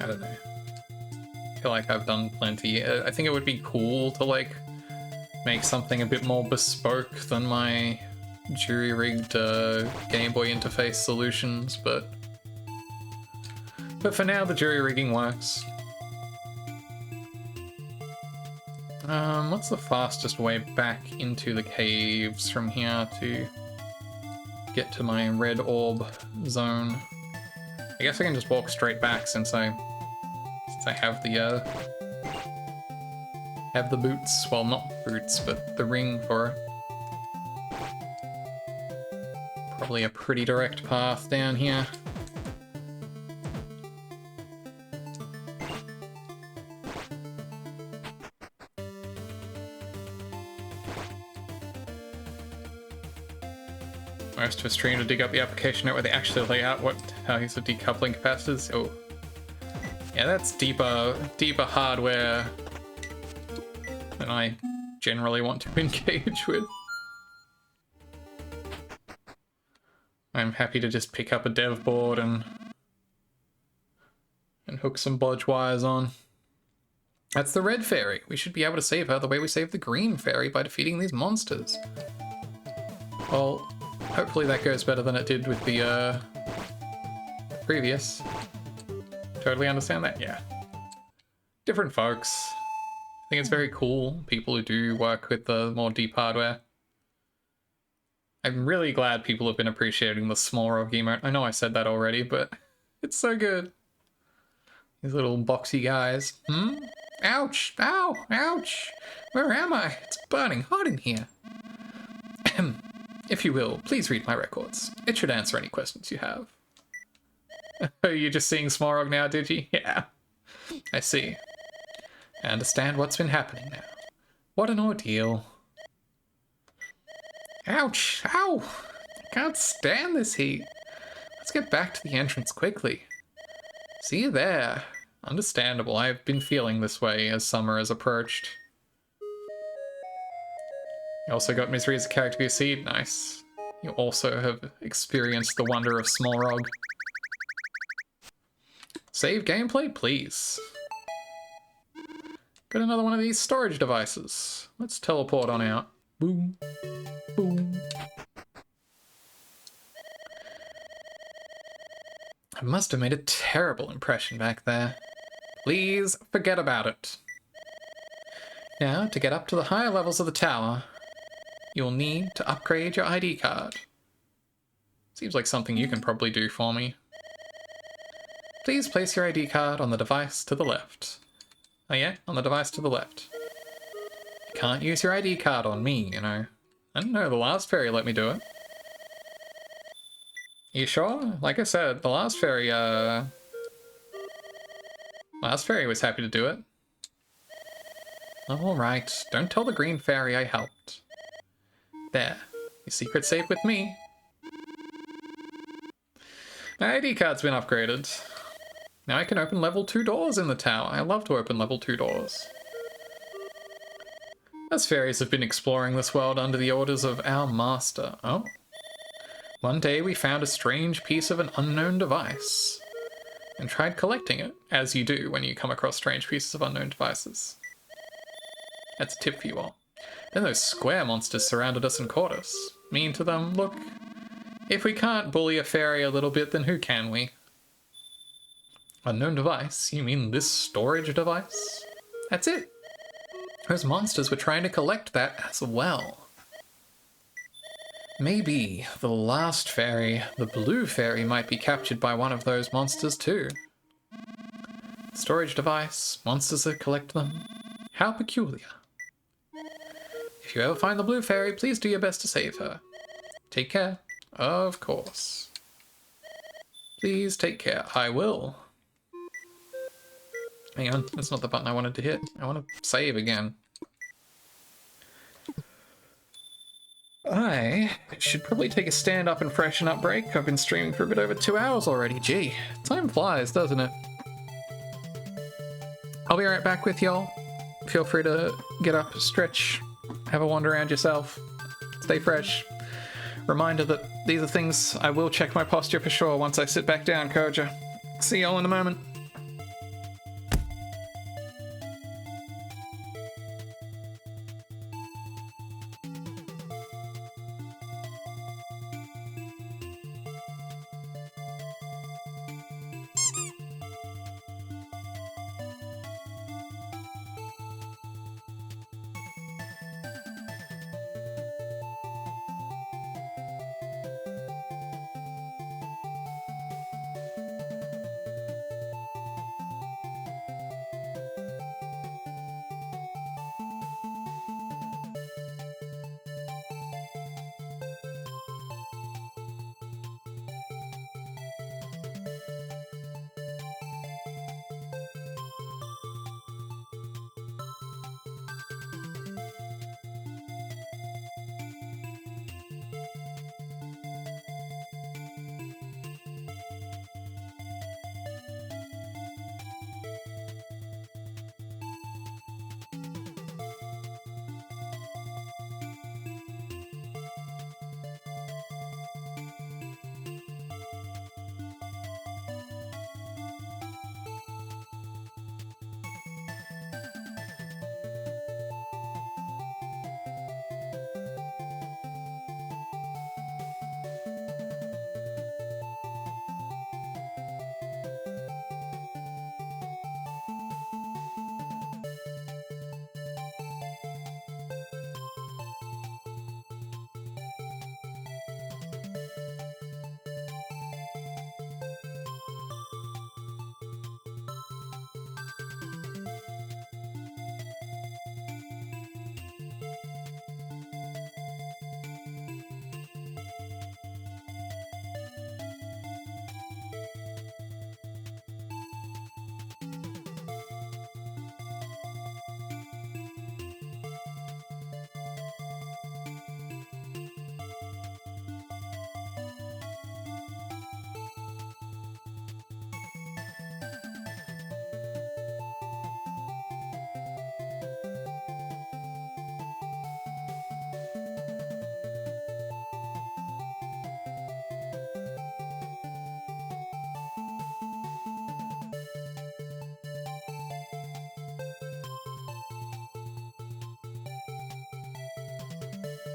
I don't know. I feel like I've done plenty. I think it would be cool to, like, make something a bit more bespoke than my jury-rigged Game Boy interface solutions, but for now, the jury rigging works. What's the fastest way back into the caves from here to get to my red orb zone? I guess I can just walk straight back since I have the boots. Well, not boots, but the ring for it. Probably a pretty direct path down here. Most of us trying to dig up the application note where they actually lay out how use of decoupling capacitors. Oh, yeah, that's deeper hardware than I generally want to engage with. I'm happy to just pick up a dev board and hook some bodge wires on. That's the red fairy. We should be able to save her the way we saved the green fairy by defeating these monsters. Well, hopefully that goes better than it did with the previous. Totally understand that, yeah. Different folks. I think it's very cool, people who do work with the more deep hardware. I'm really glad people have been appreciating the small rock emote. I know I said that already, but it's so good. These little boxy guys. Ouch! Ow! Ouch! Where am I? It's burning hot in here. If you will, please read my records. It should answer any questions you have. Oh, you're just seeing Smorog now, did you? Yeah. I see. I understand what's been happening now. What an ordeal. Ouch! Ow! I can't stand this heat. Let's get back to the entrance quickly. See you there. Understandable. I've been feeling this way as summer has approached. You also got Misery as a character via seed. Nice. You also have experienced the wonder of Smorog. Save gameplay, please. Got another one of these storage devices. Let's teleport on out. Boom. Boom. I must have made a terrible impression back there. Please forget about it. Now, to get up to the higher levels of the tower, you'll need to upgrade your ID card. Seems like something you can probably do for me. Please place your ID card on the device to the left. Oh yeah, on the device to the left. You can't use your ID card on me, you know. I don't know, the last fairy let me do it. You sure? Like I said, the last fairy was happy to do it. Alright, don't tell the green fairy I helped. There, your secret's safe with me. My ID card's been upgraded. Now I can open level 2 doors in the tower. I love to open level 2 doors. Us fairies have been exploring this world under the orders of our master. Oh. One day we found a strange piece of an unknown device and tried collecting it, as you do when you come across strange pieces of unknown devices. That's a tip for you all. Then those square monsters surrounded us and caught us. Mean to them, look, if we can't bully a fairy a little bit, then who can we? Unknown device? You mean this storage device? That's it. Those monsters were trying to collect that as well. Maybe the last fairy, the blue fairy, might be captured by one of those monsters too. Storage device, monsters that collect them. How peculiar. If you ever find the blue fairy, please do your best to save her. Take care. Of course. Please take care. I will. Hang on, that's not the button I wanted to hit. I want to save again. I should probably take a stand up and freshen up break. I've been streaming for a bit over 2 hours already. Gee, time flies, doesn't it? I'll be right back with y'all. Feel free to get up, stretch, have a wander around yourself. Stay fresh. Reminder that these are things I will check my posture for sure once I sit back down, Koja. See y'all in a moment.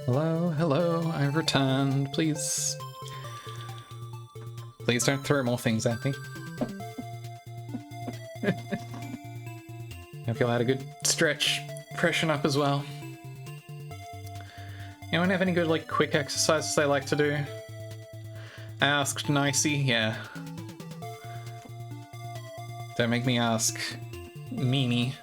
Hello, hello, I've returned. Please don't throw more things at me. I feel I had a good stretch, freshen up as well. Anyone have any good, like, quick exercises they like to do? Asked Nicey, yeah. Don't make me ask Mimi.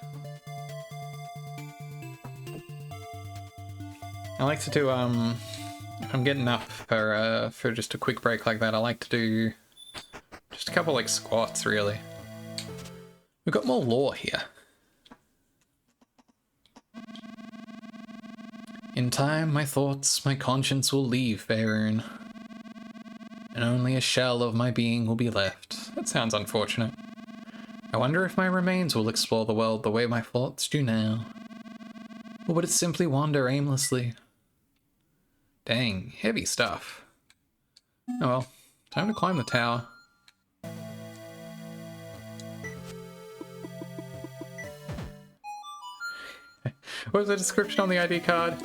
I like to do, if I'm getting up for just a quick break like that, I like to do just a couple, like, squats, really. We've got more lore here. In time, my thoughts, my conscience will leave Fairune, and only a shell of my being will be left. That sounds unfortunate. I wonder if my remains will explore the world the way my thoughts do now. Or would it simply wander aimlessly? Dang, heavy stuff. Oh well, time to climb the tower. What was the description on the ID card?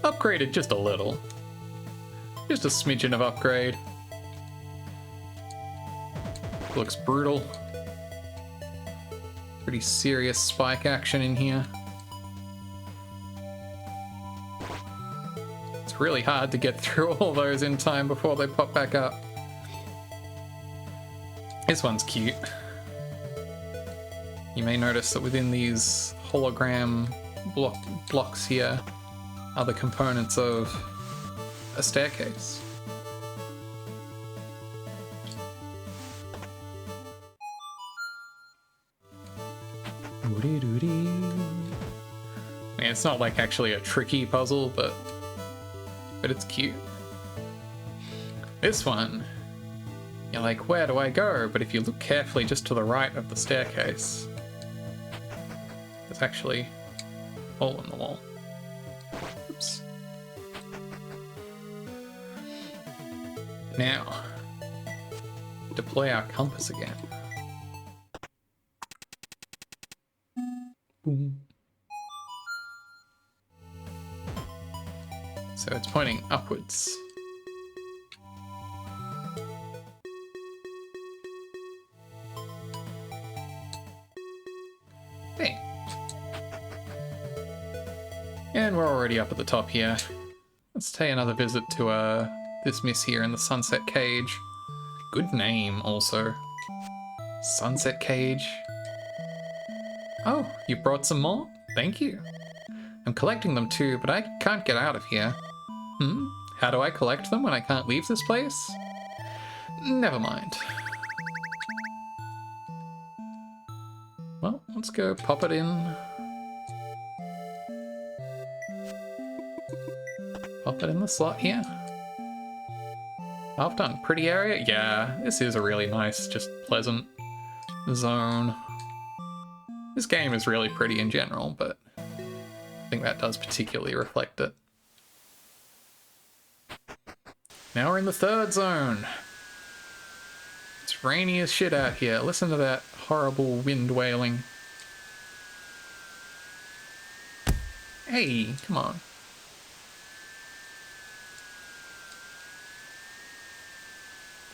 Upgraded just a little. Just a smidgen of upgrade. Looks brutal. Pretty serious spike action in here. It's really hard to get through all those in time before they pop back up. This one's cute. You may notice that within these hologram blocks here are the components of a staircase. I mean, it's not like actually a tricky puzzle, but it's cute. This one, you're like, where do I go? But if you look carefully just to the right of the staircase, there's actually a hole in the wall. Oops. Now, deploy our compass again. Boom. So it's pointing upwards. Hey. And we're already up at the top here. Let's take another visit to this miss here in the Sunset Cage. Good name, also. Sunset Cage. Oh, you brought some more? Thank you. I'm collecting them too, but I can't get out of here. How do I collect them when I can't leave this place? Never mind. Well, let's go pop it in. Pop it in the slot here. Half done. Pretty area? Yeah, this is a really nice, just pleasant zone. This game is really pretty in general, but I think that does particularly reflect it. Now we're in the third zone. It's rainy as shit out here. Listen to that horrible wind wailing. Hey, come on.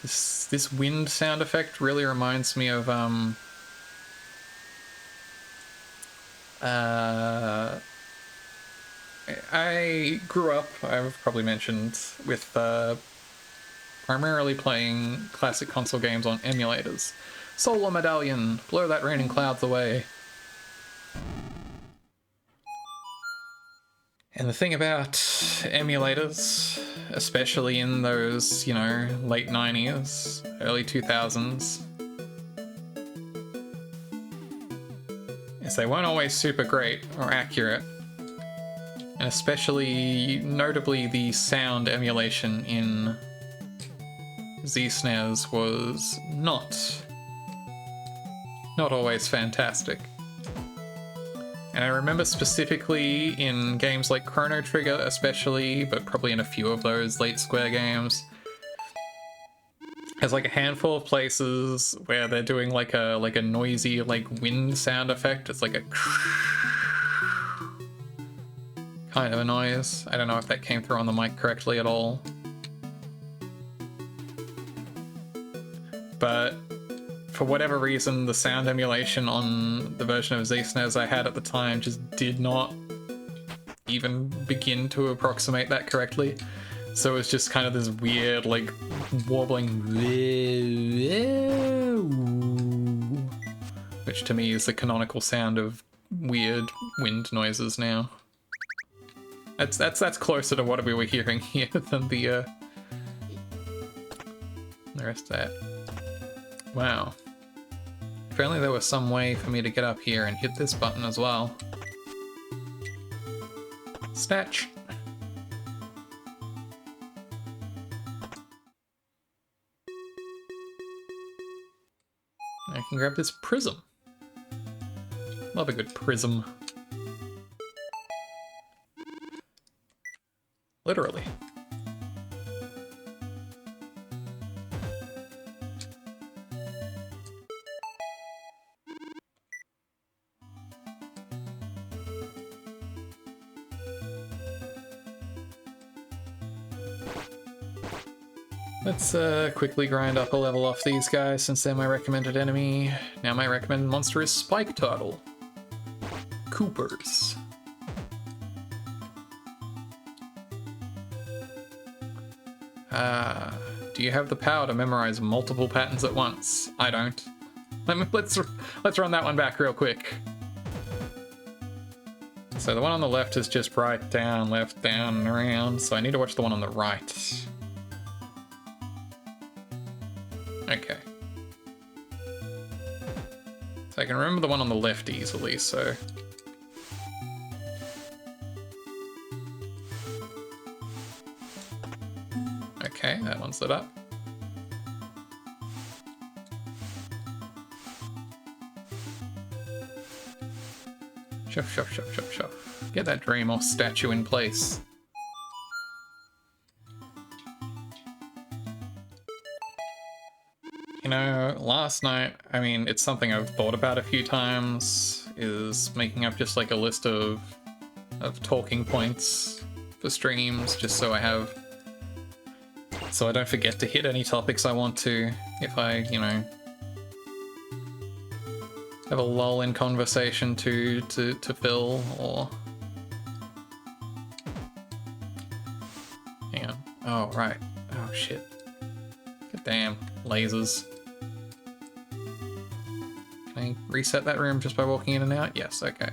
This wind sound effect really reminds me of I grew up, I've probably mentioned, with primarily playing classic console games on emulators. Solar Medallion, blow that raining clouds away. And the thing about emulators, especially in those, you know, late 90s, early 2000s, is they weren't always super great or accurate. And especially, notably, the sound emulation in Z-SNES was not always fantastic. And I remember specifically in games like Chrono Trigger especially, but probably in a few of those late Square games, there's like a handful of places where they're doing like a noisy like wind sound effect. It's like a kind of a noise. I don't know if that came through on the mic correctly at all. But for whatever reason, the sound emulation on the version of Z-SNES I had at the time just did not even begin to approximate that correctly. So it's just kind of this weird, like, warbling, which to me is the canonical sound of weird wind noises now. That's closer to what we were hearing here than the rest of that. Wow. If only there was some way for me to get up here and hit this button as well. Snatch. I can grab this prism. Love a good prism. Literally. Let's quickly grind up a level off these guys since they're my recommended enemy. Now my recommended monster is Spike Turtle. Coopers. Do you have the power to memorize multiple patterns at once? I don't. Let's run that one back real quick. So the one on the left is just right, down, left, down, and around. So I need to watch the one on the right. Okay. So I can remember the one on the left easily, so... Okay, that one's lit up. Shove, shove, shove, shove, shove. Get that Dreamos statue in place. You know, last night, I mean, it's something I've thought about a few times, is making up just like a list of talking points for streams, just so I don't forget to hit any topics I want to, if I, you know, have a lull in conversation to fill, or... Hang on. Oh, right. Oh, shit. God damn. Lasers. Can I reset that room just by walking in and out? Yes, okay.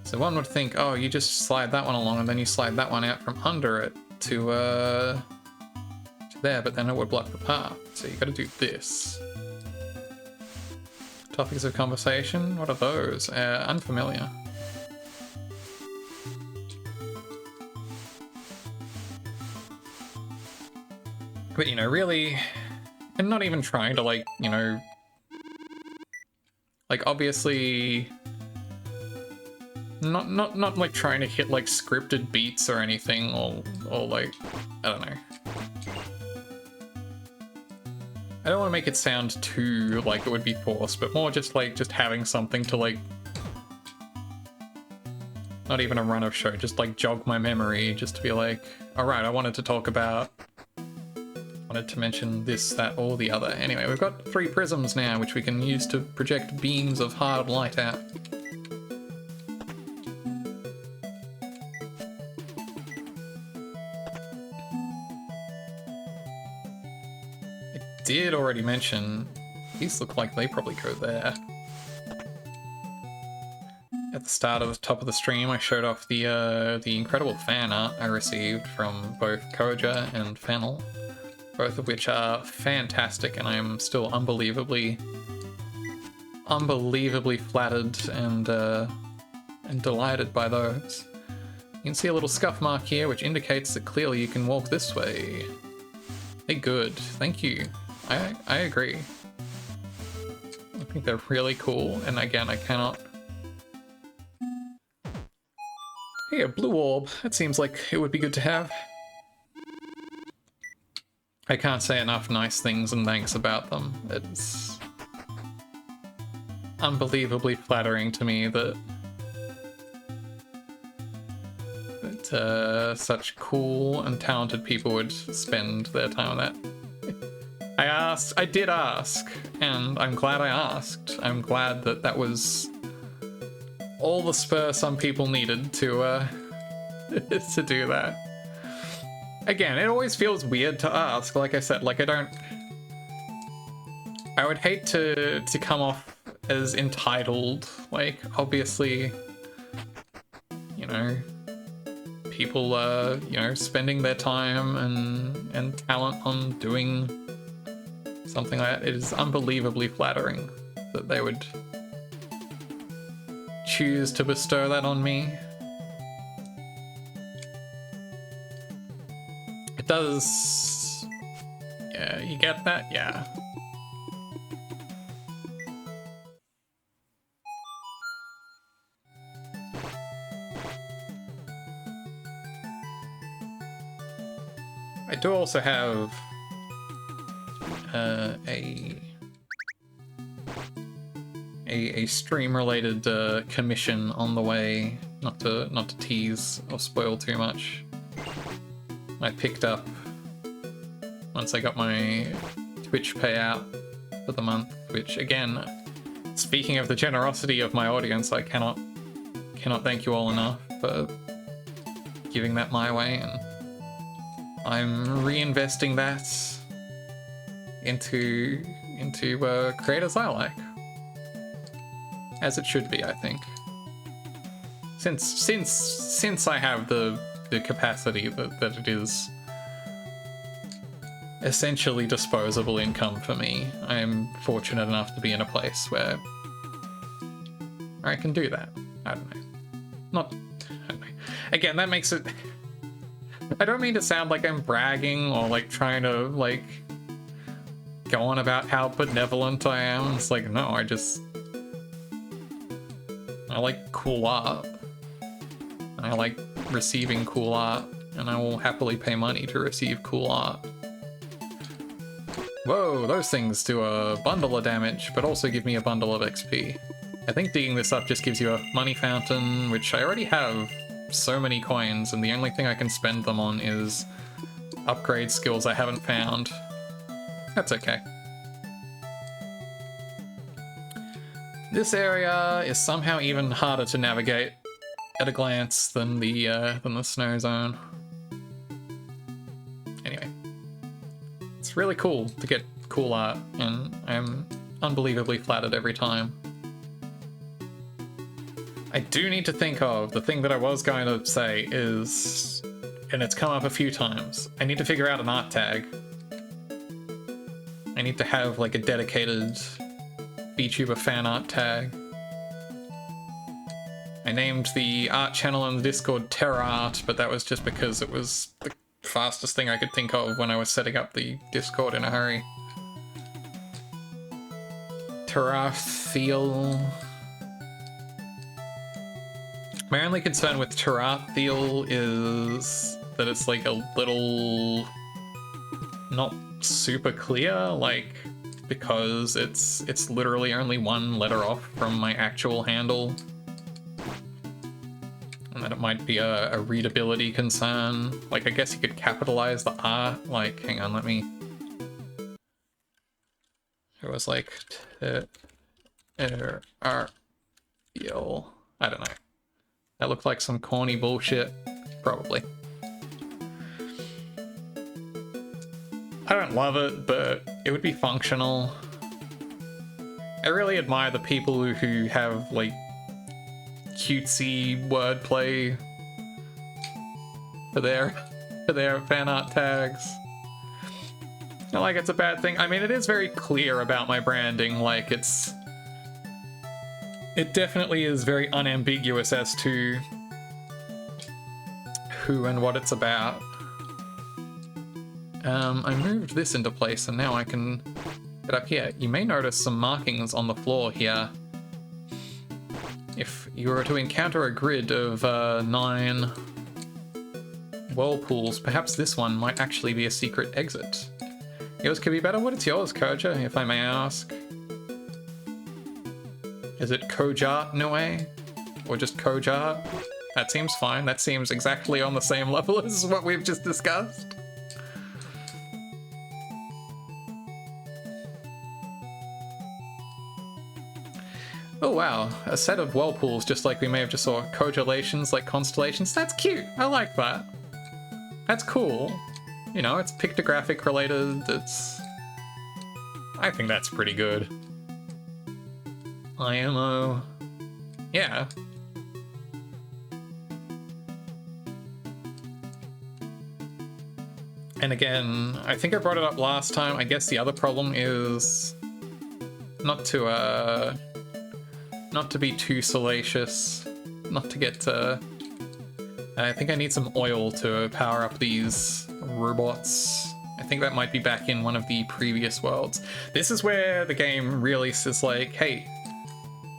So one would think, oh, you just slide that one along and then you slide that one out from under it to there, but then it would block the path. So you gotta do this. Topics of conversation? What are those? Unfamiliar. But, you know, really, I'm not even trying to, like, you know, like, obviously, not like trying to hit, like, scripted beats or anything, or like, I don't know. I don't want to make it sound too like it would be forced, but more just like, just having something to, like, not even a run of show, just like jog my memory, just to be like, alright, I wanted to mention this, that, or the other. Anyway, we've got 3 prisms now, which we can use to project beams of hard light out. I did already mention, these look like they probably go there. At the start of the top of the stream, I showed off the incredible fan art I received from both Koja and Fennel. Both of which are fantastic, and I am still unbelievably flattered and delighted by those. You can see a little scuff mark here, which indicates that clearly you can walk this way. They're good, thank you. I agree. I think they're really cool, and again, I cannot... Hey, a blue orb. That seems like it would be good to have. I can't say enough nice things and thanks about them. It's unbelievably flattering to me that such cool and talented people would spend their time on that. I did ask, and I'm glad I asked. I'm glad that that was all the spur some people needed to to do that. Again, it always feels weird to ask, like I said, like I would hate to come off as entitled, like, obviously, you know, people you know, spending their time and talent on doing something like that. It is unbelievably flattering that they would choose to bestow that on me. It does... Yeah, you get that? Yeah. I do also have a stream-related commission on the way. Not to tease or spoil too much. I picked up once I got my Twitch payout for the month, which again, speaking of the generosity of my audience, I cannot thank you all enough for giving that my way, and I'm reinvesting that into creators I like, as it should be, I think. Since I have the capacity that it is essentially disposable income for me, I am fortunate enough to be in a place where I can do that. I don't know. I don't know. Again, that makes it... I don't mean to sound like I'm bragging or like trying to like go on about how benevolent I am. It's like, no, I like cool art. I like receiving cool art, and I will happily pay money to receive cool art. Whoa, those things do a bundle of damage, but also give me a bundle of XP. I think digging this up just gives you a money fountain, which I already have so many coins, and the only thing I can spend them on is upgrade skills I haven't found. That's okay. This area is somehow even harder to navigate at a glance than the snow zone. Anyway, it's really cool to get cool art, and I'm unbelievably flattered every time. I do need to think of the thing that I was going to say is, and it's come up a few times, I need to figure out an art tag. I need to have like a dedicated VTuber fan art tag. I named the art channel in the Discord Terra Art, but that was just because it was the fastest thing I could think of when I was setting up the Discord in a hurry. Terrathiel. My only concern with Terrathiel is that it's like a little not super clear, like, because it's literally only one letter off from my actual handle. And that it might be a readability concern. Like, I guess you could capitalize the art. Like, hang on, let me... It was like... Terrathiel. I don't know. That looked like some corny bullshit. Probably. I don't love it, but it would be functional. I really admire the people who have, like, cutesy wordplay for their fan art tags. Not like it's a bad thing. I mean, it is very clear about my branding. Like, it definitely is very unambiguous as to who and what it's about. I moved this into place and now I can get up here. You may notice some markings on the floor here. If you were to encounter a grid of 9 whirlpools, perhaps this one might actually be a secret exit. Yours could be better. What is yours, Koja, if I may ask? Is it Kojart Nue? Or just Kojart? That seems fine. That seems exactly on the same level as what we've just discussed. Oh wow, a set of whirlpools just like we may have just saw. Cojulations like constellations. That's cute. I like that. That's cool. You know, it's pictographic related. I think that's pretty good. IMO. Yeah. And again, I think I brought it up last time. I guess the other problem is not to be too salacious, not to get I think I need some oil to power up these robots. I think that might be back in one of the previous worlds. This is where the game really says like, hey,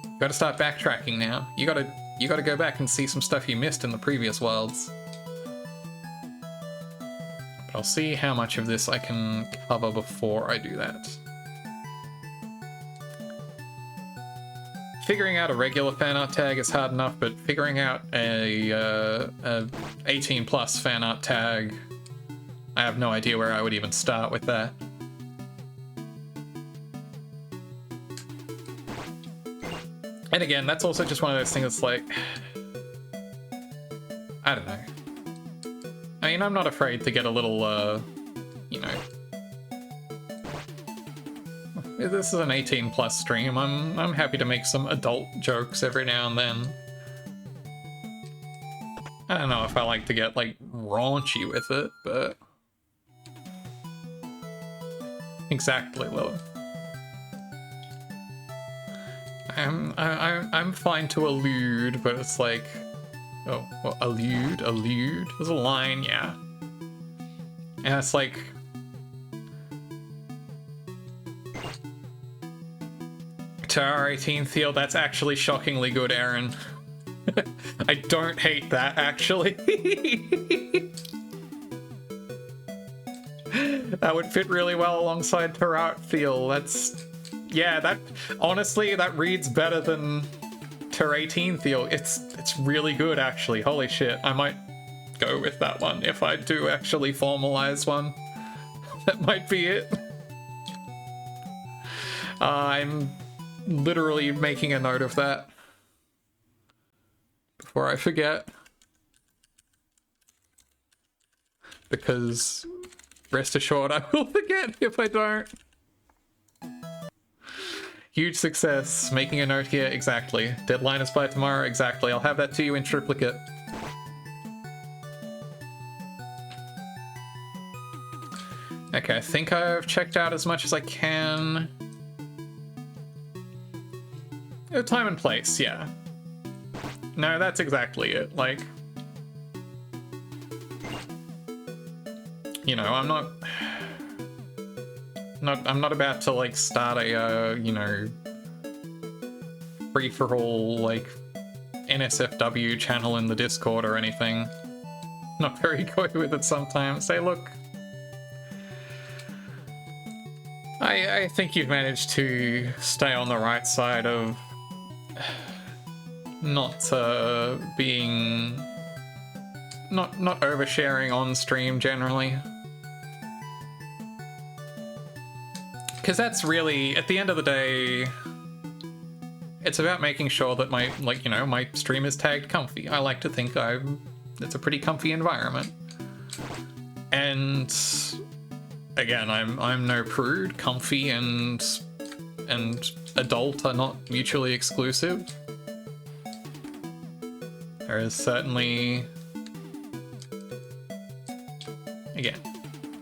you gotta start backtracking now. You gotta go back and see some stuff you missed in the previous worlds. But I'll see how much of this I can cover before I do that. Figuring out a regular fan art tag is hard enough, but figuring out a 18 plus fan art tag, I have no idea where I would even start with that. And again, that's also just one of those things that's like, I don't know. I mean, I'm not afraid to get a little, you know... This is an 18+ stream. I'm happy to make some adult jokes every now and then. I don't know if I like to get, like, raunchy with it, but... Exactly, Lilith. I'm fine to allude, but it's like... Oh, well, allude? There's a line, yeah. And it's like... To our 18th field, that's actually shockingly good, Aaron. I don't hate that, actually. That would fit really well alongside Tarat Feel. That's... Yeah, that... Honestly, that reads better than Ter 18 Feel. It's really good, actually. Holy shit. I might go with that one if I do actually formalize one. That might be it. I'm literally making a note of that before I forget. Because rest assured I will forget if I don't. Huge success. Making a note here, exactly. Deadline is by tomorrow, exactly. I'll have that to you in triplicate. Okay, I think I've checked out as much as I can. Time and place, yeah. No, that's exactly it. Like, you know, I'm not about to like start a you know, free for all like NSFW channel in the Discord or anything. Not very good with it sometimes. Say, look, I think you've managed to stay on the right side of not being not oversharing on stream generally, because that's really, at the end of the day, it's about making sure that my, like, you know, my stream is tagged comfy. I like to think it's a pretty comfy environment, and again, I'm no prude. Comfy and adult are not mutually exclusive. There is certainly, again,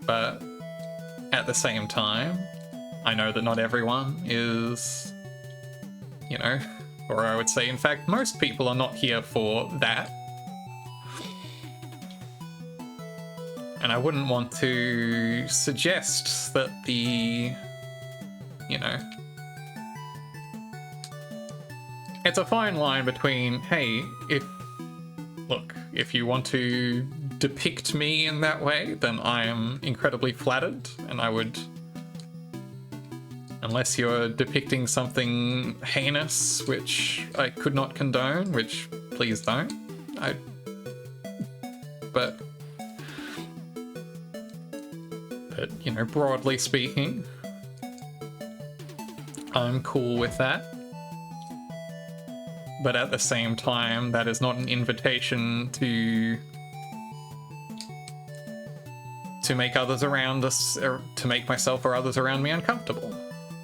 but at the same time, I know that not everyone is, you know, or I would say, in fact, most people are not here for that. And I wouldn't want to suggest that the, you know, it's a fine line between, hey, if you want to depict me in that way, then I am incredibly flattered, and I would, unless you're depicting something heinous, which I could not condone, which please don't, but you know, broadly speaking, I'm cool with that. But at the same time, that is not an invitation to make others around us, or to make myself or others around me uncomfortable,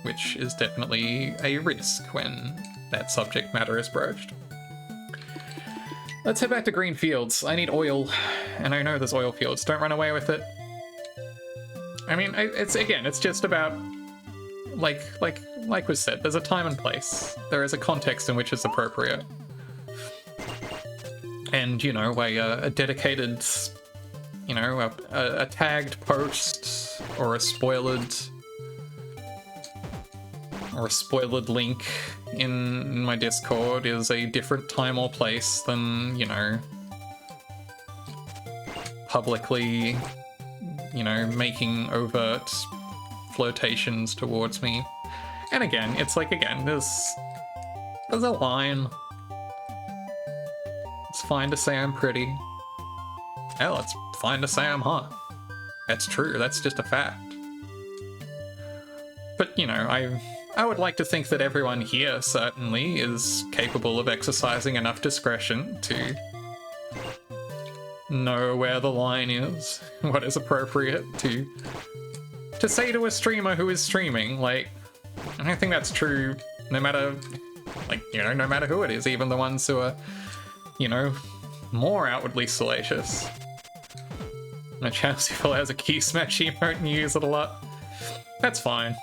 which is definitely a risk when that subject matter is broached. Let's head back to green fields. I need oil, and I know there's oil fields. Don't run away with it. I mean, it's just about, like was said, there's a time and place. There is a context in which it's appropriate. And, you know, a dedicated, you know, a tagged post or a spoiled link in my Discord is a different time or place than, you know, publicly, you know, making overt flirtations towards me. And again, it's like, again, there's a line. It's fine to say I'm pretty. Hell, it's fine to say I'm hot. That's true, that's just a fact. But, you know, I would like to think that everyone here certainly is capable of exercising enough discretion to know where the line is, what is appropriate to say to a streamer who is streaming. Like, I don't think that's true no matter, like, you know, no matter who it is, even the ones who are, you know, more outwardly salacious. My Chelsea follow has a key smash emote and you use it a lot. That's fine.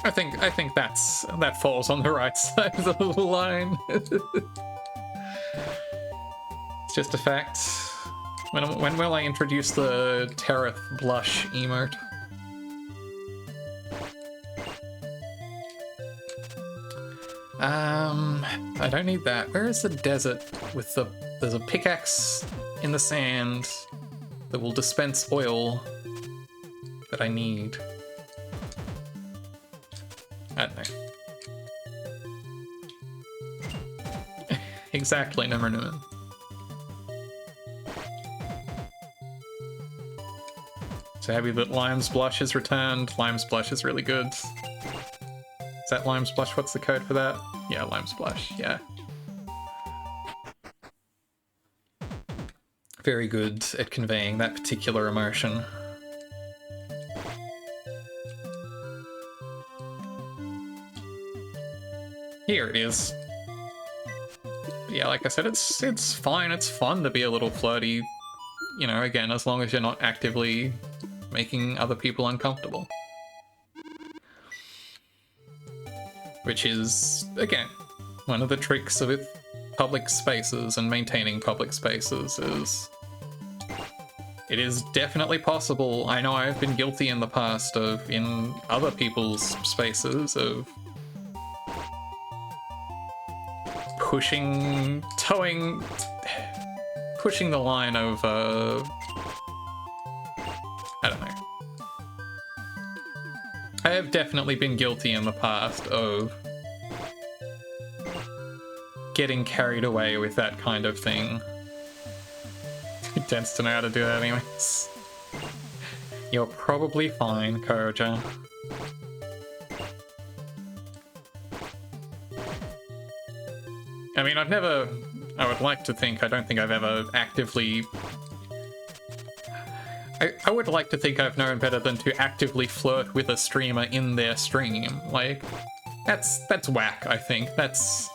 I think that falls on the right side of the line. It's just a fact. When will I introduce the Terrath blush emote? I don't need that. Where is the desert with the... There's a pickaxe in the sand that will dispense oil that I need. I don't know. Exactly, Nummer. So happy that Lime's Blush is returned. Lime's Blush is really good. Is that Lime's Blush? What's the code for that? Yeah, Lime's Blush, yeah. Very good at conveying that particular emotion. Here it is. Yeah, like I said, it's fine, it's fun to be a little flirty. You know, again, as long as you're not actively making other people uncomfortable. Which is, again, one of the tricks with public spaces and maintaining public spaces is... It is definitely possible. I know I've been guilty in the past of, in other people's spaces, of pushing the line of, I don't know. I have definitely been guilty in the past of getting carried away with that kind of thing. He tends to know how to do that anyways. You're probably fine, Koja. I mean, I would like to think, I don't think I've ever actively... I would like to think I've known better than to actively flirt with a streamer in their stream. Like, that's whack, I think. That's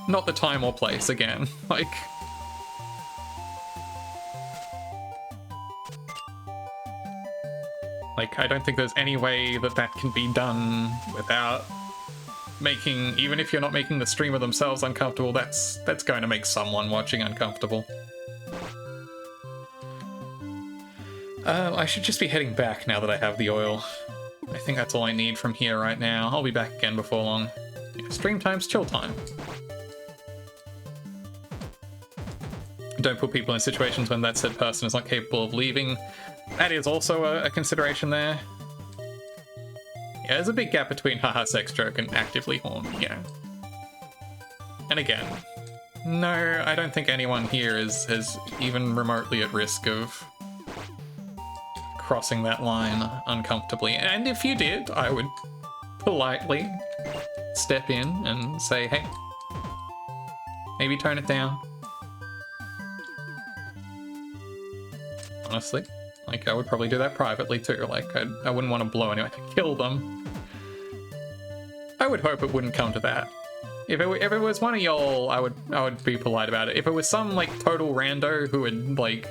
not the time or place, again. Like... Like, I don't think there's any way that that can be done without making, even if you're not making the streamer themselves uncomfortable, that's going to make someone watching uncomfortable. I should just be heading back now that I have the oil. I think that's all I need from here right now. I'll be back again before long. Yeah, stream time's chill time. Don't put people in situations when that said person is not capable of leaving. That is also a consideration there. Yeah, there's a big gap between haha sex joke and actively horny, yeah. And again, no, I don't think anyone here is even remotely at risk of crossing that line uncomfortably. And if you did, I would politely step in and say, hey, maybe tone it down. Honestly. Like, I would probably do that privately too. Like, I wouldn't want to blow anyone, kill them. I would hope it wouldn't come to that. If it was one of y'all, I would be polite about it. If it was some, like, total rando who had, like,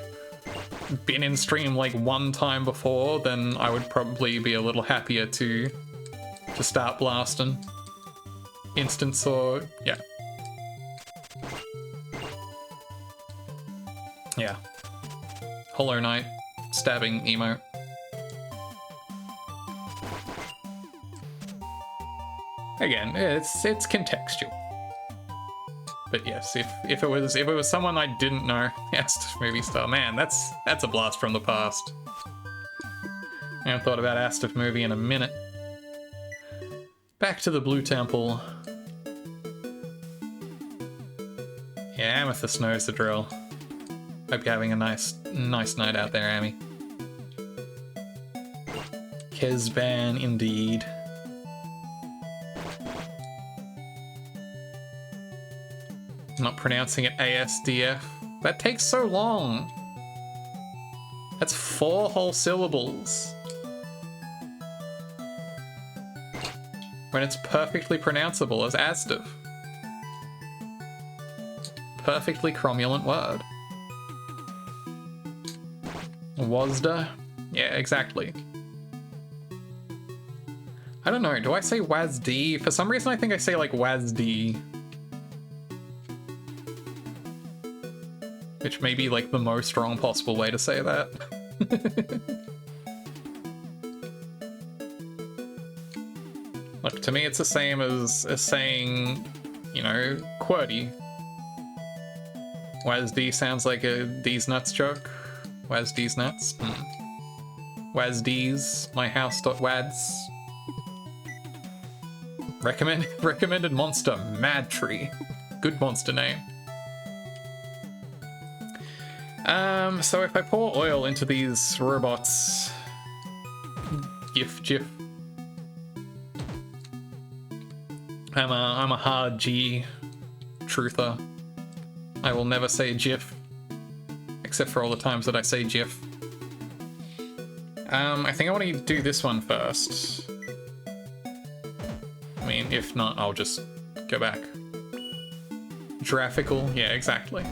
been in stream, like, one time before, then I would probably be a little happier to start blasting. Instance or... yeah. Yeah. Hollow Knight. Stabbing emo. Again, it's contextual. But yes, if it was someone I didn't know, yes, movie star, man, that's a blast from the past. I haven't thought about Astif movie in a minute. Back to the Blue Temple. Yeah, Amethyst knows the drill. Hope you're having a nice night out there, Amy. Kezban, indeed. I'm not pronouncing it ASDF. That takes so long. That's 4 whole syllables. When it's perfectly pronounceable as ASDF. Perfectly cromulent word. Wazda? Yeah, exactly. I don't know, do I say Wazd? For some reason I think I say like Wazd. Which may be like the most wrong possible way to say that. Look, to me it's the same as saying, you know, QWERTY. Wazd sounds like a D's nuts joke. Wazd's nuts? Wazd's, my house.wads. Recommended monster, Mad Tree. Good monster name. So if I pour oil into these robots... GIF. I'm a hard G truther. I will never say GIF. Except for all the times that I say GIF. I think I want to do this one first. I mean, if not, I'll just go back. Graphical? Yeah, exactly.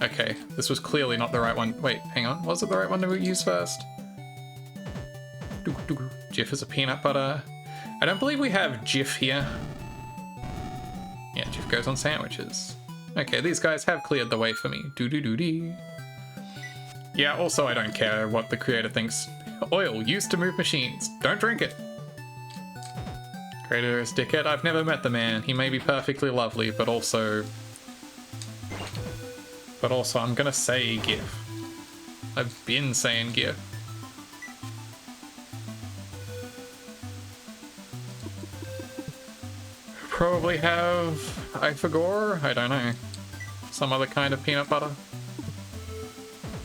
Okay, this was clearly not the right one. Wait, hang on. Was it the right one to use first? Jif is a peanut butter. I don't believe we have Jif here. Yeah, Jif goes on sandwiches. Okay, these guys have cleared the way for me. Doo-doo-doo-dee. Yeah, also I don't care what the creator thinks. Oil used to move machines. Don't drink it. Creator is dickhead. I've never met the man. He may be perfectly lovely, but also I'm gonna say GIF. I've been saying GIF. Probably have Ifagor? I don't know. Some other kind of peanut butter.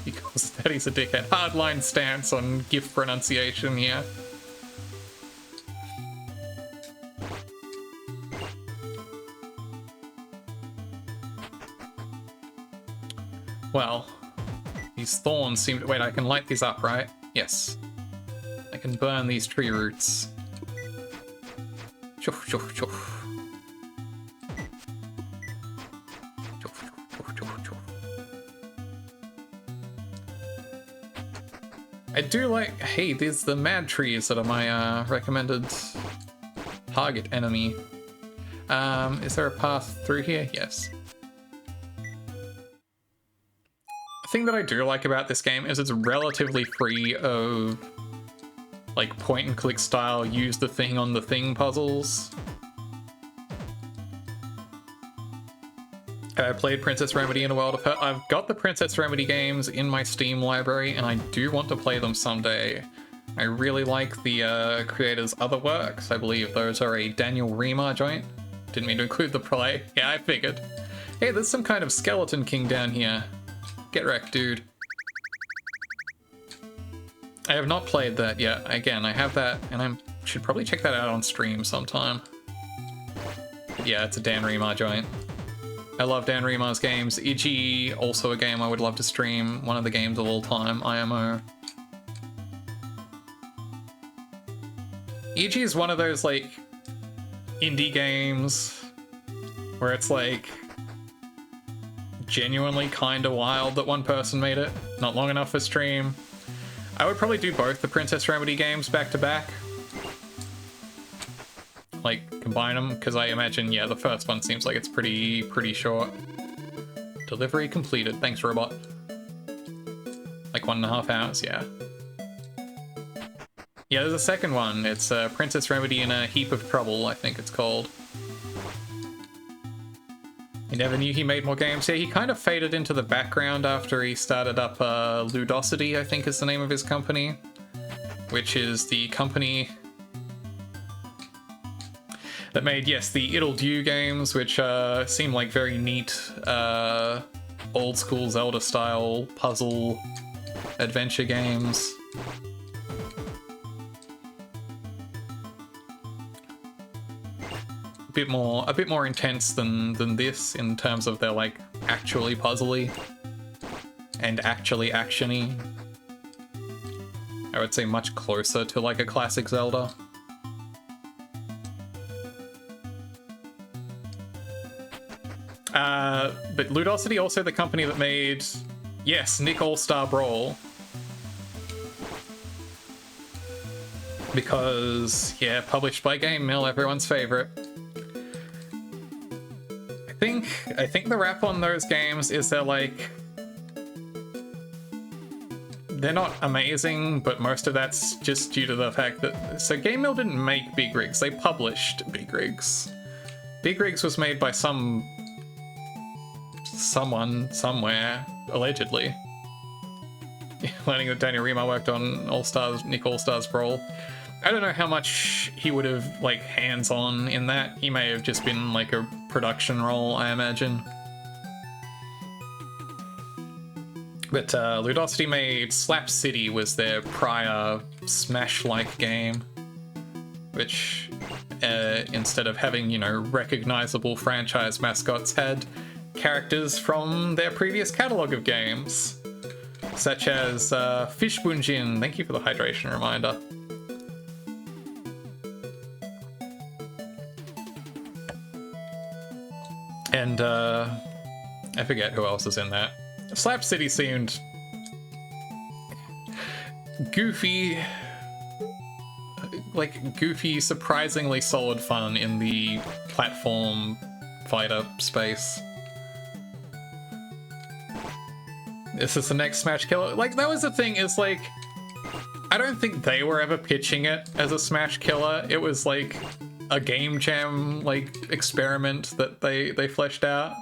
Because Daddy's a dickhead. Hardline stance on GIF pronunciation here. Well, these thorns seem to... Wait, I can light these up, right? Yes. I can burn these tree roots. Choof, choof, choof. I do like... Hey, these are the mad trees that are my recommended target enemy. Is there a path through here? Yes. The thing that I do like about this game is it's relatively free of like point and click style use the thing on the thing puzzles. I played Princess Remedy in a World of Hurt. I've got the Princess Remedy games in my Steam library and I do want to play them someday. I really like the creator's other works. I believe those are a Daniel Remar joint. Didn't mean to include the play. Yeah, I figured. Hey, there's some kind of Skeleton King down here. Get wrecked, dude. I have not played that yet. Again, I have that, and I should probably check that out on stream sometime. But yeah, it's a Dan Remar joint. I love Dan Remar's games. Iggy, also a game I would love to stream. One of the games of all time, IMO. Iggy is one of those, like, indie games where it's, like, genuinely kind of wild that one person made it. Not long enough for stream. I would probably do both the Princess Remedy games back to back. Like, combine them, because I imagine, yeah, the first one seems like it's pretty short. Delivery completed. Thanks, robot. Like 1.5 hours, yeah. Yeah, there's a second one. It's Princess Remedy in a Heap of Trouble, I think it's called. He never knew he made more games. Yeah, he kind of faded into the background after he started up Ludosity, I think is the name of his company. Which is the company that made, yes, the Ittle Dew games, which seem like very neat, old school Zelda-style puzzle adventure games. a bit more intense than this in terms of they're like actually puzzly and actually actiony. I would say much closer to like a classic Zelda. But Ludosity, also the company that made, yes, Nick All-Star Brawl. Because, yeah, published by Game Mill, everyone's favorite. I think the rap on those games is they're like, they're not amazing, but most of that's just due to the fact that, so Game Mill didn't make Big Rigs, they published Big Rigs. Big Rigs was made by someone, somewhere, allegedly. Learning that Daniel Rima worked on Nick All-Stars Brawl. I don't know how much he would have, like, hands-on in that. He may have just been, like, a production role, I imagine. But Ludosity made Slap City was their prior Smash-like game, which, instead of having, you know, recognizable franchise mascots, had characters from their previous catalog of games, such as Fish Bunjin. Thank you for the hydration reminder. And I forget who else is in that. Slap City seemed goofy, surprisingly solid fun in the platform fighter space. This is the next Smash Killer. Like, that was the thing, is like, I don't think they were ever pitching it as a Smash Killer. It was like a game jam, like, experiment that they fleshed out.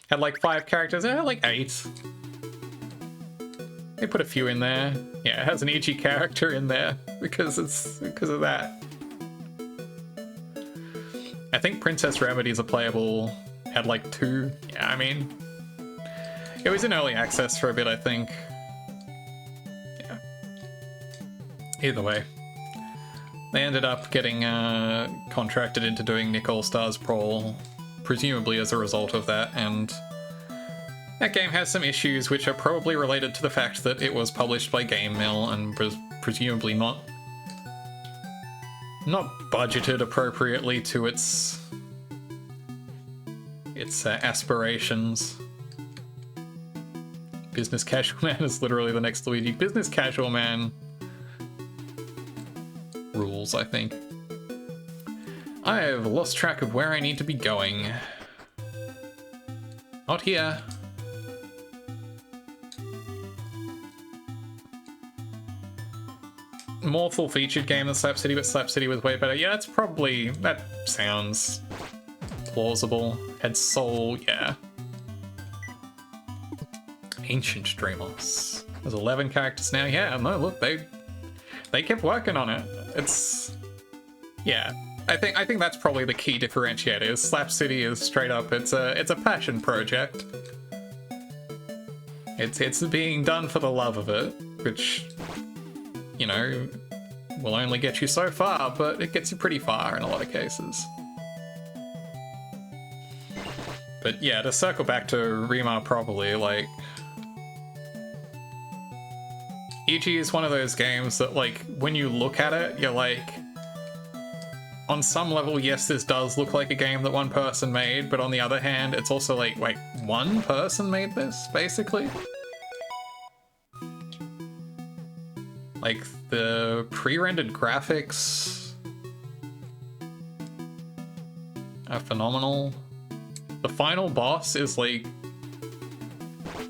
Had like 5 characters, it had like 8. They put a few in there. Yeah, it has an Ichi character in there because of that. I think Princess Remedies are playable, had like 2. Yeah, I mean, it was in early access for a bit, I think. Yeah. Either way. They ended up getting contracted into doing Nick All-Stars Brawl, presumably as a result of that, and that game has some issues which are probably related to the fact that it was published by Game Mill and was presumably not budgeted appropriately to its aspirations. Business Casual Man is literally the next Luigi. Business Casual Man rules, I think. I have lost track of where I need to be going. Not here. More full-featured game than Slap City, but Slap City was way better. Yeah, that sounds plausible. Had Soul, yeah. Ancient Dreamos. There's 11 characters now. Yeah, no, look, they kept working on it. It's, yeah. I think that's probably the key differentiator. Is Slap City is straight up, it's a passion project. It's being done for the love of it, which, you know, will only get you so far, but it gets you pretty far in a lot of cases. But yeah, to circle back to Rima properly, like, E.G. is one of those games that, like, when you look at it, you're like, on some level, yes, this does look like a game that one person made, but on the other hand, it's also like, wait, one person made this, basically? Like, the pre-rendered graphics are phenomenal. The final boss is, like,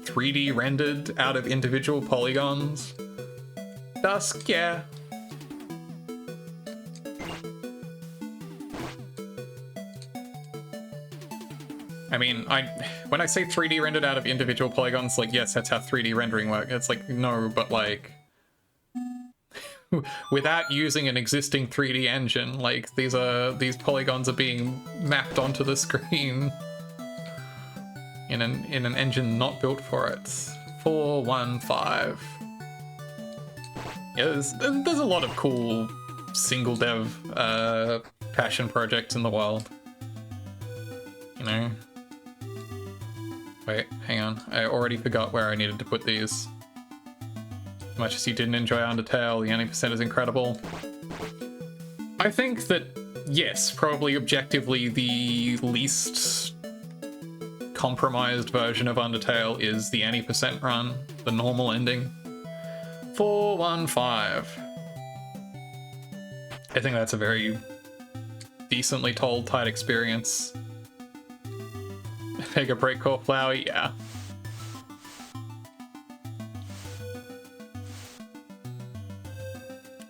3D rendered out of individual polygons. Dusk, yeah. I mean, when I say 3D rendered out of individual polygons, like, yes, that's how 3D rendering works. It's like, no, but like, without using an existing 3D engine, like, these polygons are being mapped onto the screen in an engine not built for it. 415. Yeah, there's a lot of cool single dev passion project in the world. You know? Wait, hang on. I already forgot where I needed to put these. As much as you didn't enjoy Undertale, the 90% is incredible. I think that, yes, probably objectively the least compromised version of Undertale is the 80% run, the normal ending. 415. I think that's a very decently told, tight experience. Mega Breakcore Flowey, yeah.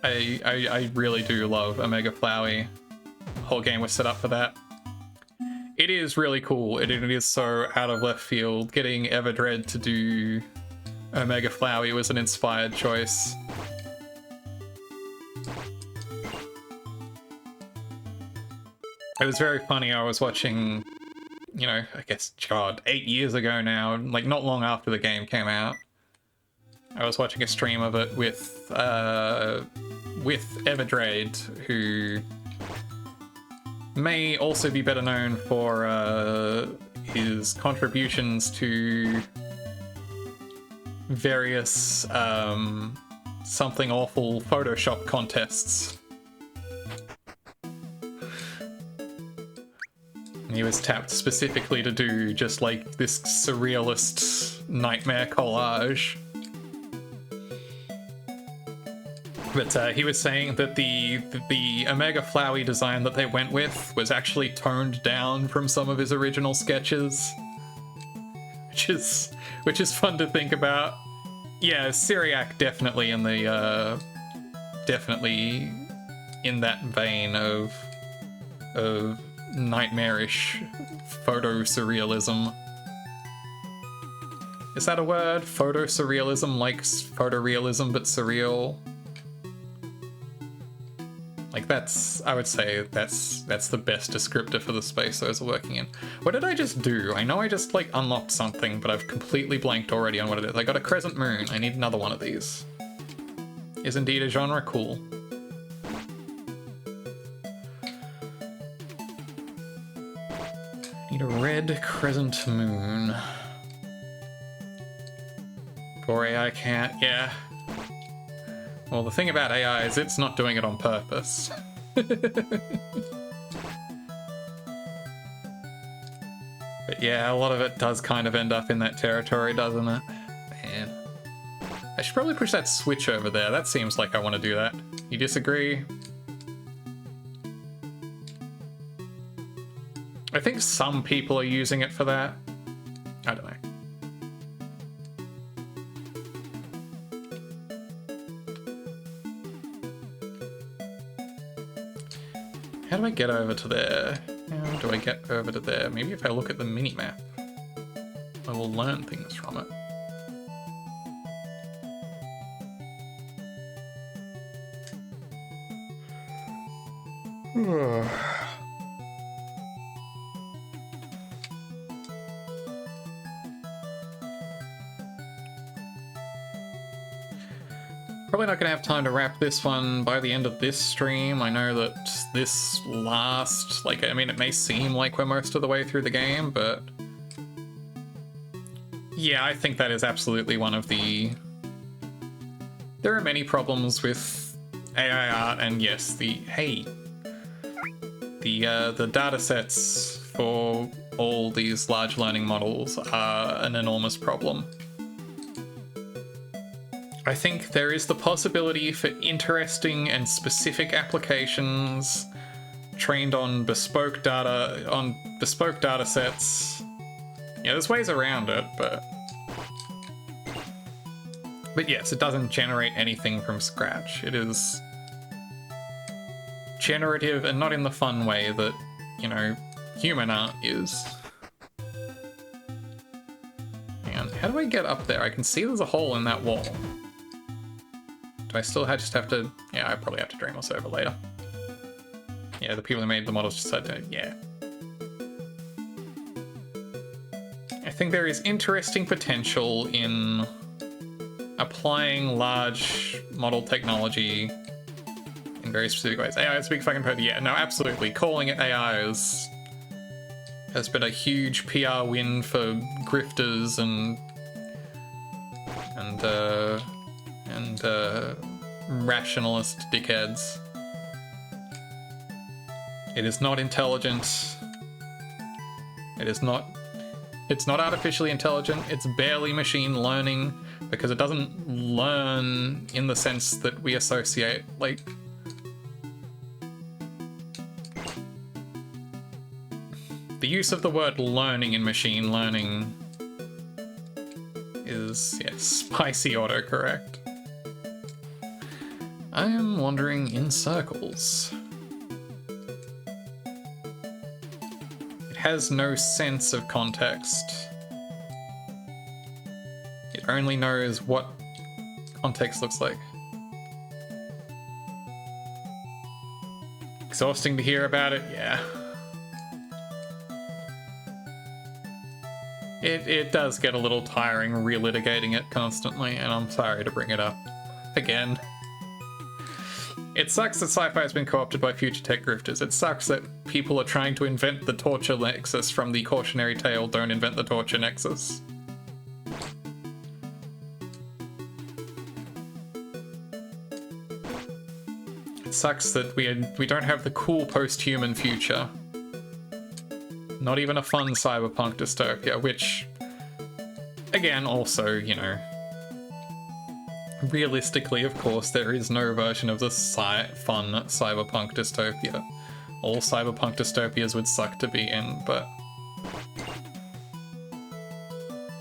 I really do love Omega Flowey. The whole game was set up for that. It is really cool. It is so out of left field. Getting Everdread to do Omega Flowey was an inspired choice. It was very funny. I was watching, you know, I guess, God, 8 years ago now, like not long after the game came out. I was watching a stream of it with Everdread, who may also be better known for his contributions to various something awful Photoshop contests. He was tapped specifically to do just like this surrealist nightmare collage. But he was saying that the Omega Flowey design that they went with was actually toned down from some of his original sketches, which is fun to think about. Yeah, Syriac definitely in the definitely in that vein of nightmarish photo surrealism. Is that a word? Photo surrealism, like photorealism but surreal? Like I would say that's the best descriptor for the space those are working in. What did I just do? I know I just like unlocked something, but I've completely blanked already on what it is. I got a crescent moon. I need another one of these. Is indeed a genre, cool. Need a red crescent moon. For AI can't, yeah. Well, the thing about AI is it's not doing it on purpose. But yeah, a lot of it does kind of end up in that territory, doesn't it? Man. I should probably push that switch over there. That seems like I want to do that. You disagree? I think some people are using it for that. I don't know. How do I get over to there? How do I get over to there? Maybe if I look at the mini-map, I will learn things from it. Probably not going to have time to wrap this one by the end of this stream. I know that this last, like, I mean, it may seem like we're most of the way through the game, but yeah, I think that is absolutely one of the... There are many problems with AI art, and yes, the data sets for all these large learning models are an enormous problem. I think there is the possibility for interesting and specific applications trained on bespoke data sets. Yeah, there's ways around it, but yes, it doesn't generate anything from scratch. It is generative and not in the fun way that, you know, human art is. And how do I get up there? I can see there's a hole in that wall. Do I still just have to... Yeah, I probably have to Dreamless over later. Yeah, the people who made the models decided to... Yeah. I think there is interesting potential in applying large model technology in very specific ways. AI is a big fucking purdy. Yeah, no, absolutely. Calling it AI has been a huge PR win for grifters and rationalist dickheads. It is not intelligent. It's not artificially intelligent. It's barely machine learning because it doesn't learn in the sense that we associate, like, the use of the word learning in machine learning is, yes, spicy autocorrect. I am wandering in circles. It has no sense of context. It only knows what context looks like. Exhausting to hear about it, yeah. It does get a little tiring relitigating it constantly, and I'm sorry to bring it up again. It sucks that sci-fi has been co-opted by future tech grifters. It sucks that people are trying to invent the torture nexus from the cautionary tale, don't invent the torture nexus. It sucks that we don't have the cool post-human future. Not even a fun cyberpunk dystopia, which, again, also, you know, realistically, of course, there is no version of the fun cyberpunk dystopia. All cyberpunk dystopias would suck to be in, but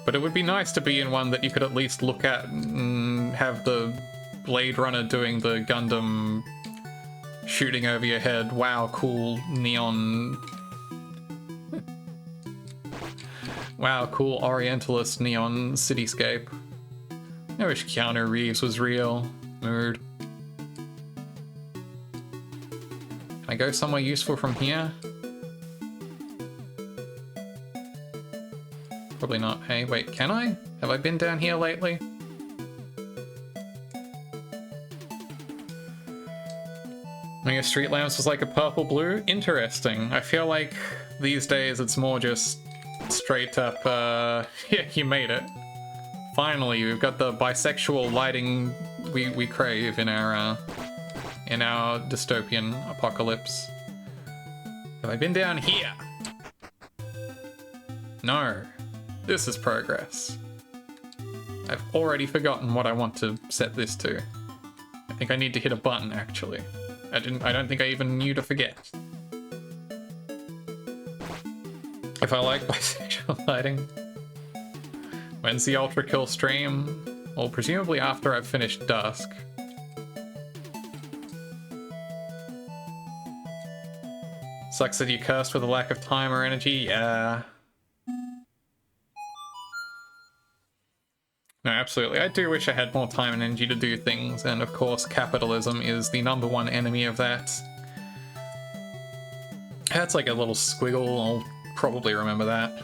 it would be nice to be in one that you could at least look at and have the Blade Runner doing the Gundam shooting over your head. Wow, cool neon. Wow, cool Orientalist neon cityscape. I wish Keanu Reeves was real. Mood. Can I go somewhere useful from here? Probably not. Hey, wait, can I? Have I been down here lately? When your street lamps was like a purple blue? Interesting. I feel like these days it's more just straight up, yeah, you made it. Finally, we've got the bisexual lighting we crave in our dystopian apocalypse. Have I been down here? No. This is progress. I've already forgotten what I want to set this to. I think I need to hit a button, actually. I don't think I even knew to forget. If I like bisexual lighting. When's the Ultra Kill stream? Well, presumably after I've finished Dusk. Sucks that you're cursed with a lack of time or energy, yeah. No, absolutely. I do wish I had more time and energy to do things, and of course capitalism is the #1 enemy of that. That's like a little squiggle, I'll probably remember that.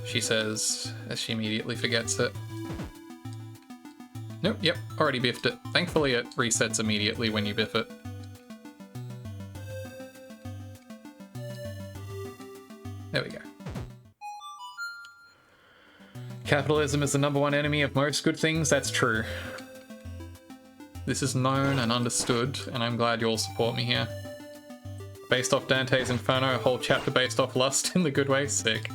She says, as she immediately forgets it. Nope, yep, already biffed it. Thankfully it resets immediately when you biff it. There we go. Capitalism is the #1 enemy of most good things, that's true. This is known and understood, and I'm glad you all support me here. Based off Dante's Inferno, a whole chapter based off lust in the good way, sick.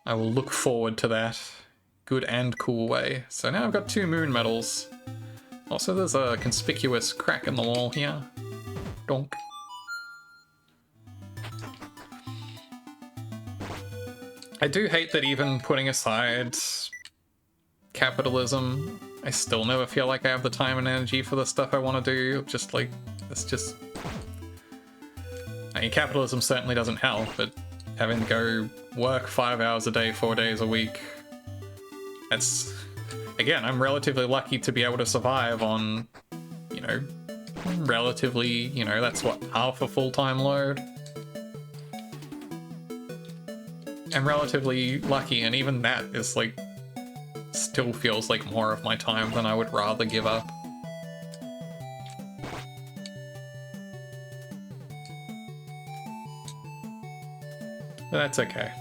I will look forward to that. Good and cool way. So now I've got 2 moon medals. Also, there's a conspicuous crack in the wall here. Donk. I do hate that even putting aside capitalism, I still never feel like I have the time and energy for the stuff I want to do. Just like, it's just... I mean, capitalism certainly doesn't help, but having to go work 5 hours a day, 4 days a week, that's... Again, I'm relatively lucky to be able to survive on, you know, relatively, you know, that's what, half a full-time load? I'm relatively lucky, and even that is like still feels like more of my time than I would rather give up. But that's okay.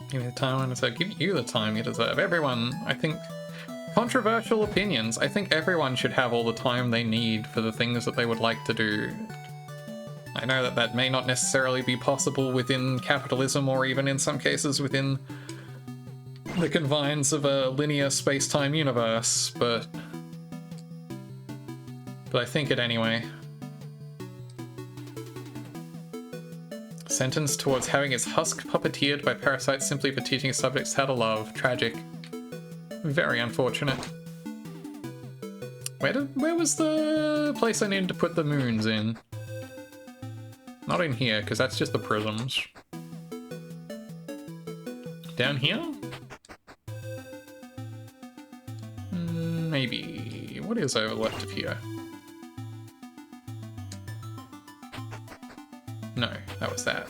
Give me the time I deserve. Give you the time you deserve. Everyone, I think... Controversial opinions. I think everyone should have all the time they need for the things that they would like to do. I know that that may not necessarily be possible within capitalism, or even in some cases within the confines of a linear space-time universe, but I think it anyway. Sentenced towards having his husk puppeteered by parasites simply for teaching subjects how to love. Tragic. Very unfortunate. Where was the place I needed to put the moons in? Not in here, because that's just the prisms. Down here? Maybe. What is over left of here? No, that was that.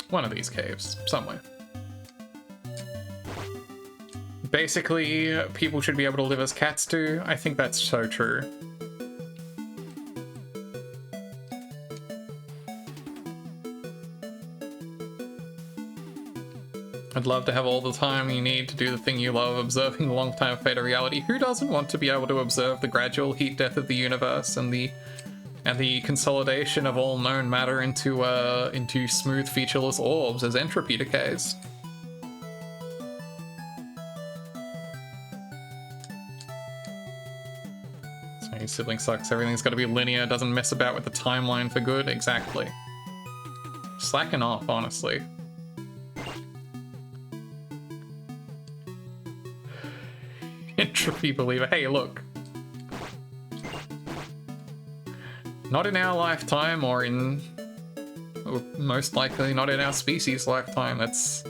One of these caves, somewhere. Basically, people should be able to live as cats do. I think that's so true. I'd love to have all the time you need to do the thing you love, observing the long-time fate of reality. Who doesn't want to be able to observe the gradual heat death of the universe and the consolidation of all known matter into smooth, featureless orbs as entropy decays? So your sibling sucks. Everything's got to be linear. Doesn't mess about with the timeline for good. Exactly. Slacken off, honestly. Entropy believer. Hey, look. Not in our lifetime, or most likely not in our species' lifetime. That's...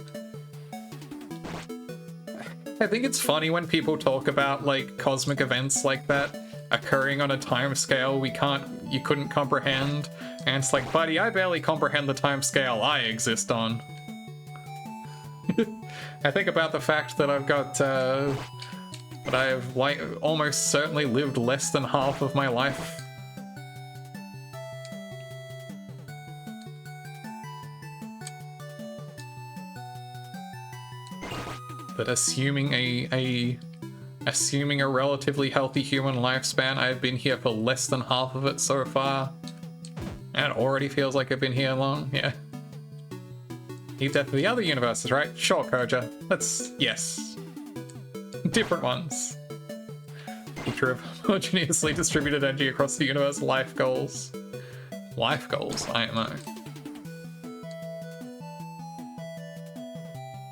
I think it's funny when people talk about, like, cosmic events like that occurring on a time scale you couldn't comprehend. And it's like, buddy, I barely comprehend the time scale I exist on. I think about the fact that I've got, that I've almost certainly lived less than half of my life. But assuming a relatively healthy human lifespan, I've been here for less than half of it so far. And it already feels like I've been here long, yeah. Heat death of the other universes, right? Sure, Koja. Yes. Different ones. Future of homogeneously distributed energy across the universe, life goals. Life goals, IMO.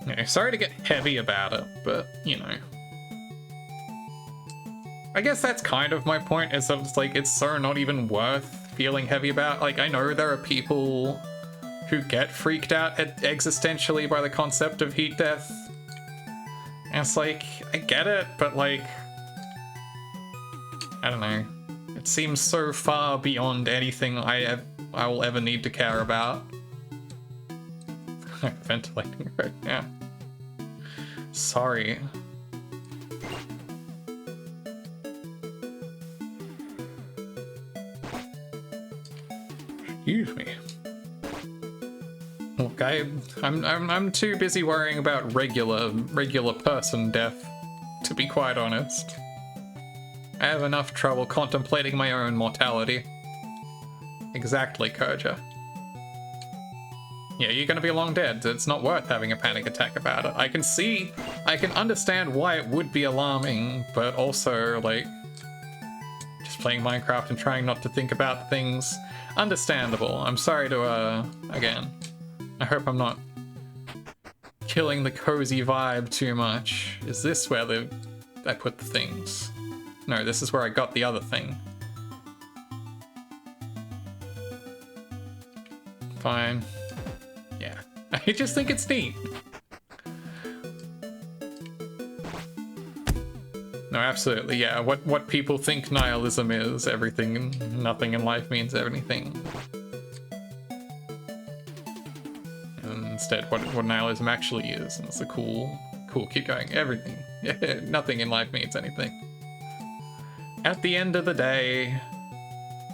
Okay, sorry to get heavy about it, but, you know. I guess that's kind of my point, is that it's like, it's so not even worth feeling heavy about. Like, I know there are people who get freaked out existentially by the concept of heat death. And it's like, I get it, but like, I don't know. It seems so far beyond anything I will ever need to care about. I'm ventilating right now. Sorry. Excuse me. Look, I'm too busy worrying about regular person death, to be quite honest. I have enough trouble contemplating my own mortality. Exactly, Koja. Yeah, you're gonna be long dead. It's not worth having a panic attack about it. I can understand why it would be alarming, but also, like, just playing Minecraft and trying not to think about things. Understandable. I'm sorry to, again, I hope I'm not killing the cozy vibe too much. Is this where I put the things? No, this is where I got the other thing. Fine. Yeah. I just think it's neat. No, absolutely, yeah. What people think nihilism is, everything, nothing in life means anything. And instead, what nihilism actually is, and it's a cool, keep going, everything Nothing in life means anything. At the end of the day,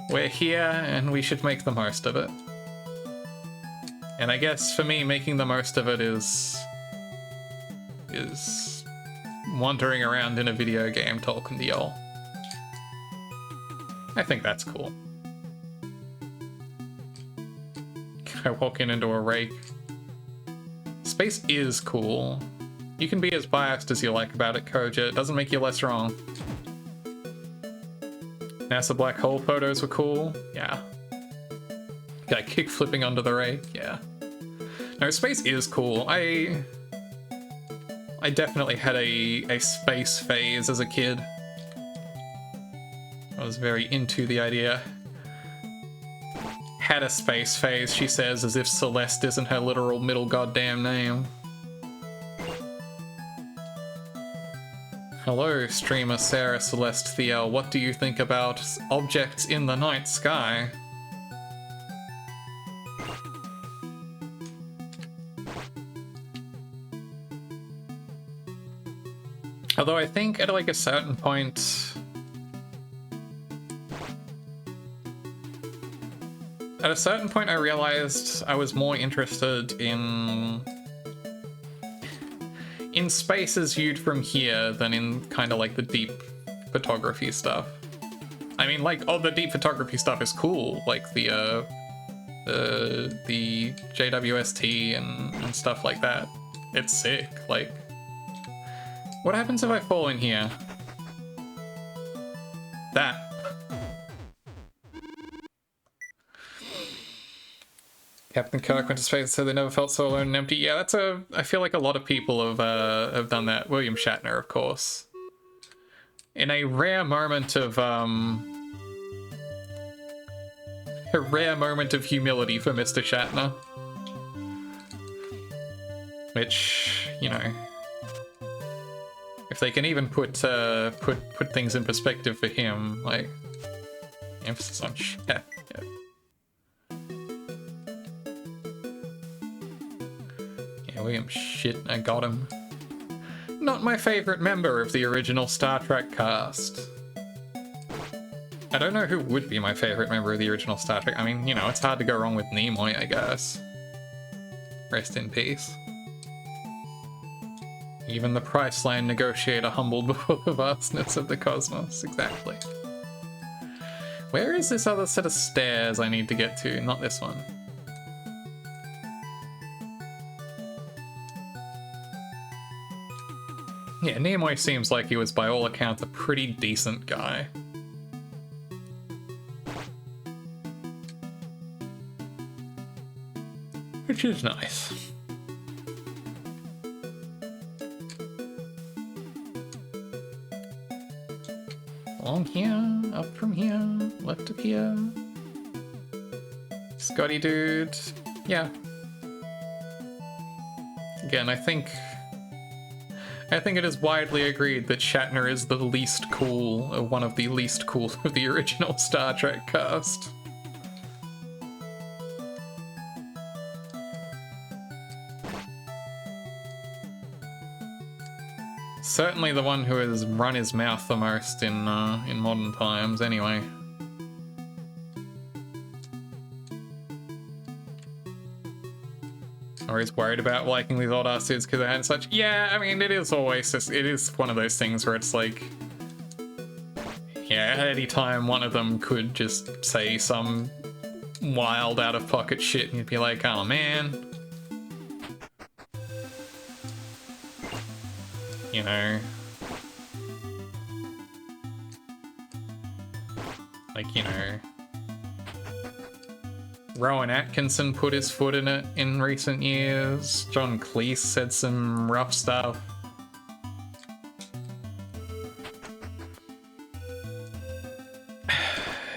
we're here and we should make the most of it. And I guess for me, making the most of it is wandering around in a video game talking to y'all. I think that's cool. I walk into a rake. Space is cool. You can be as biased as you like about it, Koja. It doesn't make you less wrong. NASA black hole photos were cool. Yeah. Guy kick flipping under the rake. Yeah. No, space is cool. I definitely had a space phase as a kid. I was very into the idea. Had a space phase, she says, as if Celeste isn't her literal middle goddamn name. Hello, streamer Sarah Celeste Thiel. What do you think about objects in the night sky? Although I think at like a certain point... At a certain point I realized I was more interested in spaces viewed from here than in kind of like the deep photography stuff. I mean, like, oh, the deep photography stuff is cool, like the JWST and stuff like that. It's sick. Like, what happens if I fall in here? That. Captain Kirk went to space and said they never felt so alone and empty. Yeah, that's a... I feel like a lot of people have done that. William Shatner, of course. In a rare moment of, a rare moment of humility for Mr. Shatner. Which, you know... If they can even put things in perspective for him, like... Emphasis on Shat. Yeah. William, shit, I got him. Not my favorite member of the original Star Trek cast. I don't know who would be my favorite member of the original Star Trek. I mean, you know, it's hard to go wrong with Nimoy, I guess. Rest in peace. Even the Priceline negotiator humbled before the vastness of the cosmos. Exactly. Where is this other set of stairs I need to get to? Not this one. Yeah, Nimoy seems like he was, by all accounts, a pretty decent guy. Which is nice. Along here, up from here, left of here. Scotty dude. Yeah. Again, I think it is widely agreed that Shatner is the least cool, one of the least cool of the original Star Trek cast. Certainly the one who has run his mouth the most in modern times, anyway. Or he's worried about liking these old ass dudes because they had such. Yeah, I mean, it is always just, it is one of those things where it's like, yeah, at any time one of them could just say some wild out of pocket shit and you'd be like, oh man. You know. Like, you know. Rowan Atkinson put his foot in it in recent years. John Cleese said some rough stuff.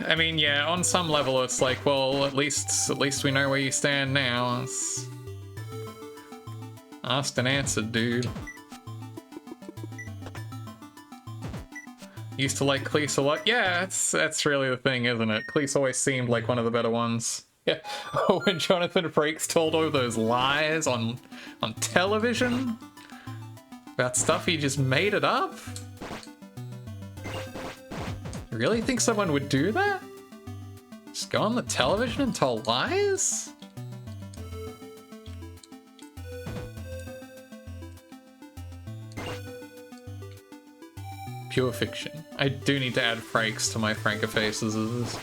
I mean, yeah, on some level it's like, well, at least we know where you stand now. It's asked and answered, dude. Used to like Cleese a lot. Yeah, that's really the thing, isn't it? Cleese always seemed like one of the better ones. Yeah. Oh, when Jonathan Frakes told all those lies on television. About stuff he just made it up? You really think someone would do that? Just go on the television and tell lies? Pure fiction. I do need to add Frakes to my Francofaces.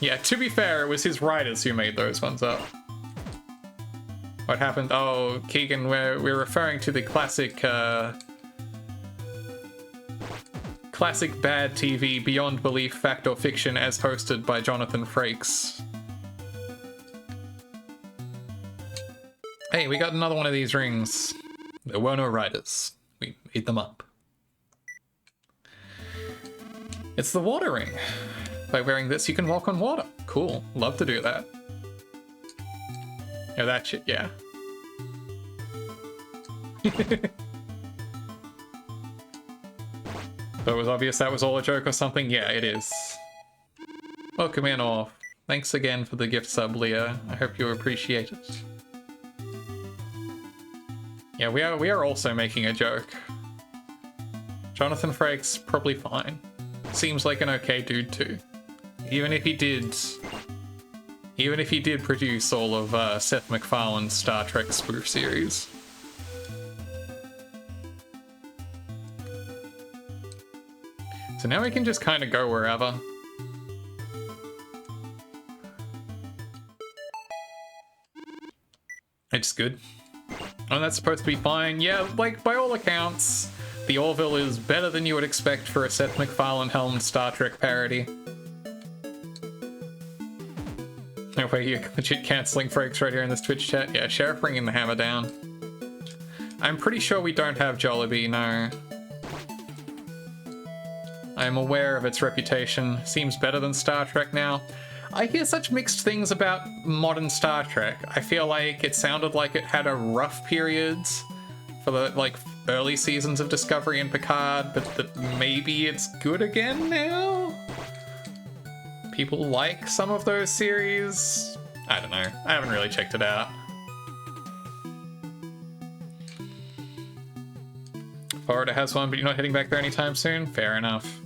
Yeah, to be fair, it was his writers who made those ones up. What happened? Oh, Keegan, we're referring to the classic, classic bad TV, Beyond Belief, Fact or Fiction, as hosted by Jonathan Frakes. Hey, we got another one of these rings. There were no writers. We made them up. It's the water ring. By wearing this, you can walk on water. Cool. Love to do that. Yeah, that shit, yeah. So it was obvious that was all a joke or something? Yeah, it is. Welcome in, or thanks again for the gift sub, Leah. I hope you appreciate it. Yeah, we are also making a joke. Jonathan Frakes, probably fine. Seems like an okay dude too. Even if he did produce all of Seth MacFarlane's Star Trek spoof series. So now we can just kind of go wherever. It's good. Oh, that's supposed to be fine. Yeah, like, by all accounts, the Orville is better than you would expect for a Seth MacFarlane-helmed Star Trek parody. No way, you're legit cancelling Frakes right here in this Twitch chat. Yeah, Sheriff bringing the hammer down. I'm pretty sure we don't have Jollibee, no. I'm aware of its reputation. Seems better than Star Trek now. I hear such mixed things about modern Star Trek. I feel like it sounded like it had a rough period for the, like, early seasons of Discovery and Picard, but that maybe it's good again now? People like some of those series? I don't know. I haven't really checked it out. Florida has one, but you're not heading back there anytime soon? Fair enough.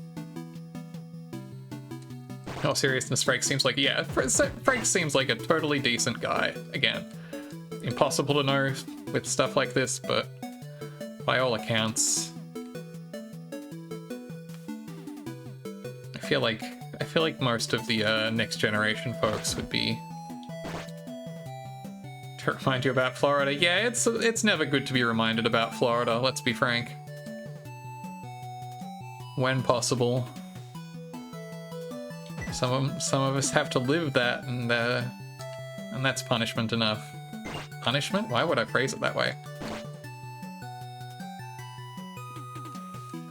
In all seriousness, Frakes seems like, yeah, Frakes seems like a totally decent guy. Again, impossible to know with stuff like this, but by all accounts, I feel like most of the next generation folks would be. To remind you about Florida, yeah, it's never good to be reminded about Florida. Let's be frank. When possible. Some of us have to live that, and that's punishment enough. Punishment? Why would I phrase it that way?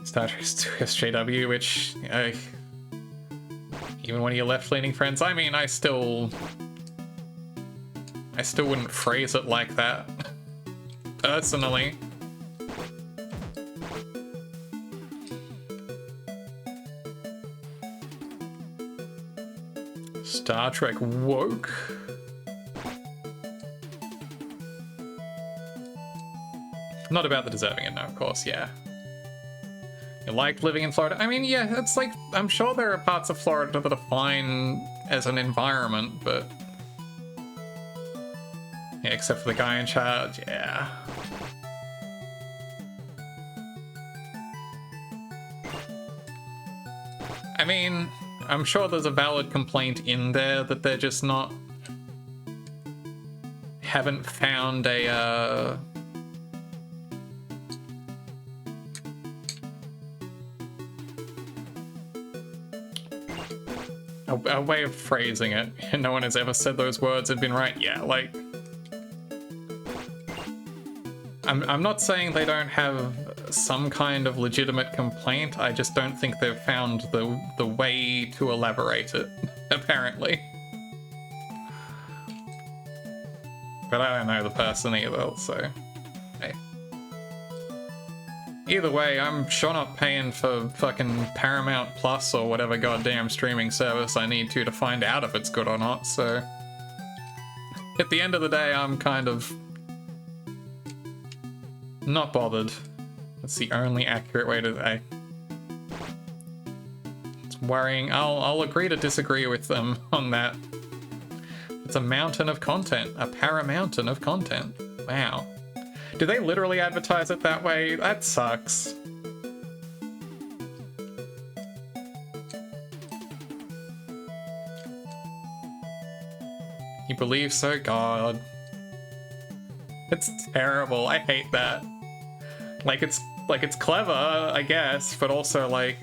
Star Trek SJW, which even one of your left-leaning friends. I mean, I still wouldn't phrase it like that. Personally. Star Trek woke? Not about the deserving it, no, of course, yeah. You like living in Florida? I mean, yeah, it's like, I'm sure there are parts of Florida that are fine as an environment, but... yeah, except for the guy in charge, yeah. I mean, I'm sure there's a valid complaint in there that they're just not... haven't found a way of phrasing it. No one has ever said those words and been right. Yeah, like... I'm not saying they don't have some kind of legitimate complaint, I just don't think they've found the way to elaborate it, apparently. But I don't know the person either, so... hey. Either way, I'm sure not paying for fucking Paramount Plus or whatever goddamn streaming service I need to find out if it's good or not, so... at the end of the day, I'm kind of... Not bothered. That's the only accurate way to... It's worrying. I'll agree to disagree with them on that. It's a mountain of content. A para-mountain of content. Wow. Do they literally advertise it that way? That sucks. You believe so? God. It's terrible. I hate that. Like it's clever, I guess, but also like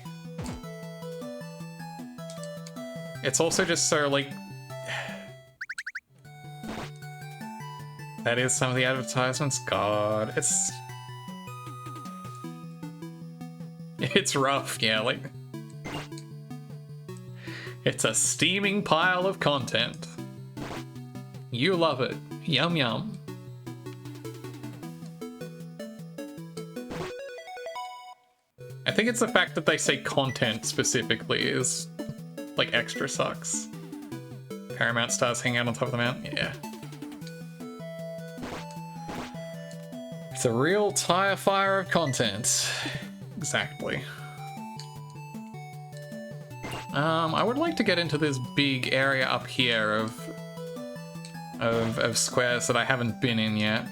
it's also just so like that is some of the advertisements. God, it's rough, yeah, like it's a steaming pile of content. You love it. Yum yum. I think it's the fact that they say content specifically is like extra sucks. Paramount stars hang out on top of the mountain, yeah. It's a real tire fire of content. Exactly. I would like to get into this big area up here of squares that I haven't been in yet.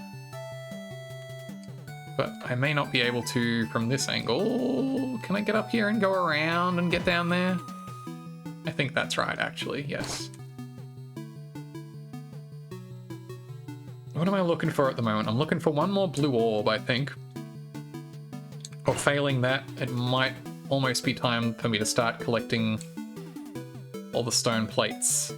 But I may not be able to from this angle. Can I get up here and go around and get down there? I think that's right, actually, yes. What am I looking for at the moment? I'm looking for one more blue orb, I think. Or failing that, it might almost be time for me to start collecting all the stone plates.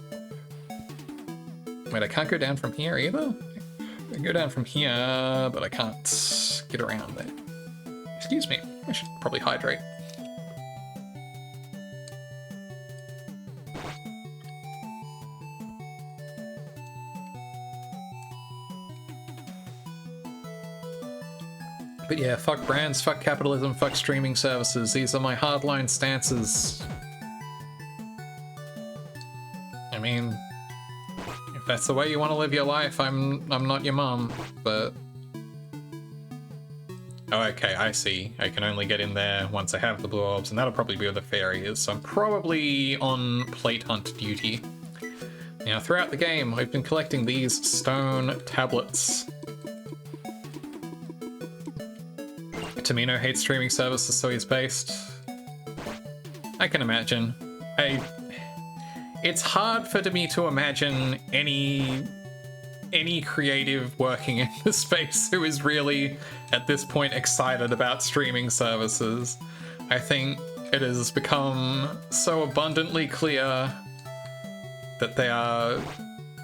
Wait, I can't go down from here either? I can go down from here, but I can't get around there. Excuse me, I should probably hydrate. But yeah, fuck brands, fuck capitalism, fuck streaming services. These are my hardline stances. I mean, if that's the way you want to live your life, I'm not your mum, but... Oh, okay, I see. I can only get in there once I have the blue orbs, and that'll probably be where the fairy is, so I'm probably on plate hunt duty. Now, throughout the game, I've been collecting these stone tablets. Tamino hates streaming services, so he's based. I can imagine. It's hard for me to imagine any creative working in the space who is really, at this point, excited about streaming services. I think it has become so abundantly clear that they are,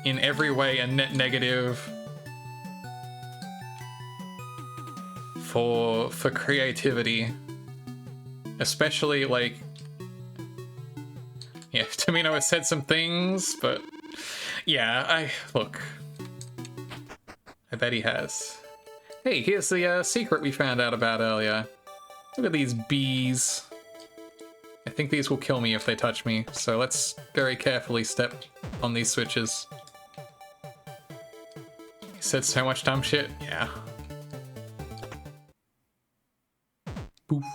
in every way, a net negative for creativity, especially like, yeah, Tamino has said some things, but yeah, look, I bet he has. Hey, here's the secret we found out about earlier. Look at these bees. I think these will kill me if they touch me, so let's very carefully step on these switches. He said so much dumb shit, yeah. Boof.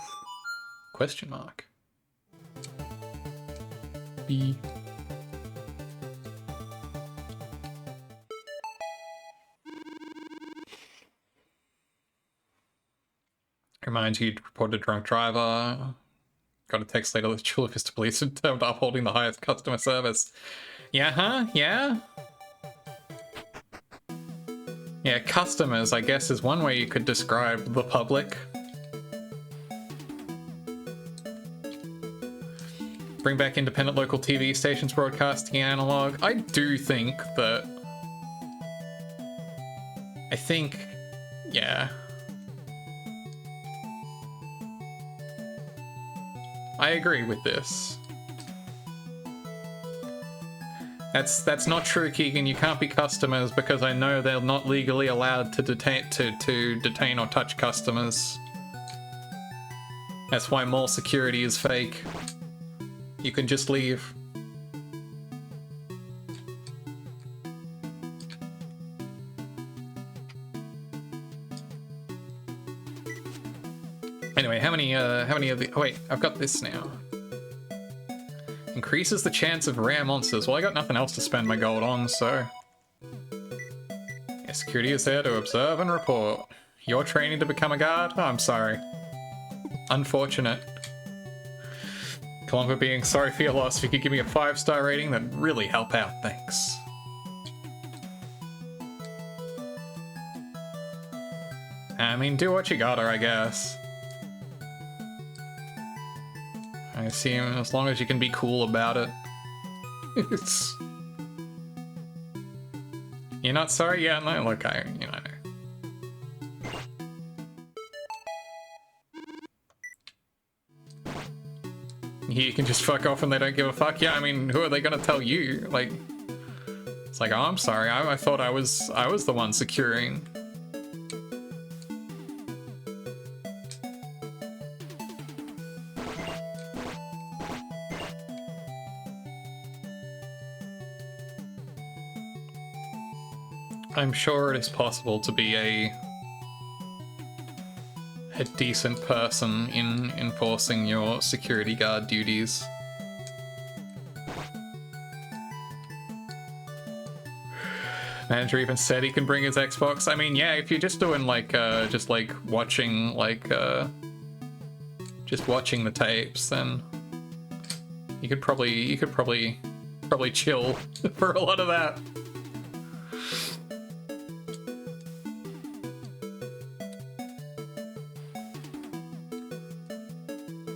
Question mark. B. Reminds you to report a drunk driver. Got a text later that Chula Vista Police in terms of upholding the highest customer service. Yeah, huh? Yeah? Yeah, customers, I guess, is one way you could describe the public. Bring back independent local TV stations broadcasting analog. I do think that... yeah. I agree with this. That's not true, Keegan. You can't be customers because I know they're not legally allowed to detain or touch customers. That's why mall security is fake. You can just leave. many of the... Oh, wait, I've got this now. Increases the chance of rare monsters. Well, I got nothing else to spend my gold on, so... Yeah, security is there to observe and report. You're training to become a guard? Oh, I'm sorry. Unfortunate. Along with being sorry for your loss, if you could give me a 5-star rating, that'd really help out, thanks. I mean, do what you gotta, I guess. I assume as long as you can be cool about it. It's... You're not sorry? Yeah, no, look, you know. You can just fuck off and they don't give a fuck. Yeah, I mean, who are they gonna tell you? Like, it's like, oh, I'm sorry. I thought I was the one securing. I'm sure it is possible to be a decent person in enforcing your security guard duties. Manager even said he can bring his Xbox. I mean, yeah, if you're just doing like just like watching just watching the tapes, then you could probably chill for a lot of that.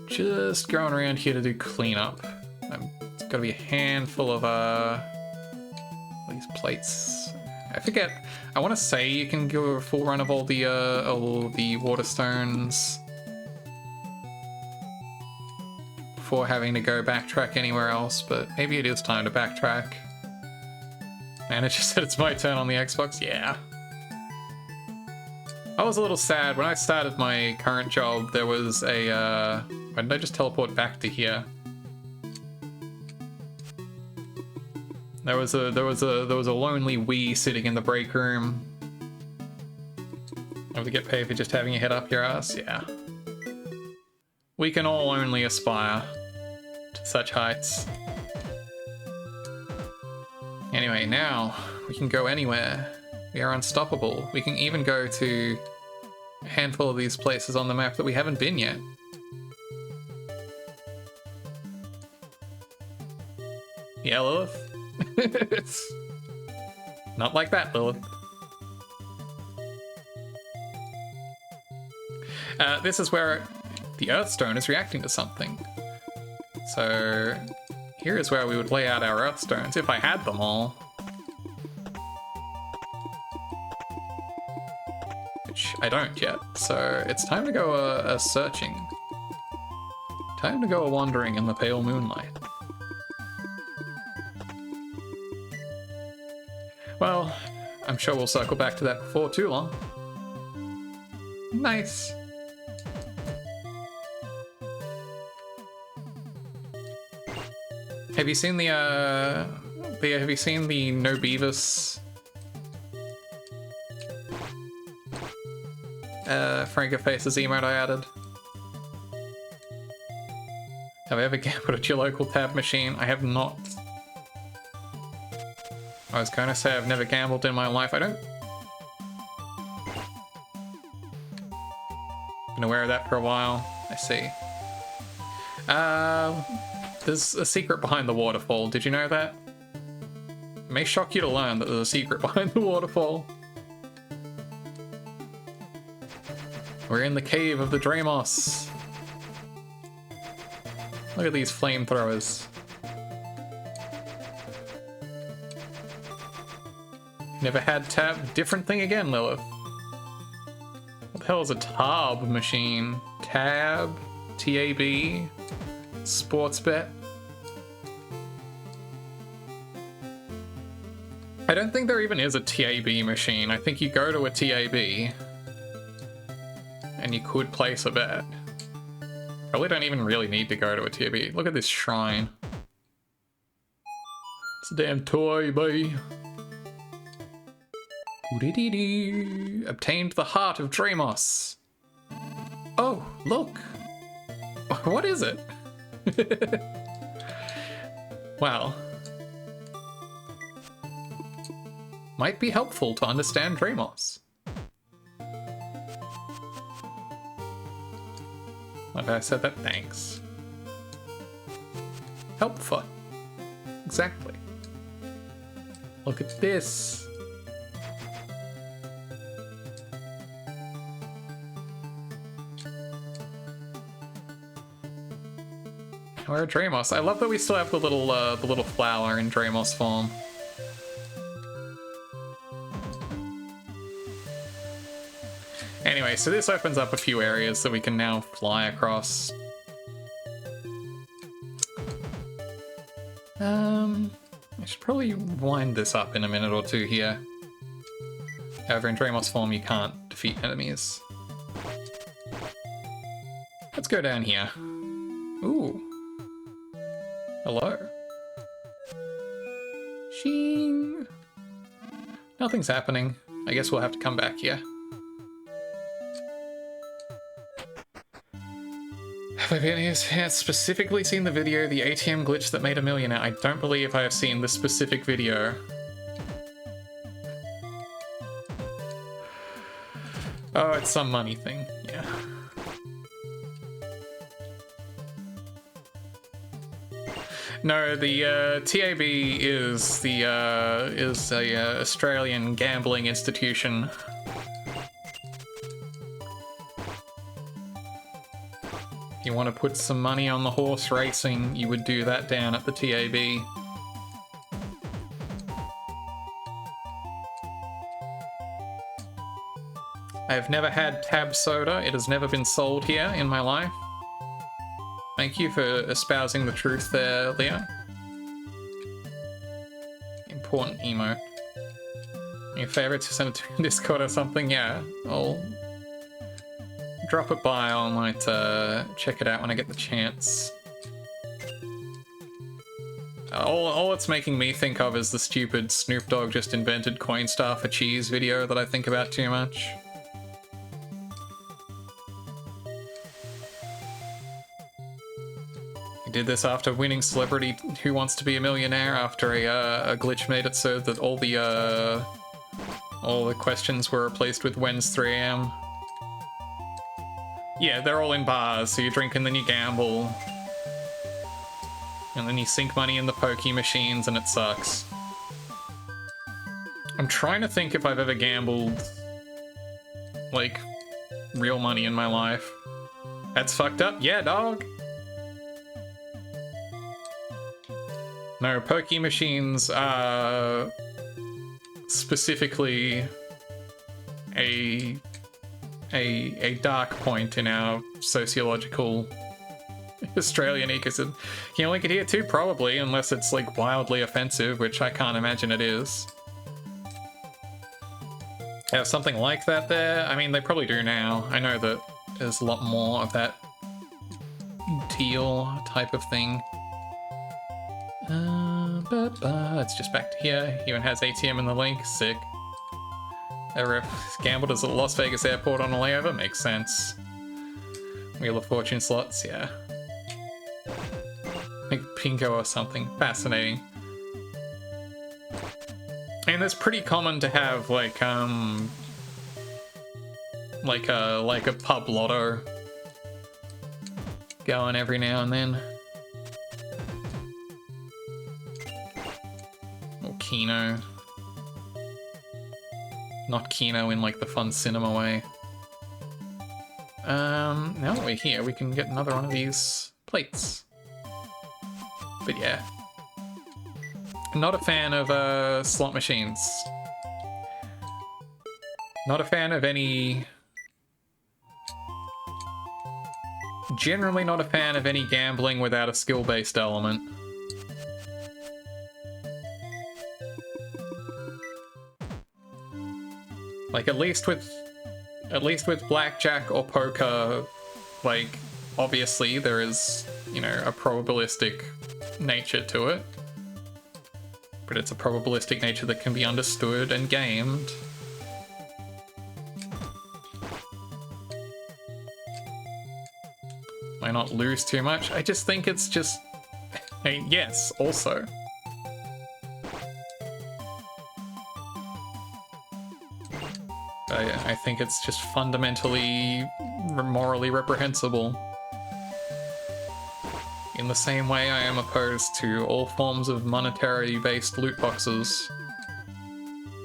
Just going around here to do cleanup. It's got to be a handful of these plates. I forget. I want to say you can go a full run of all the water stones before having to go backtrack anywhere else, but maybe it is time to backtrack. And it just said it's my turn on the Xbox. Yeah. I was a little sad when I started my current job. There was a why did I just teleport back to here? There was a lonely Wii sitting in the break room. Have to get paid for just having your head up your ass? Yeah. We can all only aspire to such heights. Anyway, now we can go anywhere. We are unstoppable. We can even go to a handful of these places on the map that we haven't been yet. Yeah, Lilith? It's not like that, Lilith. This is where the Earthstone is reacting to something. So here is where we would lay out our Earthstones if I had them all. Which I don't yet, so it's time to go a searching. Time to go a wandering in the pale moonlight. Well, I'm sure we'll circle back to that before too long. Nice. Have you seen the No Beavis Franker Faces emote I added? Have I ever gambled at your local tab machine? I have not. I was going to say I've never gambled in my life. I don't... Been aware of that for a while. I see. There's a secret behind the waterfall. Did you know that? It may shock you to learn that there's a secret behind the waterfall. We're in the cave of the Dramos. Look at these flamethrowers. Never had tab. Different thing again, Lilith. What the hell is a tab machine? Tab? TAB? Sports bet? I don't think there even is a TAB machine. I think you go to a TAB and you could place a bet. Probably don't even really need to go to a TAB. Look at this shrine. It's a damn toy, boy. Obtained the heart of Dramos. Oh, look! What is it? Well, might be helpful to understand Dreamos. Like I said that, thanks. Helpful. Exactly. Look at this. We're Dreamos. I love that we still have the little flower in Dreamos form. Anyway, so this opens up a few areas that we can now fly across. I should probably wind this up in a minute or two here. However, in Dreamos form, you can't defeat enemies. Let's go down here. Ooh. Hello. Shing. Nothing's happening. I guess we'll have to come back here. Have I specifically seen the video, the ATM glitch that made a millionaire? I don't believe I have seen this specific video. Oh, it's some money thing, yeah. No, the TAB is a Australian gambling institution. If you want to put some money on the horse racing, you would do that down at the TAB. I have never had Tab Soda. It has never been sold here in my life. Thank you for espousing the truth there, Leo. Important emote. Your favorites, to send it to Discord or something? Yeah, I'll drop it by. I might check it out when I get the chance. All it's making me think of is the stupid Snoop Dogg just invented Coinstar for cheese video that I think about too much. He did this after winning Celebrity Who Wants to Be a Millionaire after a glitch made it so that all the questions were replaced with when's 3 AM. Yeah, they're all in bars, so you drink and then you gamble. And then you sink money in the pokey machines and it sucks. I'm trying to think if I've ever gambled, like, real money in my life. That's fucked up? Yeah, dog. No, pokey machines are specifically a dark point in our sociological Australian ecosystem. Can you link it here too? Probably, unless it's like wildly offensive, which I can't imagine it is. Have something like that there? I mean, they probably do now. I know that there's a lot more of that teal type of thing. It's just back to here. Even has ATM in the link. Sick. Gambled as a Las Vegas airport on a layover? Makes sense. Wheel of Fortune slots, yeah. Like Pinko or something. Fascinating. And it's pretty common to have like a pub lotto going every now and then. Or Keno. Not Keno in like the fun cinema way. Now that we're here, we can get another one of these plates. But yeah. Not a fan of slot machines. Not a fan of any... Generally not a fan of any gambling without a skill-based element. Like, at least with blackjack or poker, like, obviously there is, you know, a probabilistic nature to it. But it's a probabilistic nature that can be understood and gamed. My hopefully not lose too much. I just think it's just... yes, also. I think it's just fundamentally morally reprehensible. In the same way I am opposed to all forms of monetary-based loot boxes.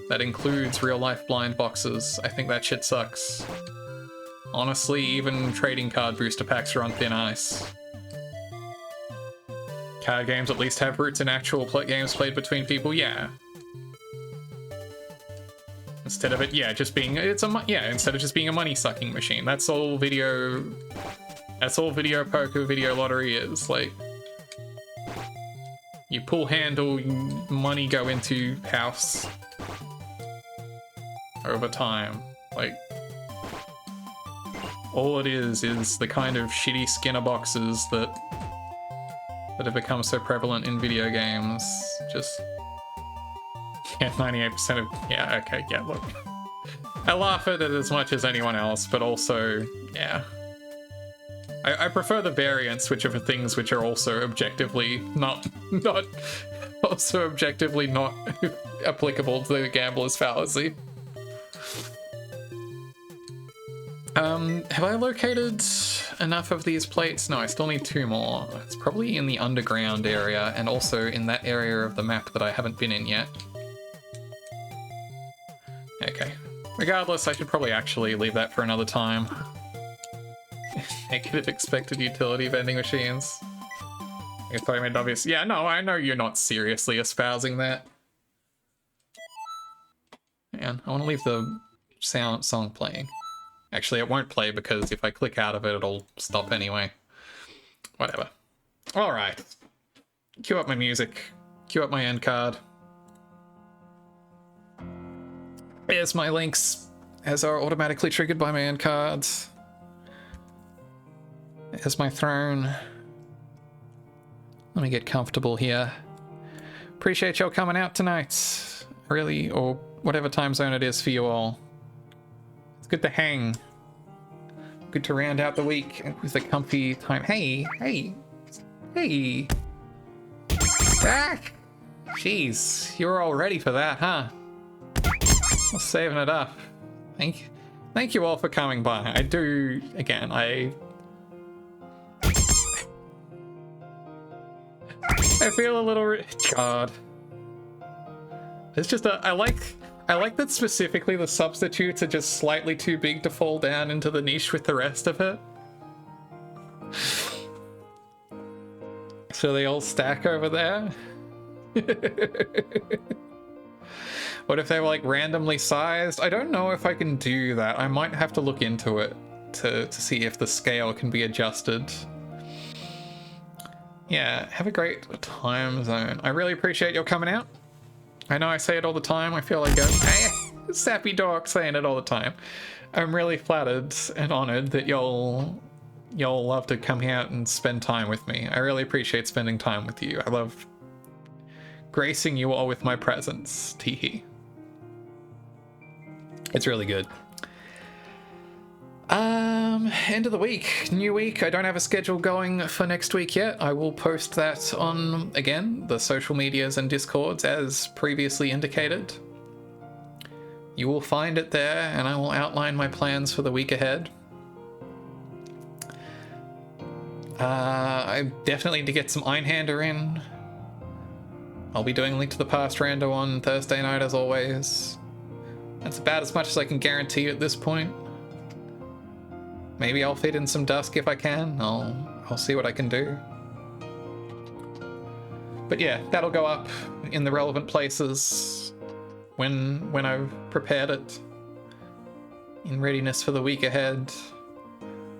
That includes real-life blind boxes. I think that shit sucks. Honestly, even trading card booster packs are on thin ice. Card games at least have roots in actual games played between people, yeah. Instead of it, yeah, just being, instead of just being a money-sucking machine. That's all video poker, video lottery is. Like, you pull handle, money go into house over time. Like, all it is the kind of shitty Skinner boxes that have become so prevalent in video games. Just, yeah, 98% of, yeah, okay, yeah, look. I laugh at it as much as anyone else, but also, yeah. I prefer the variants, which are for things which are also objectively not applicable to the gambler's fallacy. Have I located enough of these plates? No, I still need 2 more. It's probably in the underground area and also in that area of the map that I haven't been in yet. Okay. Regardless, I should probably actually leave that for another time. Negative expected utility vending machines. I thought I made it obvious. Yeah, no, I know you're not seriously espousing that. Man, I want to leave the song playing. Actually, it won't play because if I click out of it, it'll stop anyway. Whatever. Alright. Cue up my music. Cue up my end card. Here's my links, as are automatically triggered by my end cards. There's my throne. Let me get comfortable here. Appreciate y'all coming out tonight. Really, or whatever time zone it is for you all. It's good to hang. Good to round out the week with a comfy time. Hey! Ah! Jeez, you were all ready for that, huh? I was saving it up. Thank you all for coming by. I do, again, I feel a little God. It's just I like that specifically the substitutes are just slightly too big to fall down into the niche with the rest of it. So they all stack over there. What if they were like randomly sized? I don't know if I can do that. I might have to look into it to see if the scale can be adjusted. Yeah, have a great time zone. I really appreciate your coming out. I know I say it all the time. I feel like a sappy dog saying it all the time. I'm really flattered and honored that y'all love to come out and spend time with me. I really appreciate spending time with you. I love gracing you all with my presence. Teehee. It's really good. End of the week, new week. I don't have a schedule going for next week yet. I will post that on, again, the social medias and Discords as previously indicated. You will find it there, and I will outline my plans for the week ahead. I definitely need to get some Einhander in. I'll be doing Link to the Past rando on Thursday night as always. That's about as much as I can guarantee at this point. Maybe I'll fit in some Dusk if I can. I'll see what I can do. But yeah, that'll go up in the relevant places when I've prepared it in readiness for the week ahead.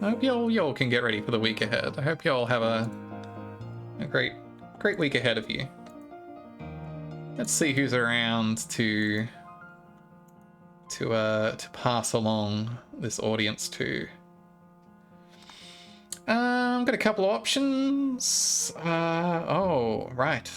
I hope y'all can get ready for the week ahead. I hope y'all have a great week ahead of you. Let's see who's around to pass along this audience to. Got a couple of options. Oh, right.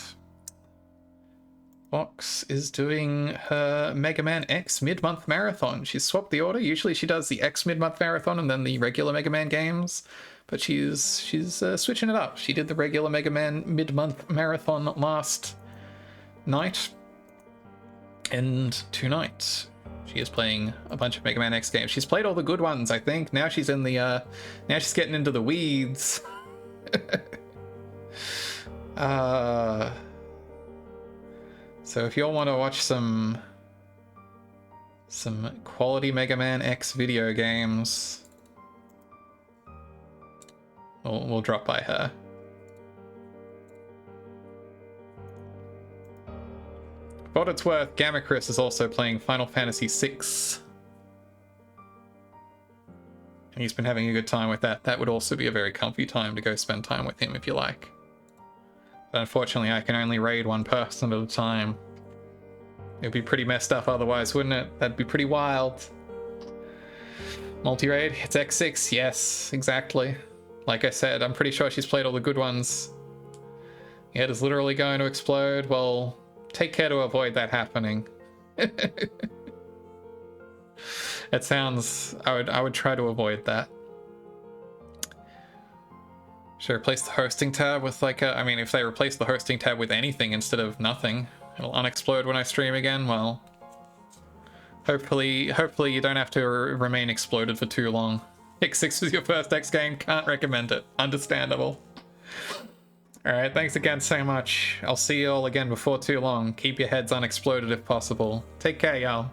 Fox is doing her Mega Man X mid-month marathon. She's swapped the order. Usually she does the X mid-month marathon and then the regular Mega Man games. but she's switching it up. She did the regular Mega Man mid-month marathon last night, and tonight she is playing a bunch of Mega Man X games. She's played all the good ones, I think. Now she's in the now she's getting into the weeds. So if y'all want to watch some quality Mega Man X video games, we'll drop by her. For what it's worth, Gamma Chris is also playing Final Fantasy VI. And he's been having a good time with that. That would also be a very comfy time to go spend time with him if you like. But unfortunately, I can only raid one person at a time. It'd be pretty messed up otherwise, wouldn't it? That'd be pretty wild. Multi-raid, it's X6, yes, exactly. Like I said, I'm pretty sure she's played all the good ones. Your head is literally going to explode. Well, take care to avoid that happening. It sounds... I would try to avoid that. Should I replace the hosting tab with like a... I mean, if they replace the hosting tab with anything instead of nothing, it'll unexplode when I stream again. Well, hopefully you don't have to remain exploded for too long. X6 was your first X game, can't recommend it. Understandable. Alright, thanks again so much. I'll see you all again before too long. Keep your heads unexploded if possible. Take care, y'all.